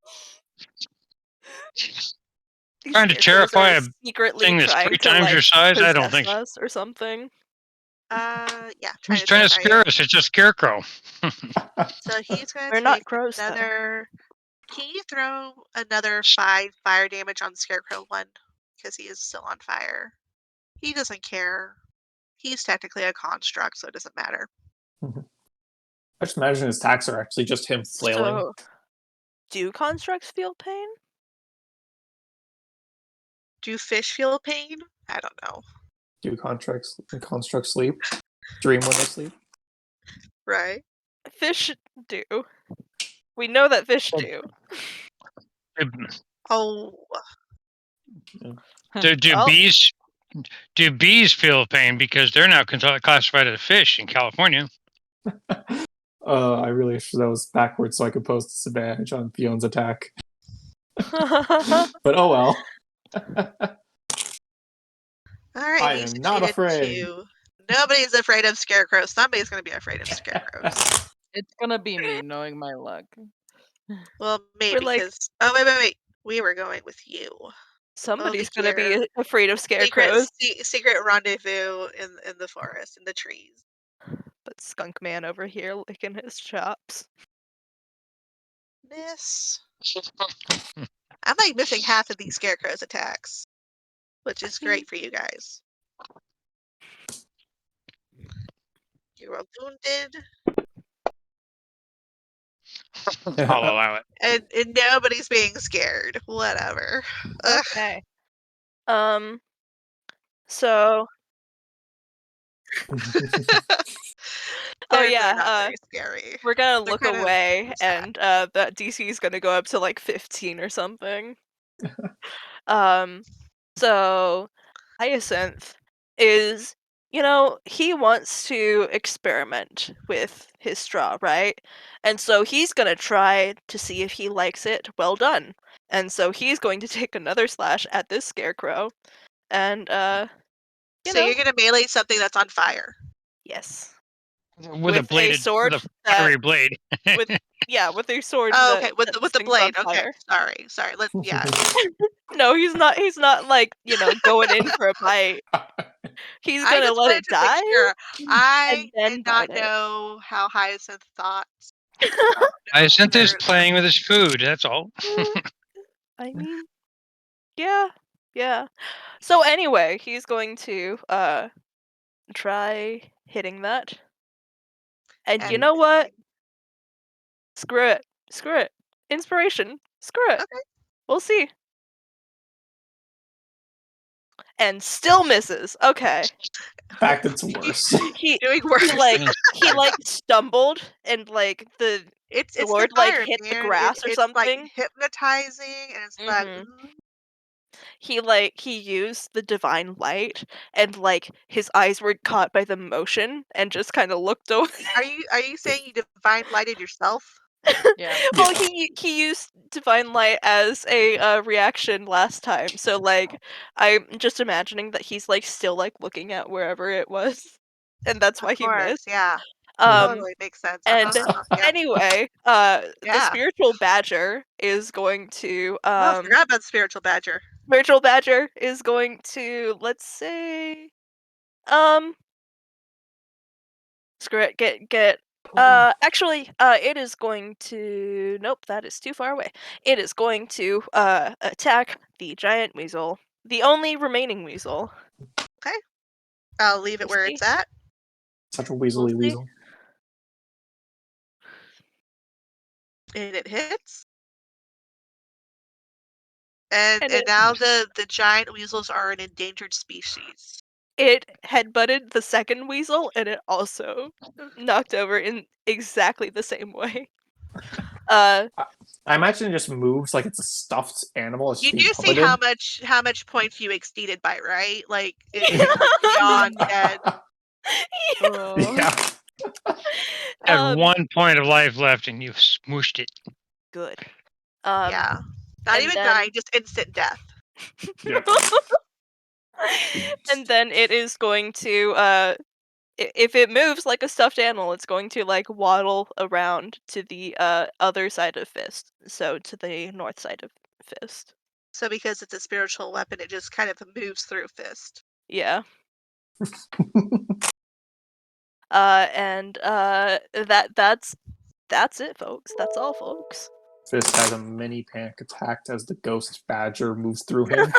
These Trying to scarecrows terrify are a secretly thing that's trying 3 to times your like size? I don't possess think us or something. yeah, trying he's to trying to terrify you. scare us. It's a scarecrow. So he's gonna They're not take crows, though. another. Can you throw another 5 fire damage on Scarecrow 1? Because he is still on fire. He doesn't care. He's technically a construct, so it doesn't matter. I just imagine his attacks are actually just him flailing. So, do constructs feel pain? Do fish feel pain? I don't know. Do constructs sleep? Dream when they sleep? Right? Fish do. We know that fish Well, do. Oh, Do Well, bees feel pain because they're now classified as fish in California? I really wish that was backwards so I could post disadvantage on Fion's attack. But oh well. all right. I He am not succeeded afraid. too. Nobody's afraid of scarecrows. Somebody's going to be afraid of scarecrows. It's gonna be me, knowing my luck. Well, We're maybe like, because. Oh, wait. We were going with you over somebody's gonna here. be afraid of Secret, scarecrows. secret rendezvous in the forest, in the trees. But Skunk Man over here licking his chops. Miss. I'm like missing half of these scarecrows attacks, which is great for you guys. You are wounded, I'll allow it. and nobody's being scared. Whatever. Ugh, Okay. So, oh they're not yeah, very scary. we're gonna They're look kind of away, sad. and that DC is gonna go up to like 15 or something. Um, so Hyacinth is, he wants to experiment with his straw, right? And so he's gonna try to see if he likes it well done. And so he's going to take another slash at this scarecrow, and you So know, you're gonna melee something that's on fire. yes, With a sword with a that fiery blade. with with a sword Oh, that okay, with sets the things on blade. Okay, fire. sorry. Yeah. No, he's not like, going in for a bite. He's I gonna just let wanted it to make die sure. I and did then not bite it. know how Hyacinth thought. I don't know Hyacinth is their playing with his food. That's all. I mean, yeah, yeah. So anyway, he's going to try hitting that. And you and know what? missing. Screw it. Screw it. Inspiration. Screw it. Okay. We'll see. And still misses. Okay. In fact, it's worse. He Doing worse. he stumbled and like the It's the sword like fire, hit the man. grass or It's like something. hypnotizing, and it's like, Mhm. ooh. He used the divine light and like his eyes were caught by the motion and just kind of looked away. Are you saying you divine lighted yourself? Yeah. Well, Yeah. he used divine light as a reaction last time. So like I'm just imagining that he's like still like looking at wherever it was and that's Of why he course, missed. yeah. Um Totally makes sense. and Yeah. anyway, the Yeah. spiritual badger is going to Oh, forgot about spiritual badger. let's say um screw it, get Actually, it is going to. Nope, that is too far away. It is going to attack the giant weasel, the only remaining weasel. Okay. I'll leave it We'll where see. it's at. Such a We'll weaselly see. weasel. And it hits. And And and now the giant weasels are an endangered species. it headbutted the second weasel, and it also knocked over in exactly the same way. I imagine it just moves like it's a stuffed animal. It's You just being do see how puppeted. much points you exceeded by, right? Like it went beyond dead. Oh. Yeah. Had Um, 1 point of life left, and you smooshed it. good. Yeah. Not and even then- dying, just instant death. Yep. And then it is going to if it moves like a stuffed animal, it's going to like waddle around to the other side of Fist, so to the north side of Fist. So because it's a spiritual weapon, it just kind of moves through Fist. Yeah. And that's it, folks. That's all, folks. Fist has a mini panic attack as the ghost badger moves through him.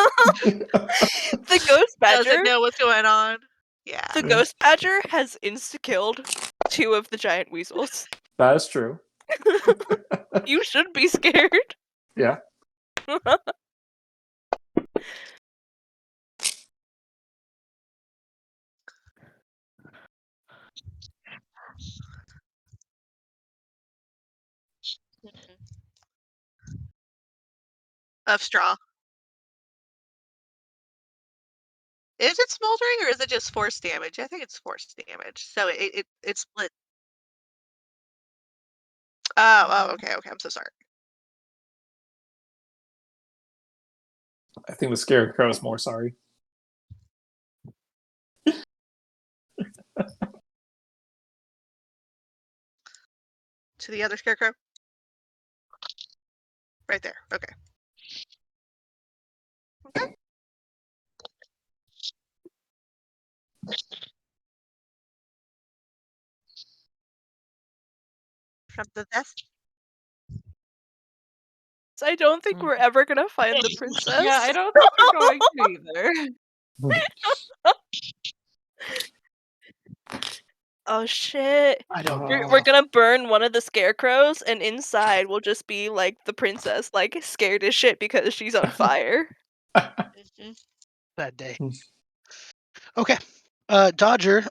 The ghost badger. Doesn't know what's going on. Yeah. The ghost badger has insta-killed 2 of the giant weasels. That is true. You should be scared. Yeah. Of straw. Is it smoldering or is it just force damage? I think it's force damage. So it split. Oh, okay, I'm so sorry. I think the scarecrow is more sorry. To the other scarecrow? Right there. Okay. Okay. From the vest. I don't think we're ever gonna find the princess. Yeah, I don't think we're going to either. Oh shit. I don't We're gonna burn one of the scarecrows, and inside will just be like the princess, like scared as shit because she's on fire. that day. Okay. Dodger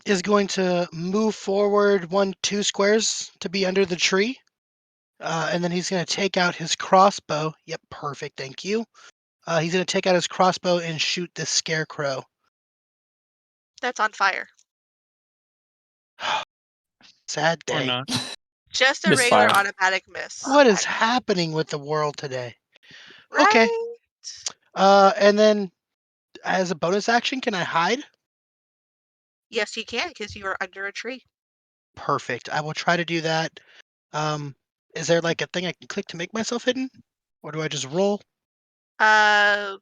is going to move forward 2 squares to be under the tree. And then he's going to take out his crossbow. Yep, perfect. Thank you. He's going to take out his crossbow and shoot this scarecrow. That's on fire. Sad Or day. not. Just a Misfire. regular automatic miss. What is happening with the world today? Right? Okay. And then as a bonus action, can I hide? Yes, you can because you are under a tree. Perfect. I will try to do that. Is there like a thing I can click to make myself hidden? Or do I just roll? There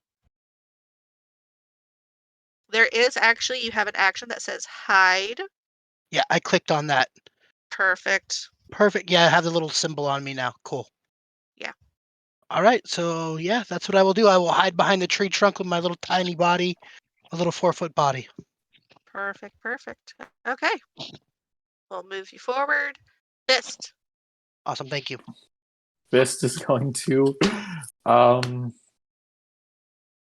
is actually, you have an action that says hide. Yeah, I clicked on that. Perfect. Perfect. Yeah, I have the little symbol on me now. Cool. Yeah. All right. So, yeah, that's what I will do. I will hide behind the tree trunk with my little tiny body, a little 4-foot body. Perfect. Okay. We'll move you forward. Fist. Awesome. Thank you. Fist is going to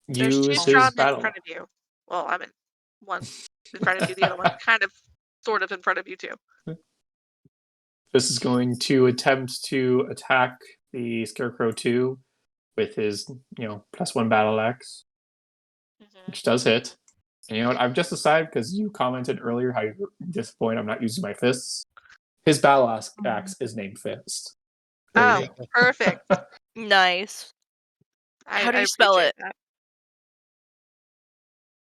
There's 2 use straw his men in battle. front of you. Well, I'm in one in front of you, the other one kind of sort of in front of you too. Fist is going to attempt to attack the Scarecrow 2 with his, +1 battle axe, which does hit. And you know what? I've just decided, because you commented earlier how you're disappointed I'm not using my fists. His battle axe is named Fist. There you Oh, go. perfect. Nice. How do I you spell appreciate it? that.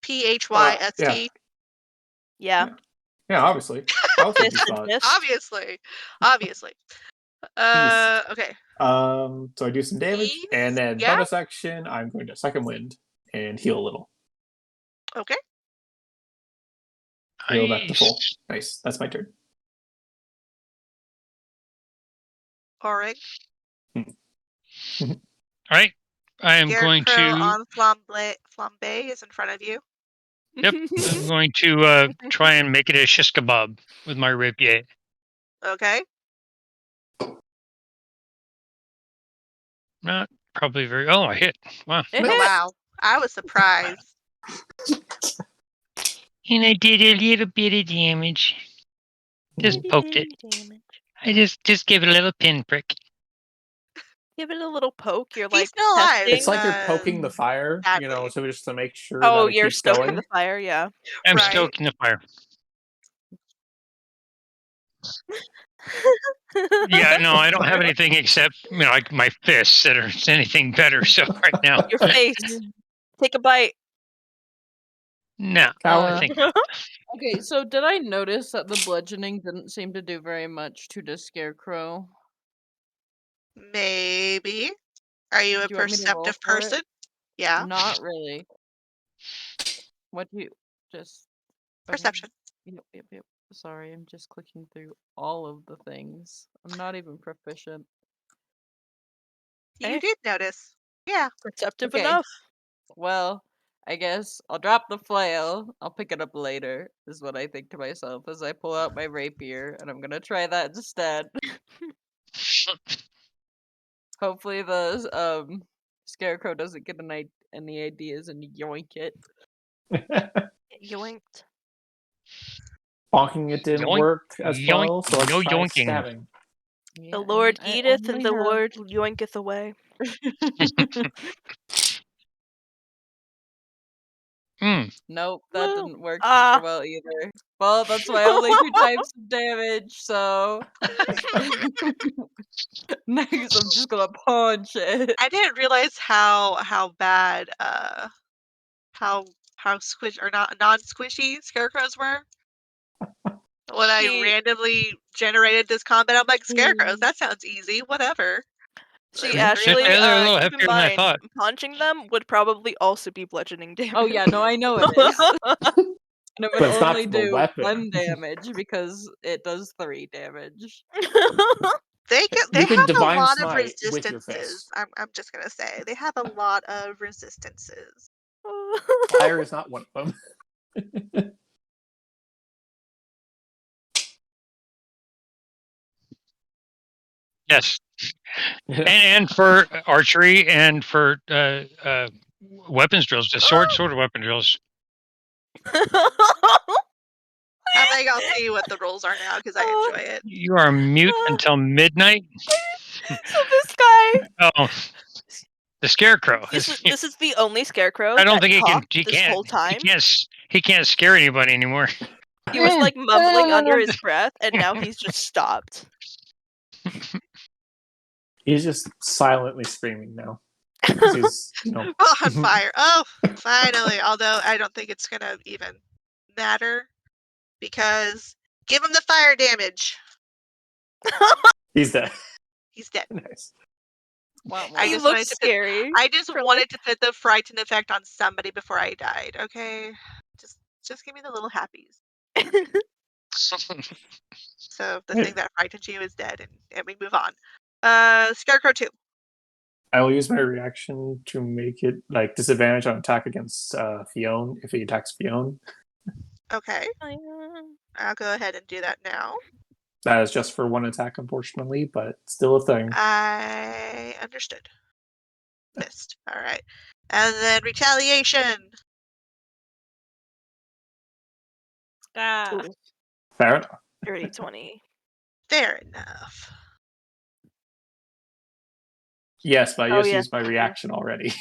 PHYST. Yeah. Yeah. Yeah, obviously. How else would you Fist and spell it? fist. Obviously. Okay. So I do some damage, Please? and then Yeah? bonus action, I'm going to second wind and heal a little. Okay. Heal back to full. Nice. Nice. That's my turn. Orig. All right. I am going Scarecrow to. on flambe is in front of you. Yep. I'm going to try and make it a shish kebab with my rapier. Okay. Not probably very. Oh, I hit. Wow. It Oh hit. wow. I was surprised. And I did a little bit of damage. Just poked it. Damage. I just gave it a little pinprick. Give it a little poke. You're He's like still alive. testing. It's like you're poking the fire, Sadly. so just to make sure Oh, that it you're keeps stoking going. the fire. Yeah. I'm Right. stoking the fire. Yeah, no, I don't have anything except like my fists that are anything better. So right now, Your face. Take a bite. no, Coward. I think not. Okay, so did I notice that the bludgeoning didn't seem to do very much to the scarecrow? Maybe. Are you a Do you want me to roll perceptive for it? person? Yeah. Not really. What do you just Perception. Yep. Sorry, I'm just clicking through all of the things. I'm not even proficient. You Eh? did notice. Yeah. Perceptive Okay. enough. Well, I guess I'll drop the flail. I'll pick it up later, is what I think to myself as I pull out my rapier, and I'm gonna try that instead. Hopefully the scarecrow doesn't get any ideas and yoink it. Yoinked. Bonking it didn't Yoink, work as yoink, well, so let's no try yoinking. stabbing. Yeah, The Lord I eateth and only the have- Lord yoinketh away. Nope, that Woo. didn't work Ah. super well either. Well, that's my only 2 types of damage, so next I'm just gonna punch it. I didn't realize how bad how squish or not non-squishy scarecrows were. When I See- randomly generated this combat, I'm like, scarecrows, that sounds easy, whatever. See, They're Ashley, They're a little keep in heftier than I mind, thought. punching them would probably also be bludgeoning damage. Oh yeah, no, I know it is. And it would But it's not only to the do weapon. 1 damage because it does 3 damage. They You can have a divine lot of smite with your resistances. fist. I'm just gonna say they have a lot of resistances. Fire is not one of them. Yes, and for archery and for weapons drills, just sword weapon drills. I think I'll see what the rules are now because I enjoy it. You are mute until midnight. So this guy, Oh, the scarecrow. this is the only scarecrow I don't that think he can. talked He this can't. whole time. He can't scare anybody anymore. He was like mumbling under his breath, and now he's just stopped. He's just silently screaming now. 'Cause he's, Oh, on fire! Oh, finally. Although I don't think it's gonna even matter because give him the fire damage. he's dead. He's dead. Nice. I He just looks wanted to scary. I just for, wanted to put the frightened effect on somebody before I died. Okay, just give me the little happies. So the thing that frightened you is dead, and we move on. Scarecrow 2. I will use my reaction to make it like disadvantage on attack against Fionn if he attacks Fionn. Okay, I'll go ahead and do that now. That is just for one attack, unfortunately, but still a thing. I understood. Missed. All right, and then retaliation. Ooh, Fair enough. dirty 20. Fair enough. Yes, but I Oh, just yes, used my you do. reaction already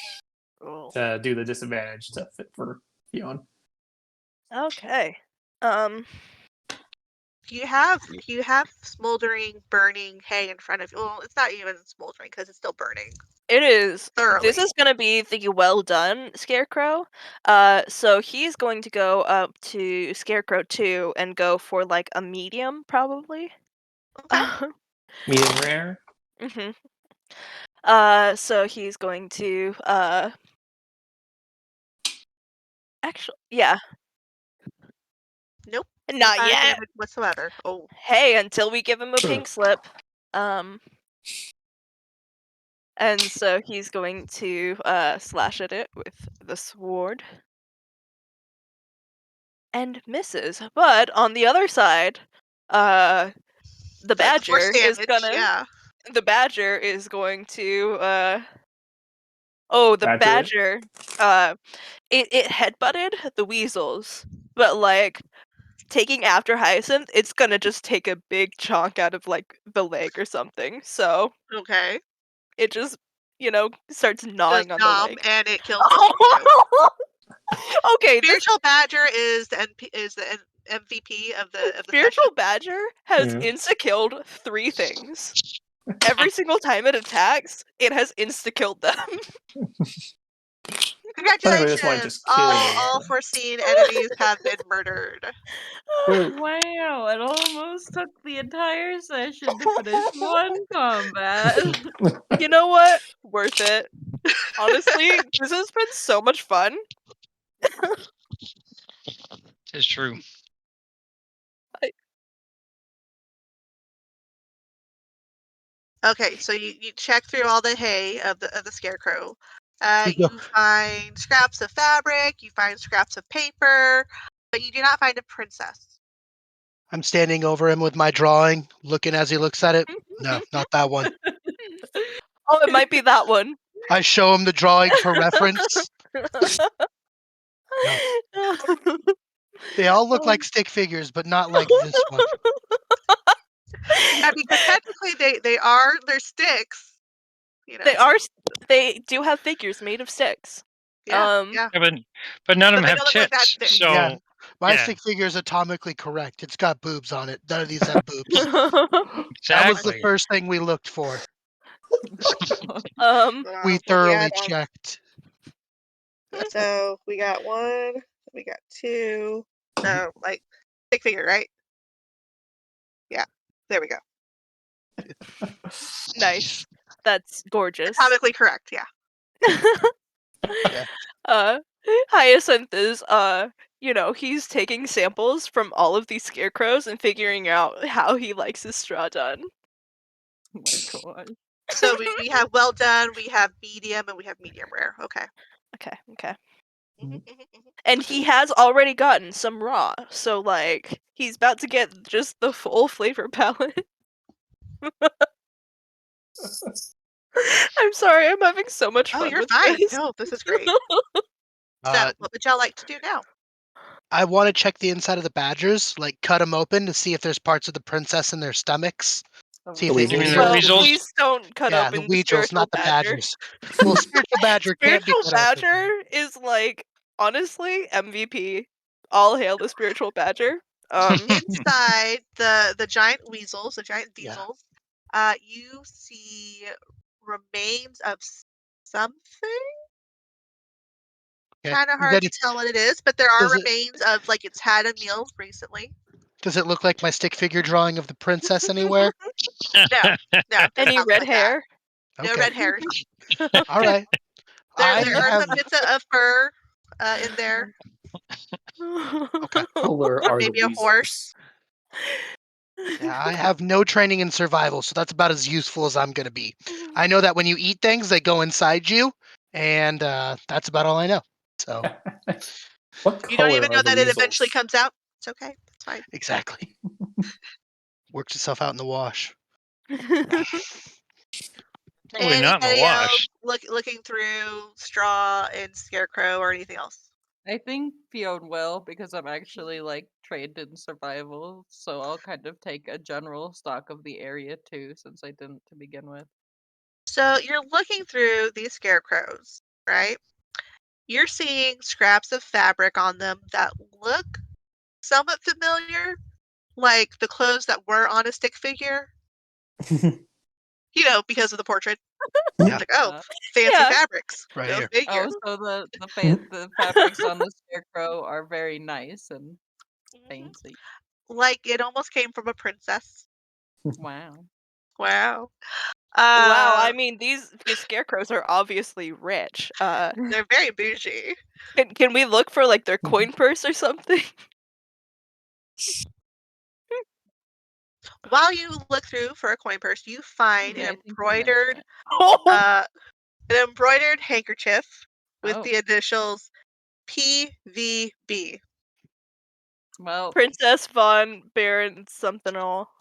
Cool. to do the disadvantage to fit for Fionn. Okay. You have smoldering, burning hay in front of you. Well, it's not even smoldering because it's still burning. It is. Thoroughly. This is gonna be the well done Scarecrow. So he's going to go up to Scarecrow 2 and go for like a medium, probably. Okay. Medium rare. Mm-hmm. So he's going to actually, yeah. Nope. Not Fire yet. damage whatsoever. Oh. Hey, until we give him a pink slip. And so he's going to slash at it with the sword. And misses. But on the other side, the The force badger is damage, gonna yeah. the badger is going to oh, the Badger. badger it headbutted the weasels, but like taking after Hyacinth, it's gonna just take a big chunk out of like the leg or something. So Okay. it just, starts Does gnawing on the nom leg. and it kills both of you. Okay, this Spiritual Badger is the MVP of the session. spiritual badger has Yeah. insta-killed 3 things. Every single time it attacks, it has insta-killed them. Technically, this one Congratulations! just All kills. foreseen enemies have been murdered. Wait, Wow, it almost took the entire session to finish one combat. You know what? Worth it. Honestly, this has been so much fun. It's true. Okay, so you check through all the hay of the scarecrow. We go- You find scraps of fabric, you find scraps of paper, but you do not find a princess. I'm standing over him with my drawing, looking as he looks at it. No, not that one. Oh, it might be that one. I show him the drawing for reference. No. They all look like stick figures, but not like this one. Yeah, because technically they're sticks. They are. They do have figures made of sticks. Yeah. Yeah, but none of But them they have don't look like that tits. thick. So Yeah. My yeah. stick figure is atomically correct. It's got boobs on it. None of these have boobs. That was the Exactly. first thing we looked for. We Let me thoroughly add on. checked. So we got 1, we got 2. No, like stick figure, right? Yeah. There we go. Nice. That's gorgeous. Atomically correct, yeah. Yeah. uh, Hyacinth is he's taking samples from all of these scarecrows and figuring out how he likes his straw done. Oh my god. So we have well done, we have medium, and we have medium rare. Okay. Okay. Mhm, Mhm. mhm, mhm. And he has already gotten some raw, so like he's about to get just the full flavor palette. I'm sorry, I'm having so much Oh, fun you're with fine. this. No, this is great. So, Uh, what would y'all like to do now? I want to check the inside of the badgers, like cut them open to see if there's parts of the princess in their stomachs. See if The they You mean bleed the or Well, anything. weasels? please don't cut Yeah, the open the weasels, spiritual not the badger. badgers. Well, spiritual badger can't be Spiritual cut open. badger is like honestly MVP. All hail the spiritual badger. Inside the giant weasels, the giant Yeah. diesels, you see remains of something. Okay. Kind of You hard said to it's tell what it is, but there are does it remains of like it's had a meal recently. does it look like my stick figure drawing of the princess anywhere? No, no, does Any not look red like that. hair? No Okay. red hairs. All right. There I are have some bits of fur in there. okay. Color are the Maybe a weasels. horse. Yeah, I have no training in survival, so that's about as useful as I'm gonna be. I know that when you eat things, they go inside you, and that's about all I know. So What You don't color even are know the that it eventually weasels? comes out. It's okay. It's fine. exactly, works itself out in the wash. Probably not in the Anybody else wash. looking through straw and scarecrow or anything else? I think Fiona will because I'm actually like trained in survival, so I'll kind of take a general stock of the area too, since I didn't to begin with. So you're looking through these scarecrows, right? You're seeing scraps of fabric on them that look somewhat familiar, like the clothes that were on a stick figure, because of the portrait. Yeah. Like, oh, Uh, fancy Yeah. fabrics. Right Go here. figure. oh, so the fabrics on the scarecrow are very nice and Mhm. fancy. Like it almost came from a princess. Wow. Wow. Wow, I mean these scarecrows are obviously rich. They're very bougie. Can we look for like their coin purse or something? While you look through for a coin purse, you find Yeah, I an think you mentioned embroidered Oh, an embroidered handkerchief with Oh. the initials PVB. Well, Princess Von Baron something all.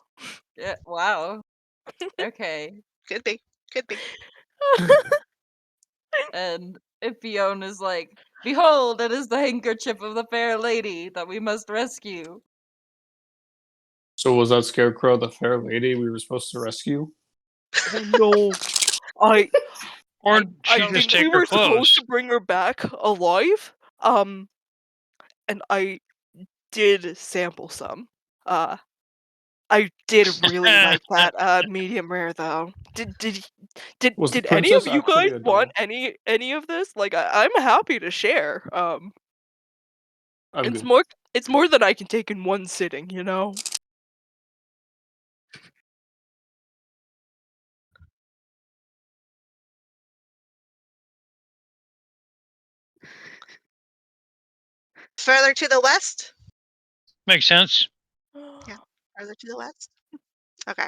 yeah, wow. Okay. Could be. Could be. And if Fiona's like, behold, it is the handkerchief of the fair lady that we must rescue. So was that Scarecrow the fair lady we were supposed to rescue? Oh no. I Or I she don't just think we take her were supposed clothes. to bring her back alive. And I did sample some. I did really like that medium rare though. Was the Did any princess of you guys actually a want doll? any of this? Like I'm happy to share. I'm It's good. more than I can take in one sitting, you know. Further to the west? Makes sense. Yeah. Further to the west? Okay.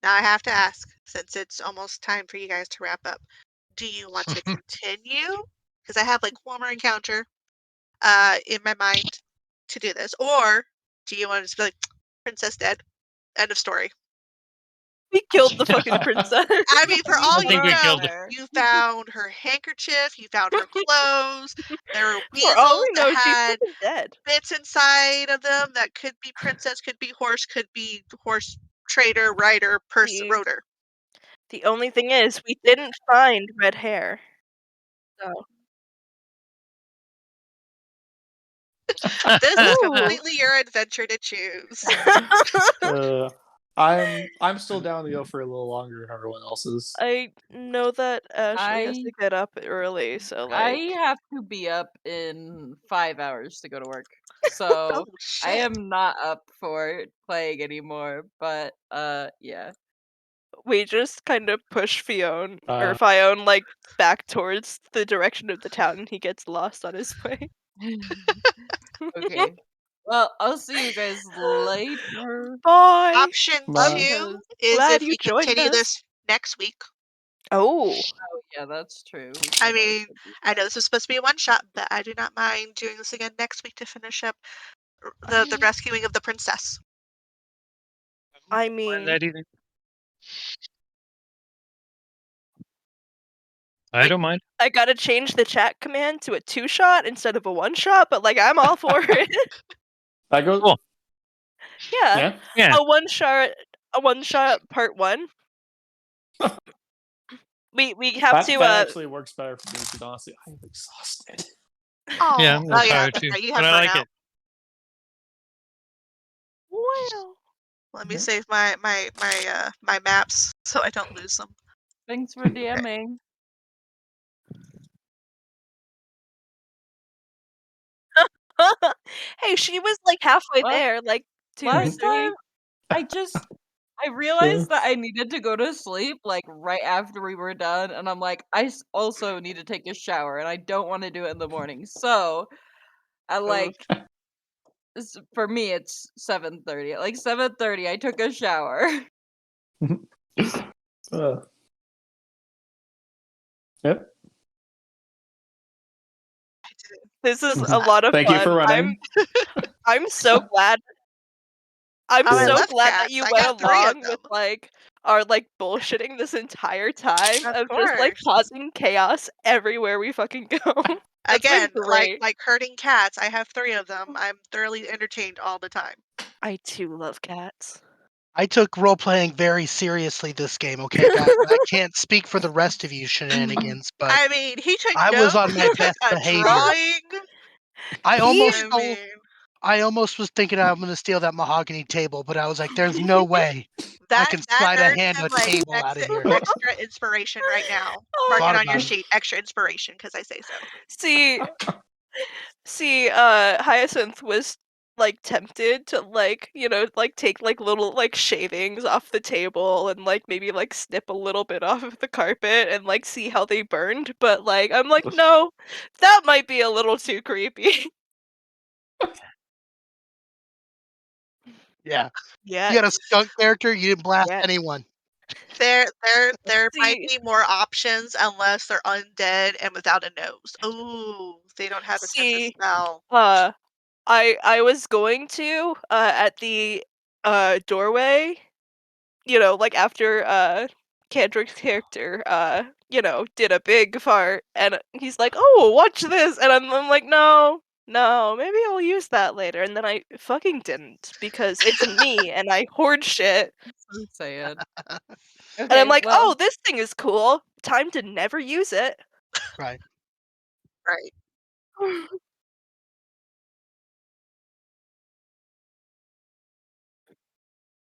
Now I have to ask, since it's almost time for you guys to wrap up, do you want to continue? Because I have like one more encounter in my mind to do this. Or do you want to just be like, Princess dead? End of story. We killed the fucking princess. I mean, for We all I you think we love know, killed it. her. you found her handkerchief, you found her clothes. There were For all weasels we that know, she's had fucking dead. bits inside of them that could be princess, could be horse trader, rider, person, The rotor. the only thing is, we didn't find red hair. So. This is Ooh. completely your adventure to choose. I'm still down to go for a little longer than everyone else is. I know that Ashley has to I get up early, so I like have to be up in 5 hours to go to work. Oh So I shit. am not up for playing anymore. But yeah. we just kind of push Uh, Fione like back towards the direction of the town and he gets lost on his way. Okay. Well, I'll see you guys later. Bye. Option Bye. two is Glad if you we joined continue us. this next week. Oh. Oh yeah, that's true. We I said that was mean, gonna be I know fun. this was supposed to be a one shot, but I do not mind doing this again next week to finish up the rescuing of the princess. I Mind mean, that either. I like don't mind. I gotta change the chat command to a 2-shot instead of a 1-shot, but like I'm all for it. I go. Cool. Yeah. Yeah. Yeah. A 1-shot part 1. We have That to actually works better for me because honestly, I am exhausted. Yeah, Oh, I'm oh gonna yeah, try that's too. right. You But have I like burnout. it. well. Let me Yeah. save my maps so I don't lose them. Thanks for DMing. Hey, she was like halfway Well, there, like 2 or last 3. time I realized that I needed to go to sleep like right after we were done, and I'm like, also need to take a shower, and I don't want to do it in the morning. So I like for me it's 7:30. At like 7:30, I took a shower. uh, yep. I did it. This is Was a fun. lot of Thank you for fun. running. I'm so glad I'm Oh, I so love glad that cats. you I went got 3 of along with them. like our like bullshitting this entire time Of of just like course. causing chaos everywhere we fucking go. That's been Again, great. like herding cats. I have 3 of them. I'm thoroughly entertained all the time. I too love cats. I took role playing very seriously this game, okay, guys? I can't speak for the rest of you shenanigans, but I mean, he took I was on notes. my He took best a behavior. drawing. I He almost I stole. mean, I almost was thinking I'm going to steal that mahogany table, but I was like, "There's no way I that can that slide a earned hand him a like table out of here." extra inspiration right now. Oh, Mark it Thought on your about it. sheet. Extra inspiration because I say so. see Hyacinth was like tempted to like, like take like little like shavings off the table and like maybe like snip a little bit off of the carpet and like see how they burned, but like I'm like, no, that might be a little too creepy. Yeah. Yeah. You got a skunk character, you didn't blast Yes. anyone. There might See, be more options unless they're undead and without a nose. Ooh, they don't have a sense of see, smell. I was going to at the doorway, like after Kendrick's character did a big fart and he's like, "Oh, watch this." And I'm like, "No. No, maybe I'll use that later." And then I fucking didn't because it's me and I hoard shit. So sad. And I'm Okay, like, well, "Oh, this thing is cool. Time to never use it." Right. Right.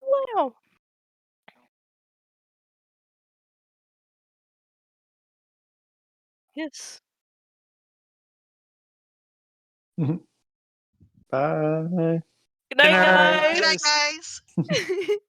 Wow. Yes. Bye. Good night, night. guys. Good night, Guys. guys.